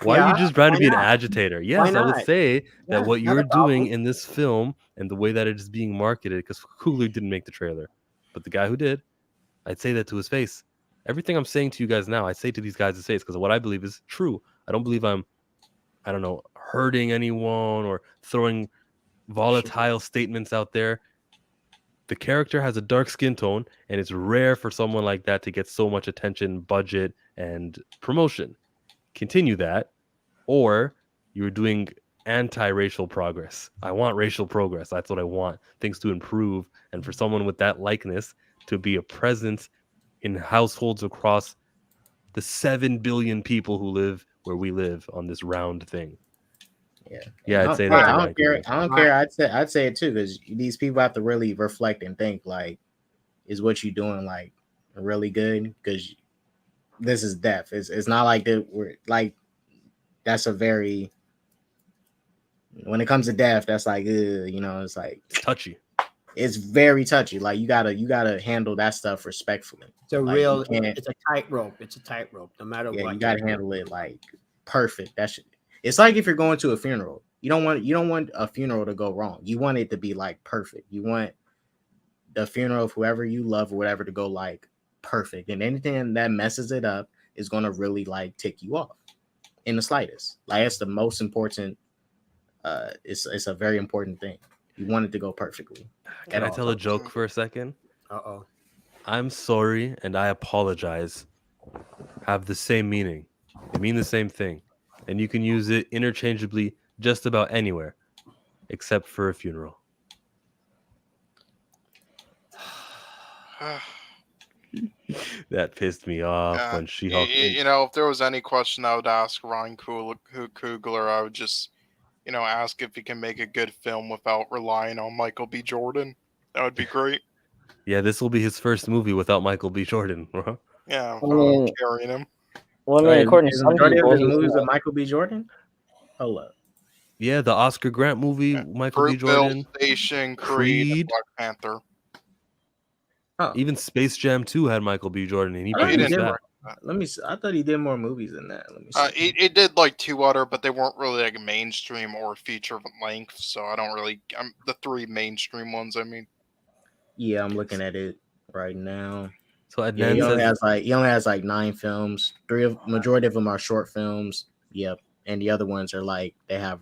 Why are you just trying to be an agitator? Yes, I would say that what you're doing in this film and the way that it is being marketed, because Coogler didn't make the trailer, but the guy who did, I'd say that to his face. Everything I'm saying to you guys now, I say to these guys' face because what I believe is true. I don't believe I'm, hurting anyone or throwing volatile statements out there. The character has a dark skin tone, and it's rare for someone like that to get so much attention, budget, and promotion. Continue that, or you're doing anti-racial progress. I want racial progress. That's what I want. Things to improve. And for someone with that likeness to be a presence in households across the 7 billion people who live where we live on this round thing. Yeah, I'd say that. I don't care. I'd say it too, because these people have to really reflect and think, like, is what you're doing like really good? Because this is death. It's not like that. We're like, that's a very, when it comes to death, that's like, it's like touchy. It's very touchy. Like you gotta handle that stuff respectfully. It's it's a tightrope. It's a tightrope. No matter what, you gotta handle it like perfect. It's like if you're going to a funeral. You don't want a funeral to go wrong. You want it to be like perfect. You want the funeral of whoever you love or whatever to go like perfect. And anything that messes it up is gonna really like tick you off in the slightest. Like it's the most important. It's a very important thing. You want it to go perfectly. Can I tell a joke for a second? Uh-oh. I'm sorry and I apologize have the same meaning. They mean the same thing. And you can use it interchangeably just about anywhere, except for a funeral. That pissed me off when She-Hulk. If there was any question I would ask Ryan Coogler, I would just, ask if he can make a good film without relying on Michael B. Jordan. That would be great. Yeah, this will be his first movie without Michael B. Jordan. Yeah, carrying him. Well, according to some majority people, of his movies with Michael B. Jordan. Hold up. Yeah, the Oscar Grant movie, Michael B. Fruitville Jordan, Station, Creed, Creed, Black Panther. Even Space Jam 2 had Michael B. Jordan, and he Oh, he produced did that. Let me see. I thought he did more movies than that. Let me see. It did like 2 other, but they weren't really like mainstream or feature length. So I don't really. The 3 mainstream ones. I mean. Yeah, I'm looking at it right now. So yeah, he only has like 9 films. Majority of them are short films. Yep, and the other ones are like they have.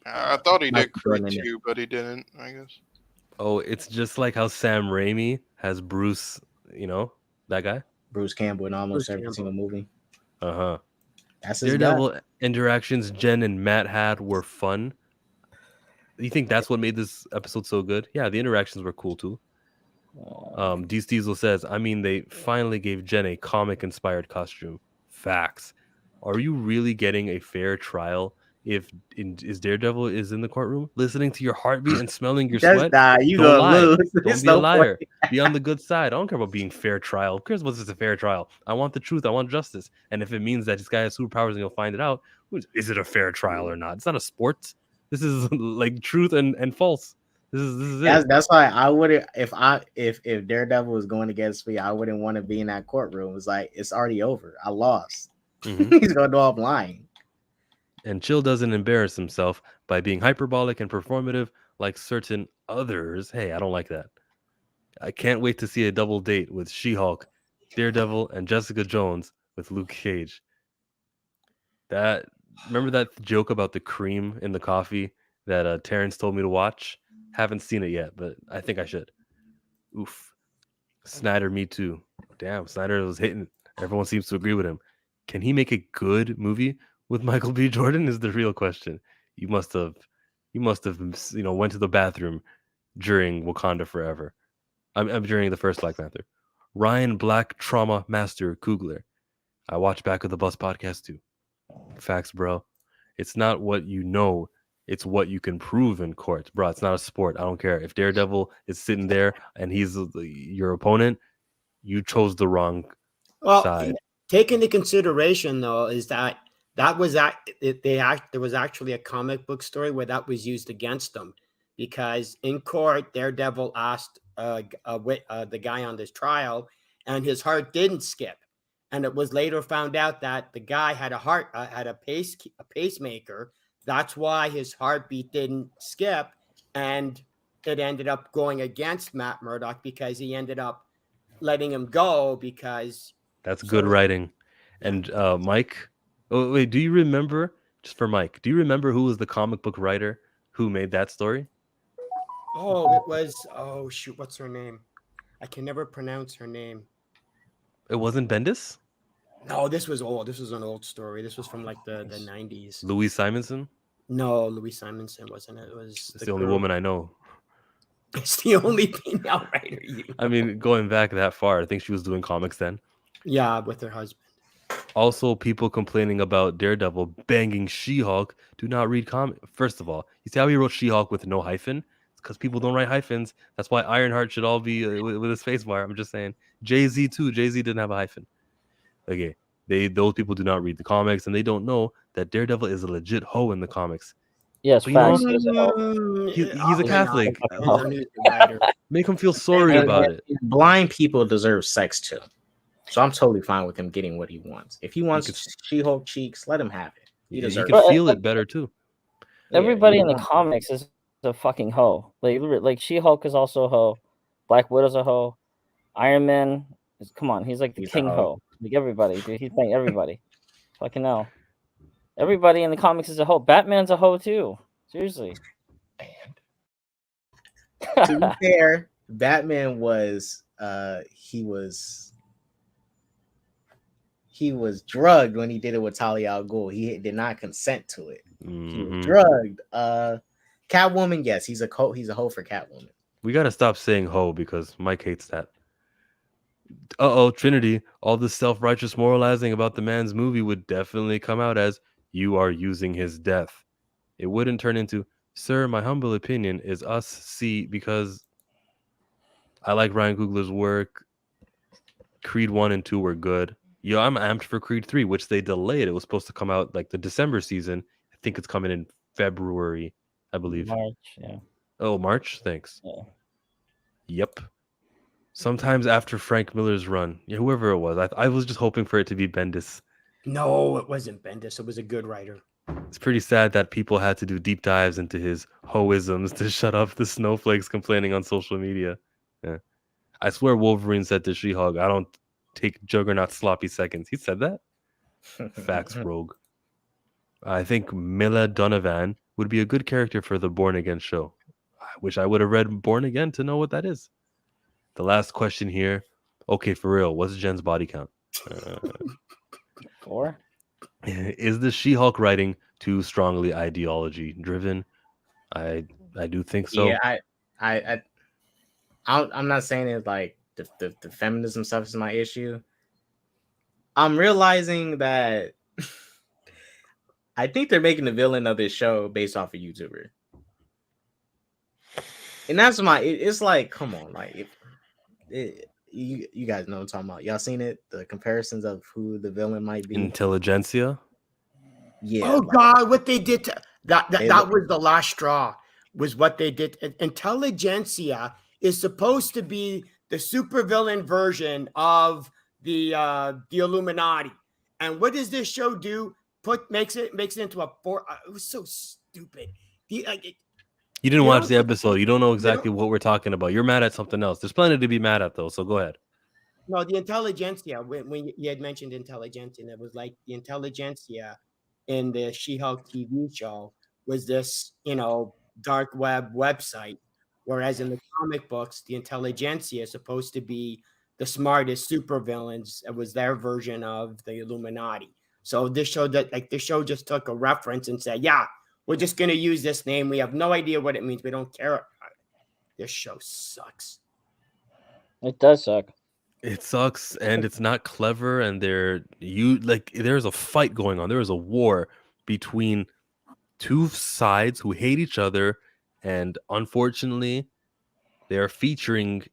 I thought he did Creed 2, but he didn't. I guess. Oh, it's just like how Sam Raimi has Bruce. You know that guy, Bruce Campbell, in almost every single movie. That's his Daredevil guy. interactions Jen and Matt had were fun. You think that's what made this episode so good? Yeah, the interactions were cool too. D. Diesel says, I mean, they finally gave Jen a comic-inspired costume. Facts. Are you really getting a fair trial if Daredevil is in the courtroom, listening to your heartbeat and smelling your sweat? You don't gonna lie. lose. Don't be a liar. Be on the good side. I don't care about being fair trial. Who cares what's a fair trial? I want the truth. I want justice. And if it means that this guy has superpowers and he'll find it out, is it a fair trial or not? It's not a sport. This is like truth and false. This is it. That's why I wouldn't if Daredevil was going against me, I wouldn't want to be in that courtroom. It's like it's already over. I lost. He's gonna know I'm lying. And Chill doesn't embarrass himself by being hyperbolic and performative like certain others. Hey, I don't like that. I can't wait to see a double date with She-Hulk, Daredevil, and Jessica Jones with Luke Cage. Remember that joke about the cream in the coffee that Terrence told me to watch? Haven't seen it yet, but I think I should. Oof. Snyder, me too. Damn, Snyder was hitting. Everyone seems to agree with him. Can he make a good movie with Michael B. Jordan? Is the real question. You must have, went to the bathroom during Wakanda Forever. I'm during the first Black Panther. Ryan Black Trauma Master Kugler. I watch Back of the Bus podcast too. Facts, bro. It's not what you know. It's what you can prove in court, bro. It's not a sport. I don't care if Daredevil is sitting there and he's your opponent. You chose the wrong side. Take into consideration though is that was there was actually a comic book story where that was used against them, because in court Daredevil asked the guy on this trial, and his heart didn't skip, and it was later found out that the guy had a pacemaker. That's why his heartbeat didn't skip, and it ended up going against Matt Murdock because he ended up letting him go because that's good writing. And Mike, oh wait, do you remember, just for Mike, do you remember who was the comic book writer who made that story? Oh, it was, oh shoot, what's her name? I can never pronounce her name. It wasn't Bendis? No, this was old. This was an old story. This was from like the 90s. Louise Simonson? No, Louise Simonson wasn't it. It was the only woman I know. It's the only female writer you know. I mean, going back that far, I think she was doing comics then. Yeah, with her husband. Also, people complaining about Daredevil banging She-Hulk do not read comics. First of all, you see how he wrote She-Hulk with no hyphen? It's because people don't write hyphens. That's why Ironheart should all be with a space bar. I'm just saying. Jay-Z too. Jay-Z didn't have a hyphen. Okay, those people do not read the comics, and they don't know that Daredevil is a legit hoe in the comics. Yes, facts. He's a Catholic. Make him feel sorry about it. Blind people deserve sex too. So I'm totally fine with him getting what he wants. If he wants She-Hulk cheeks, let him have it. He can feel it better too. Everybody in the comics is a fucking hoe. Like She-Hulk is also a hoe. Black Widow's a hoe. Iron Man come on, he's like the king hoe. Like everybody, dude. He's playing everybody. Fucking hell. Everybody in the comics is a hoe. Batman's a hoe too. Seriously. To be fair, Batman was he was drugged when he did it with Talia al Ghul. He did not consent to it. He was drugged. Catwoman, yes, he's a hoe for Catwoman. We gotta stop saying hoe because Mike hates that. Trinity, all this self-righteous moralizing about the man's movie would definitely come out as you are using his death. It wouldn't turn into, sir, my humble opinion is us see because I like Ryan Coogler's work. Creed 1 and 2 were good. Yo, I'm amped for Creed 3, which they delayed. It was supposed to come out like the December season. I think it's coming in February, I believe. March, yeah. Oh, March? Thanks. Yeah. Yep. Sometimes after Frank Miller's run. Yeah, whoever it was. I was just hoping for it to be Bendis. No, it wasn't Bendis. It was a good writer. It's pretty sad that people had to do deep dives into his hoisms to shut up the snowflakes complaining on social media. Yeah. I swear Wolverine said to She-Hulk, I don't take Juggernaut sloppy seconds. He said that? Facts, Rogue. I think Mila Donovan would be a good character for the Born Again show. I wish I would have read Born Again to know what that is. The last question here. Okay, for real, what's Jen's body count? 4? Is the She-Hulk writing too strongly ideology driven? I do think so. Yeah, I'm not saying it like the feminism stuff is my issue. I'm realizing that I think they're making the villain of this show based off a YouTuber, and that's it's like, come on, like you guys know what I'm talking about. Y'all seen it? The comparisons of who the villain might be. Intelligentsia. Yeah. Oh God, what they did to that was the last straw. Was what they did. Intelligentsia is supposed to be the supervillain version of the Illuminati. And what does this show do? Makes it into a 4. It was so stupid. You didn't watch the episode. You don't know exactly what we're talking about. You're mad at something else. There's plenty to be mad at, though. So go ahead. No, the Intelligentsia. When you had mentioned Intelligentsia, and it was like the Intelligentsia in the She-Hulk TV show was this, dark web website, whereas in the comic books, the Intelligentsia is supposed to be the smartest supervillains. It was their version of the Illuminati. So this show just took a reference and said, yeah, we're just going to use this name. We have no idea what it means. We don't care about it. This show sucks. It does suck. It sucks, and it's not clever, and there's a fight going on. There is a war between two sides who hate each other, and unfortunately, they are featuring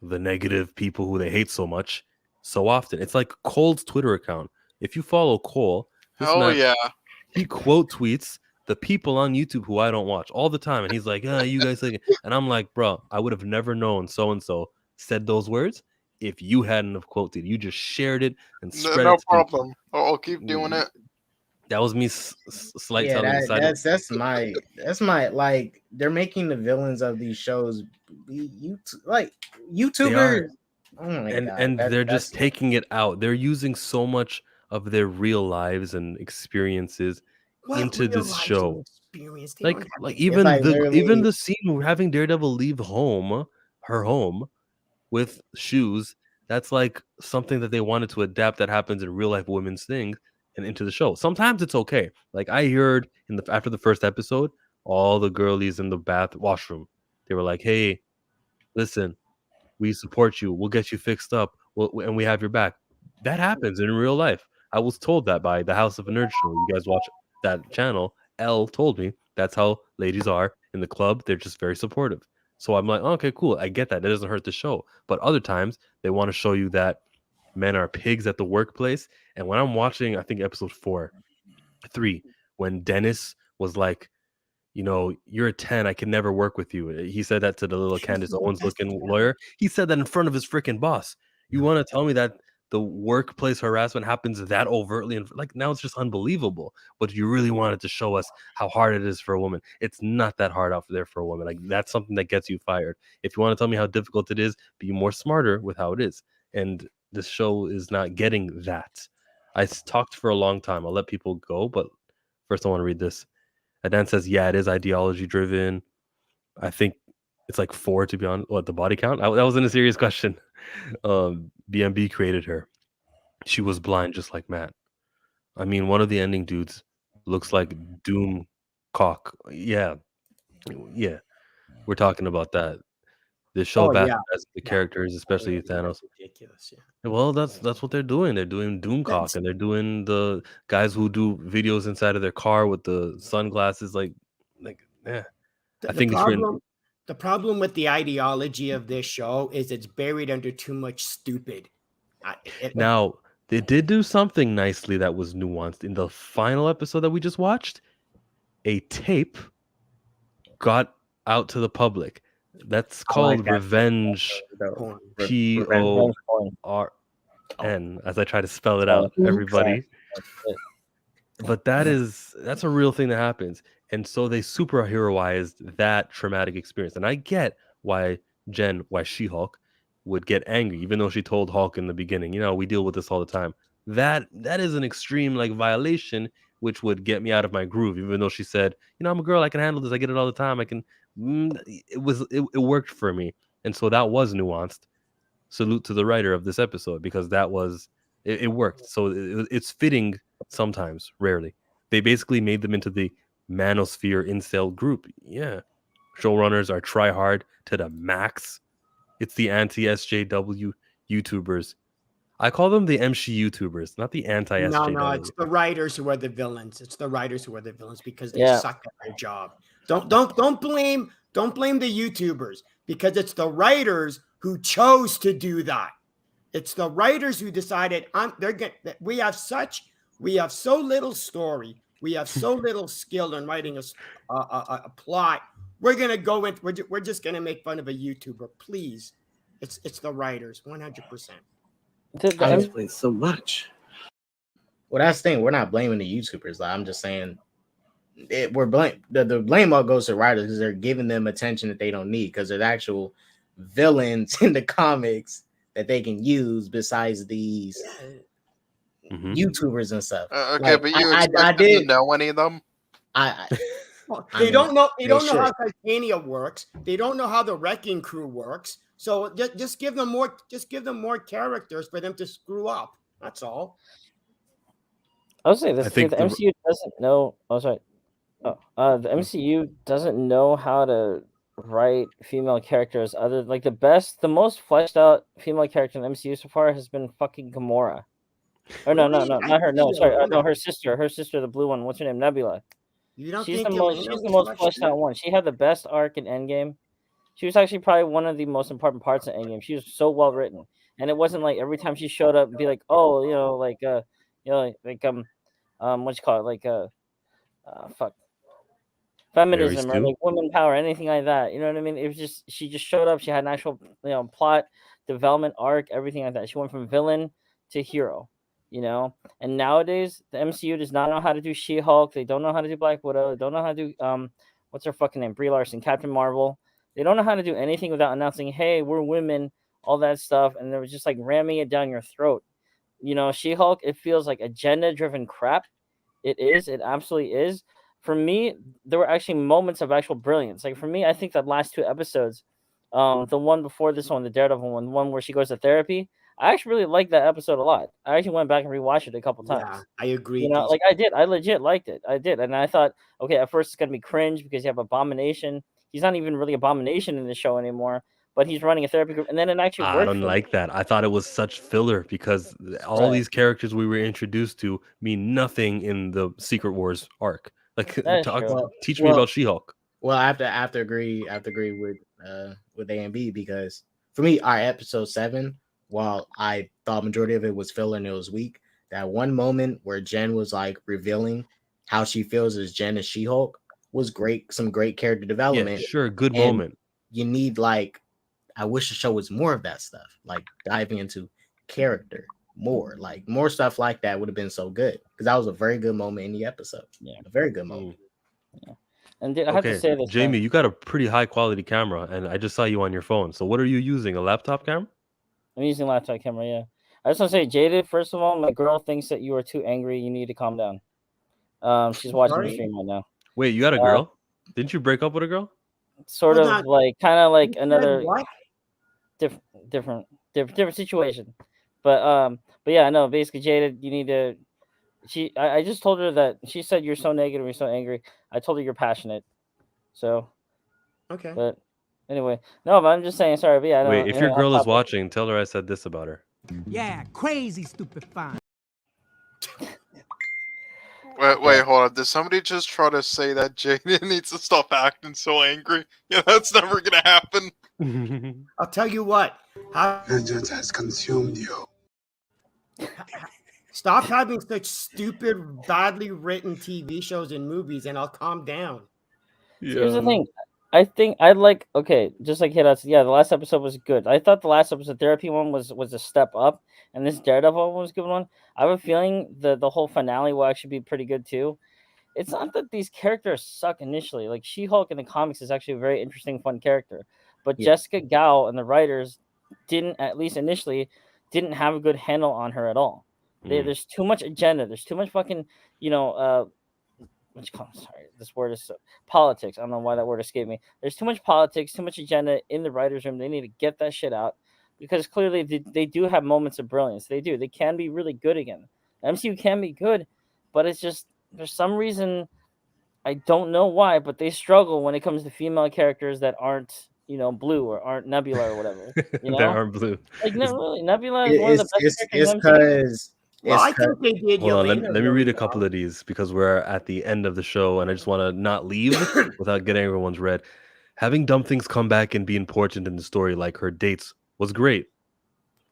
the negative people who they hate so much so often. It's like Cole's Twitter account. If you follow Cole, he quote tweets the people on YouTube who I don't watch all the time, and he's like, you guys like it. And I'm like, bro, I would have never known so-and-so said those words if you hadn't have quoted. You just shared it and spread it. No problem. I'll keep doing it. That was me slight yeah, that's my like, they're making the villains of these shows YouTubers. Oh my God. And they're just taking it out. They're using so much of their real lives and experiences into this show. Like even the scene where having Daredevil leave her home with shoes, that's like something that they wanted to adapt that happens in real life women's things and into the show. Sometimes it's okay. Like I heard after the first episode, all the girlies in the washroom, they were like, hey, listen, we support you. We'll get you fixed up. And we have your back. That happens in real life. I was told that by the House of a Nerd show. You guys watch that channel. Elle told me that's how ladies are in the club. They're just very supportive. So I'm like, okay, cool. I get that. It doesn't hurt the show. But other times they want to show you that men are pigs at the workplace. And when I'm watching, I think episode 3, when Dennis was like, you're a 10. I can never work with you. He said that to the little Candace Owens looking lawyer. He said that in front of his freaking boss. You want to tell me that the workplace harassment happens that overtly? And like, now it's just unbelievable. But you really wanted to show us how hard it is for a woman. It's not that hard out there for a woman. Like, that's something that gets you fired. If you want to tell me how difficult it is, be more smarter with how it is. And this show is not getting that. I talked for a long time. I'll let people go, but first I want to read this. Adan says, yeah, it is ideology driven. I think it's like 4, to be honest. What, the body count? That wasn't a serious question. BMB created her. She was blind just like Matt. I mean, one of the ending dudes looks like Doom Cock. Yeah. We're talking about that. The show has the characters, especially Thanos. Ridiculous, Well, that's what they're doing. They're doing Doomcock, and they're doing the guys who do videos inside of their car with the sunglasses. I think the problem with the ideology of this show is it's buried under too much stupid. Now, they did do something nicely that was nuanced in the final episode that we just watched. a tape got out to the public. That's I like called that. Revenge. Porn. PORN, as I try to spell it out, everybody. But that's a real thing that happens. And so they superheroized that traumatic experience. And I get why She-Hulk would get angry, even though she told Hulk in the beginning, we deal with this all the time. That is an extreme violation, which would get me out of my groove, even though she said, I'm a girl, I can handle this, I get it all the time. I can it worked for me. And so that was nuanced. Salute to the writer of this episode, because that was it worked. So it's fitting sometimes, rarely. They basically made them into the manosphere incel group. Yeah. Showrunners are try hard to the max. It's the anti-SJW YouTubers. I call them the MC YouTubers, not the anti-SJW. No, it's the writers who are the villains. It's the writers who are the villains because they suck at their job. Don't blame the YouTubers, because it's the writers who chose to do that. It's the writers who decided we have so little story, we have so little skill in writing a plot. We're gonna go in. We're just gonna make fun of a YouTuber. Please, it's the writers, 100%. I explain so much. Well, that's the thing. We're not blaming the YouTubers. I'm just saying the blame all goes to writers, because they're giving them attention that they don't need, because there's actual villains in the comics that they can use besides these YouTubers and stuff. Okay, but you expect them to know any of them? They don't know how Titania works. They don't know how the Wrecking Crew works. So just give them more characters for them to screw up. That's all. I'll say this: the MCU doesn't know. Oh, sorry. The MCU doesn't know how to write female characters. The most fleshed out female character in the MCU so far has been fucking Gamora. Or no, not her. No, sorry, no, her sister, the blue one. What's her name? Nebula. She's the most fleshed out one. She had the best arc in Endgame. She was actually probably one of the most important parts of Endgame. She was so well written, and it wasn't like every time she showed up, be like, oh, what you call it, fuck, feminism or women power, anything like that. You know what I mean? It was just she just showed up. She had an actual plot, development arc, everything like that. She went from villain to hero. And nowadays the MCU does not know how to do She-Hulk. They don't know how to do Black Widow. They don't know how to do what's her fucking name? Brie Larson, Captain Marvel. They don't know how to do anything without announcing, hey, we're women, all that stuff. And they were just ramming it down your throat. She-Hulk, it feels like agenda-driven crap. It is. It absolutely is. For me, there were actually moments of actual brilliance. For me, I think the last 2 episodes, the one before this one, the Daredevil one, the one where she goes to therapy, I actually really liked that episode a lot. I actually went back and rewatched it a couple times. Yeah, I agree. I did. I legit liked it. I did. And I thought, okay, at first it's going to be cringe because you have Abomination. He's not even really Abomination in the show anymore, but he's running a therapy group. And then it actually worked. I don't like that. I thought it was such filler, because all these characters we were introduced to mean nothing in the Secret Wars arc. Teach me about She-Hulk. Well, I have to agree with A and B, because for me, our episode 7, while I thought majority of it was filler and it was weak, that one moment where Jen was revealing how she feels as Jen as She-Hulk was great. Some great character development. Yeah, sure, good moment. You need I wish the show was more of that stuff, diving into character more, more stuff like that would have been so good, because that was a very good moment in the episode. Yeah, a very good moment. Yeah. And I have to say this, Jamie, you got a pretty high quality camera, and I just saw you on your phone. So what are you using? A laptop camera? I'm using a laptop camera. Yeah. I just want to say, Jaded, first of all, my girl thinks that you are too angry. You need to calm down. She's watching the stream right now. Wait, you got a girl? Didn't you break up with a girl? Sort of another different situation. But yeah, no, basically, Jaded, you need to. I just told her that she said you're so negative, you're so angry. I told her you're passionate. So. Okay. But anyway, no, but I'm just saying, sorry, but yeah. Wait, if your girl is watching, tell her I said this about her. Yeah, crazy stupid fun. Wait, hold on. Did somebody just try to say that Jaden needs to stop acting so angry? Yeah, that's never gonna happen. I'll tell you what. Vengeance has consumed you. Stop having such stupid, badly written TV shows and movies, and I'll calm down. See, here's the thing. I think just like Hidas, the last episode was good. I thought the last episode therapy one was a step up, and this Daredevil one was a good one. I have a feeling the whole finale will actually be pretty good too. It's not that these characters suck initially. Like She-Hulk in the comics is actually a very interesting, fun character, but Jessica Gao and the writers didn't, at least initially, didn't have a good handle on her at all. There's too much agenda. There's too much fucking, sorry, this word is politics. I don't know why that word escaped me. There's too much politics, too much agenda in the writers' room. They need to get that shit out because clearly they do have moments of brilliance. They do. They can be really good again. The MCU can be good, but it's just for some reason I don't know why, but they struggle when it comes to female characters that aren't blue or aren't Nebula or whatever. They aren't blue. Like Nebula is one of the best characters in the MCU. Well, I think they did. Hold on, let me read a couple of these because we're at the end of the show, and I just want to not leave without getting everyone's read. Having dumb things come back and be important in the story, like her dates, was great.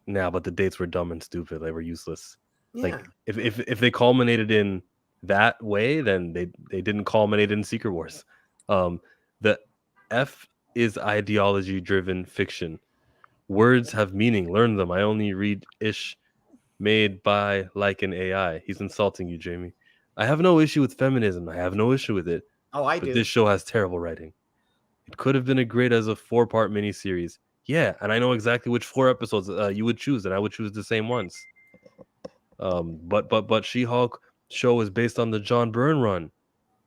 Nah, but the dates were dumb and stupid. They were useless. Yeah. Like if they culminated in that way, then they didn't culminate in Secret Wars. The F is ideology-driven fiction. Words have meaning. Learn them. I only read ish made by like an AI. He's insulting you, Jamie. I have no issue with feminism. I have no issue with it. Oh, I do. do. This show has terrible writing. It could have been great as a 4-part miniseries. Yeah, and I know exactly which 4 episodes you would choose, and I would choose the same ones. But She-Hulk show is based on the John Byrne run.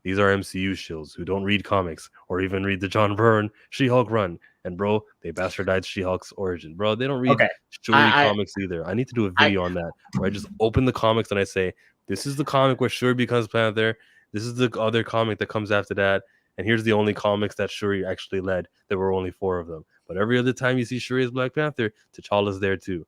These are MCU shills who don't read comics or even read the John Byrne She-Hulk run. And bro, they bastardized She-Hulk's origin. Bro, they don't read Shuri comics either. I need to do a video on that where I just open the comics and I say, this is the comic where Shuri becomes Panther. This is the other comic that comes after that. And here's the only comics that Shuri actually led. There were only 4 of them. But every other time you see Shuri as Black Panther, T'Challa's there too.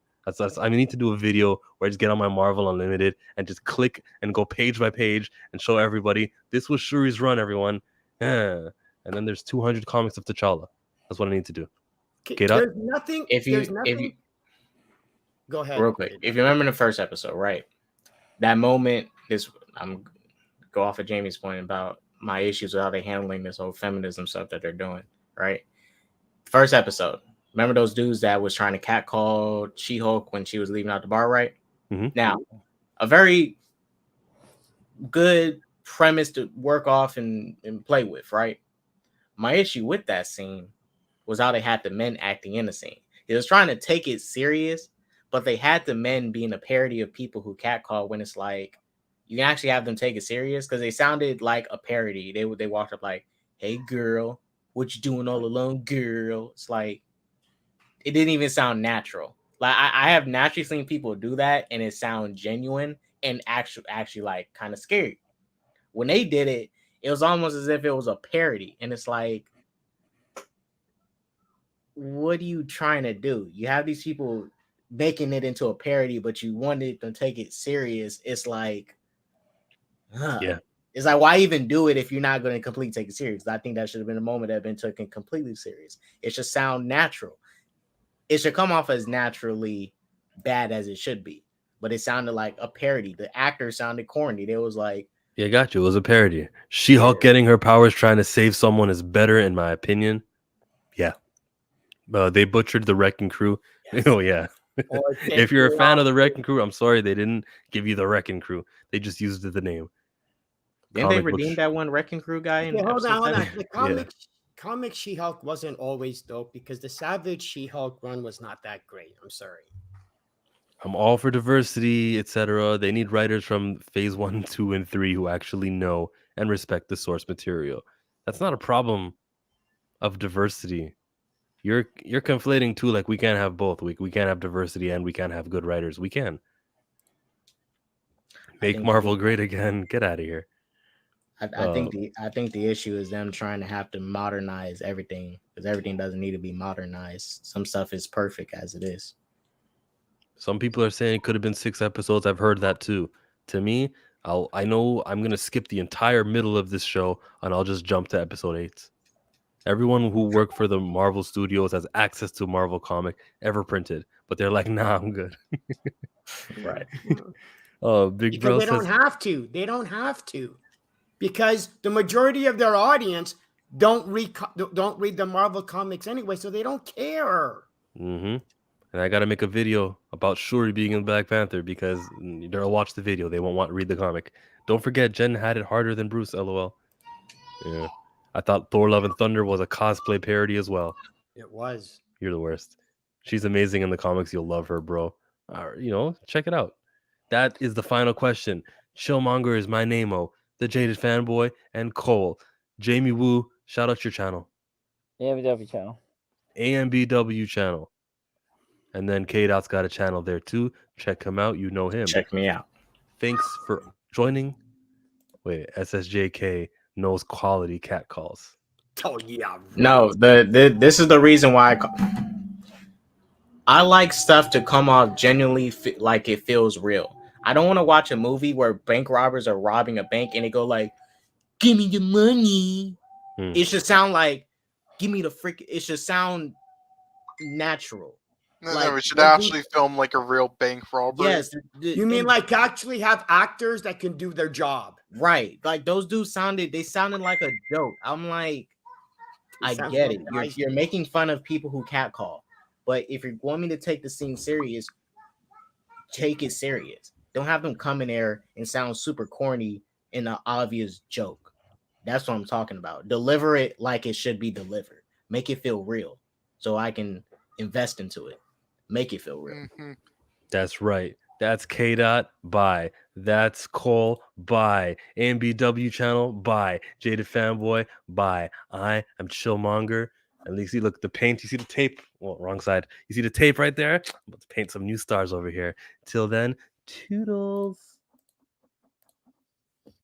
I need to do a video where I just get on my Marvel Unlimited and just click and go page by page and show everybody this was Shuri's run, everyone. Yeah. And then there's 200 comics of T'Challa. That's what I need to do. There's nothing. Go ahead. Real quick. If you remember the first episode, right? That moment, I'm go off of Jamie's point about my issues with how they're handling this whole feminism stuff that they're doing, right? First episode. Remember those dudes that was trying to catcall She-Hulk when she was leaving out the bar, right? Mm-hmm. Now, a very good premise to work off and play with, right? My issue with that scene was how they had the men acting in the scene. It was trying to take it serious, but they had the men being a parody of people who catcall when it's like, you can actually have them take it serious because they sounded like a parody. They walked up like, hey, girl, what you doing all alone, girl? It's like, it didn't even sound natural. Like I have naturally seen people do that and it sound genuine and actually like kind of scary. When they did it, it was almost as if it was a parody. And it's like, what are you trying to do? You have these people making it into a parody, but you wanted to take it serious. It's like, yeah. It's like, why even do it if you're not going to completely take it serious? I think that should have been a moment that had been taken completely serious. It should sound natural. It should come off as naturally bad as it should be, but it sounded like a parody. The actors sounded corny. They was like, yeah, got you. It was a parody. She-Hulk getting her powers trying to save someone is better, in my opinion. Yeah. They butchered the Wrecking Crew. Yes. Oh, yeah. If you're a fan of the Wrecking Crew, I'm sorry they didn't give you the Wrecking Crew. They just used the name. Didn't they redeem that one Wrecking Crew guy? Hold on. The comic She-Hulk wasn't always dope because the Savage She-Hulk run was not that great. I'm sorry. I'm all for diversity, etc. They need writers from phase 1, 2, and 3 who actually know and respect the source material. That's not a problem of diversity. You're conflating two, like we can't have both. We can't have diversity and we can't have good writers. We can. Make Marvel great again. Get out of here. I think the issue is them trying to have to modernize everything because everything doesn't need to be modernized. Some stuff is perfect as it is. Some people are saying it could have been 6 episodes. I've heard that too. To me, I know I'm gonna skip the entire middle of this show and I'll just jump to episode 8. Everyone who worked for the Marvel Studios has access to Marvel comic ever printed, but they're like, nah, I'm good. Right. Oh, Big because Bro they don't says have to. They don't have to, because the majority of their audience don't read the Marvel comics anyway, so they don't care. And I gotta make a video about Shuri being in Black Panther because they'll watch the video. They won't want to read the comic. Don't forget, Jen had it harder than Bruce. LOL. Yeah, I thought Thor: Love and Thunder was a cosplay parody as well. It was. You're the worst. She's amazing in the comics. You'll love her, bro. Check it out. That is the final question. Chillmonger is my name-o, the Jaded Fanboy, and Cole. Jamie Woo, shout out your channel. AMBW channel. AMBW channel. And then K-Dot's got a channel there too. Check him out. You know him. Check me out. Thanks for joining. Wait, SSJK knows quality cat calls. Oh yeah. No, this is the reason why I like stuff to come off genuinely like it feels real. I don't want to watch a movie where bank robbers are robbing a bank and they go like, "Give me the money." It should sound like, "Give me the freak." It should sound natural. No, we should actually film like a real bank robbery. Yes. You mean like actually have actors that can do their job? Right. Like those dudes sounded like a joke. I'm like, I get it. You're making fun of people who catcall. But if you want me to take the scene serious, take it serious. Don't have them come in there and sound super corny in an obvious joke. That's what I'm talking about. Deliver it like it should be delivered. Make it feel real so I can invest into it. Make it feel real. That's right. That's K-Dot. Bye. That's Cole. Bye. AMBW channel. Bye. Jaded Fanboy. Bye. I am Chillmonger. At least you look the paint. You see the tape. Well, wrong side. You see the tape right there? I'm about to paint some new stars over here. Till then, toodles.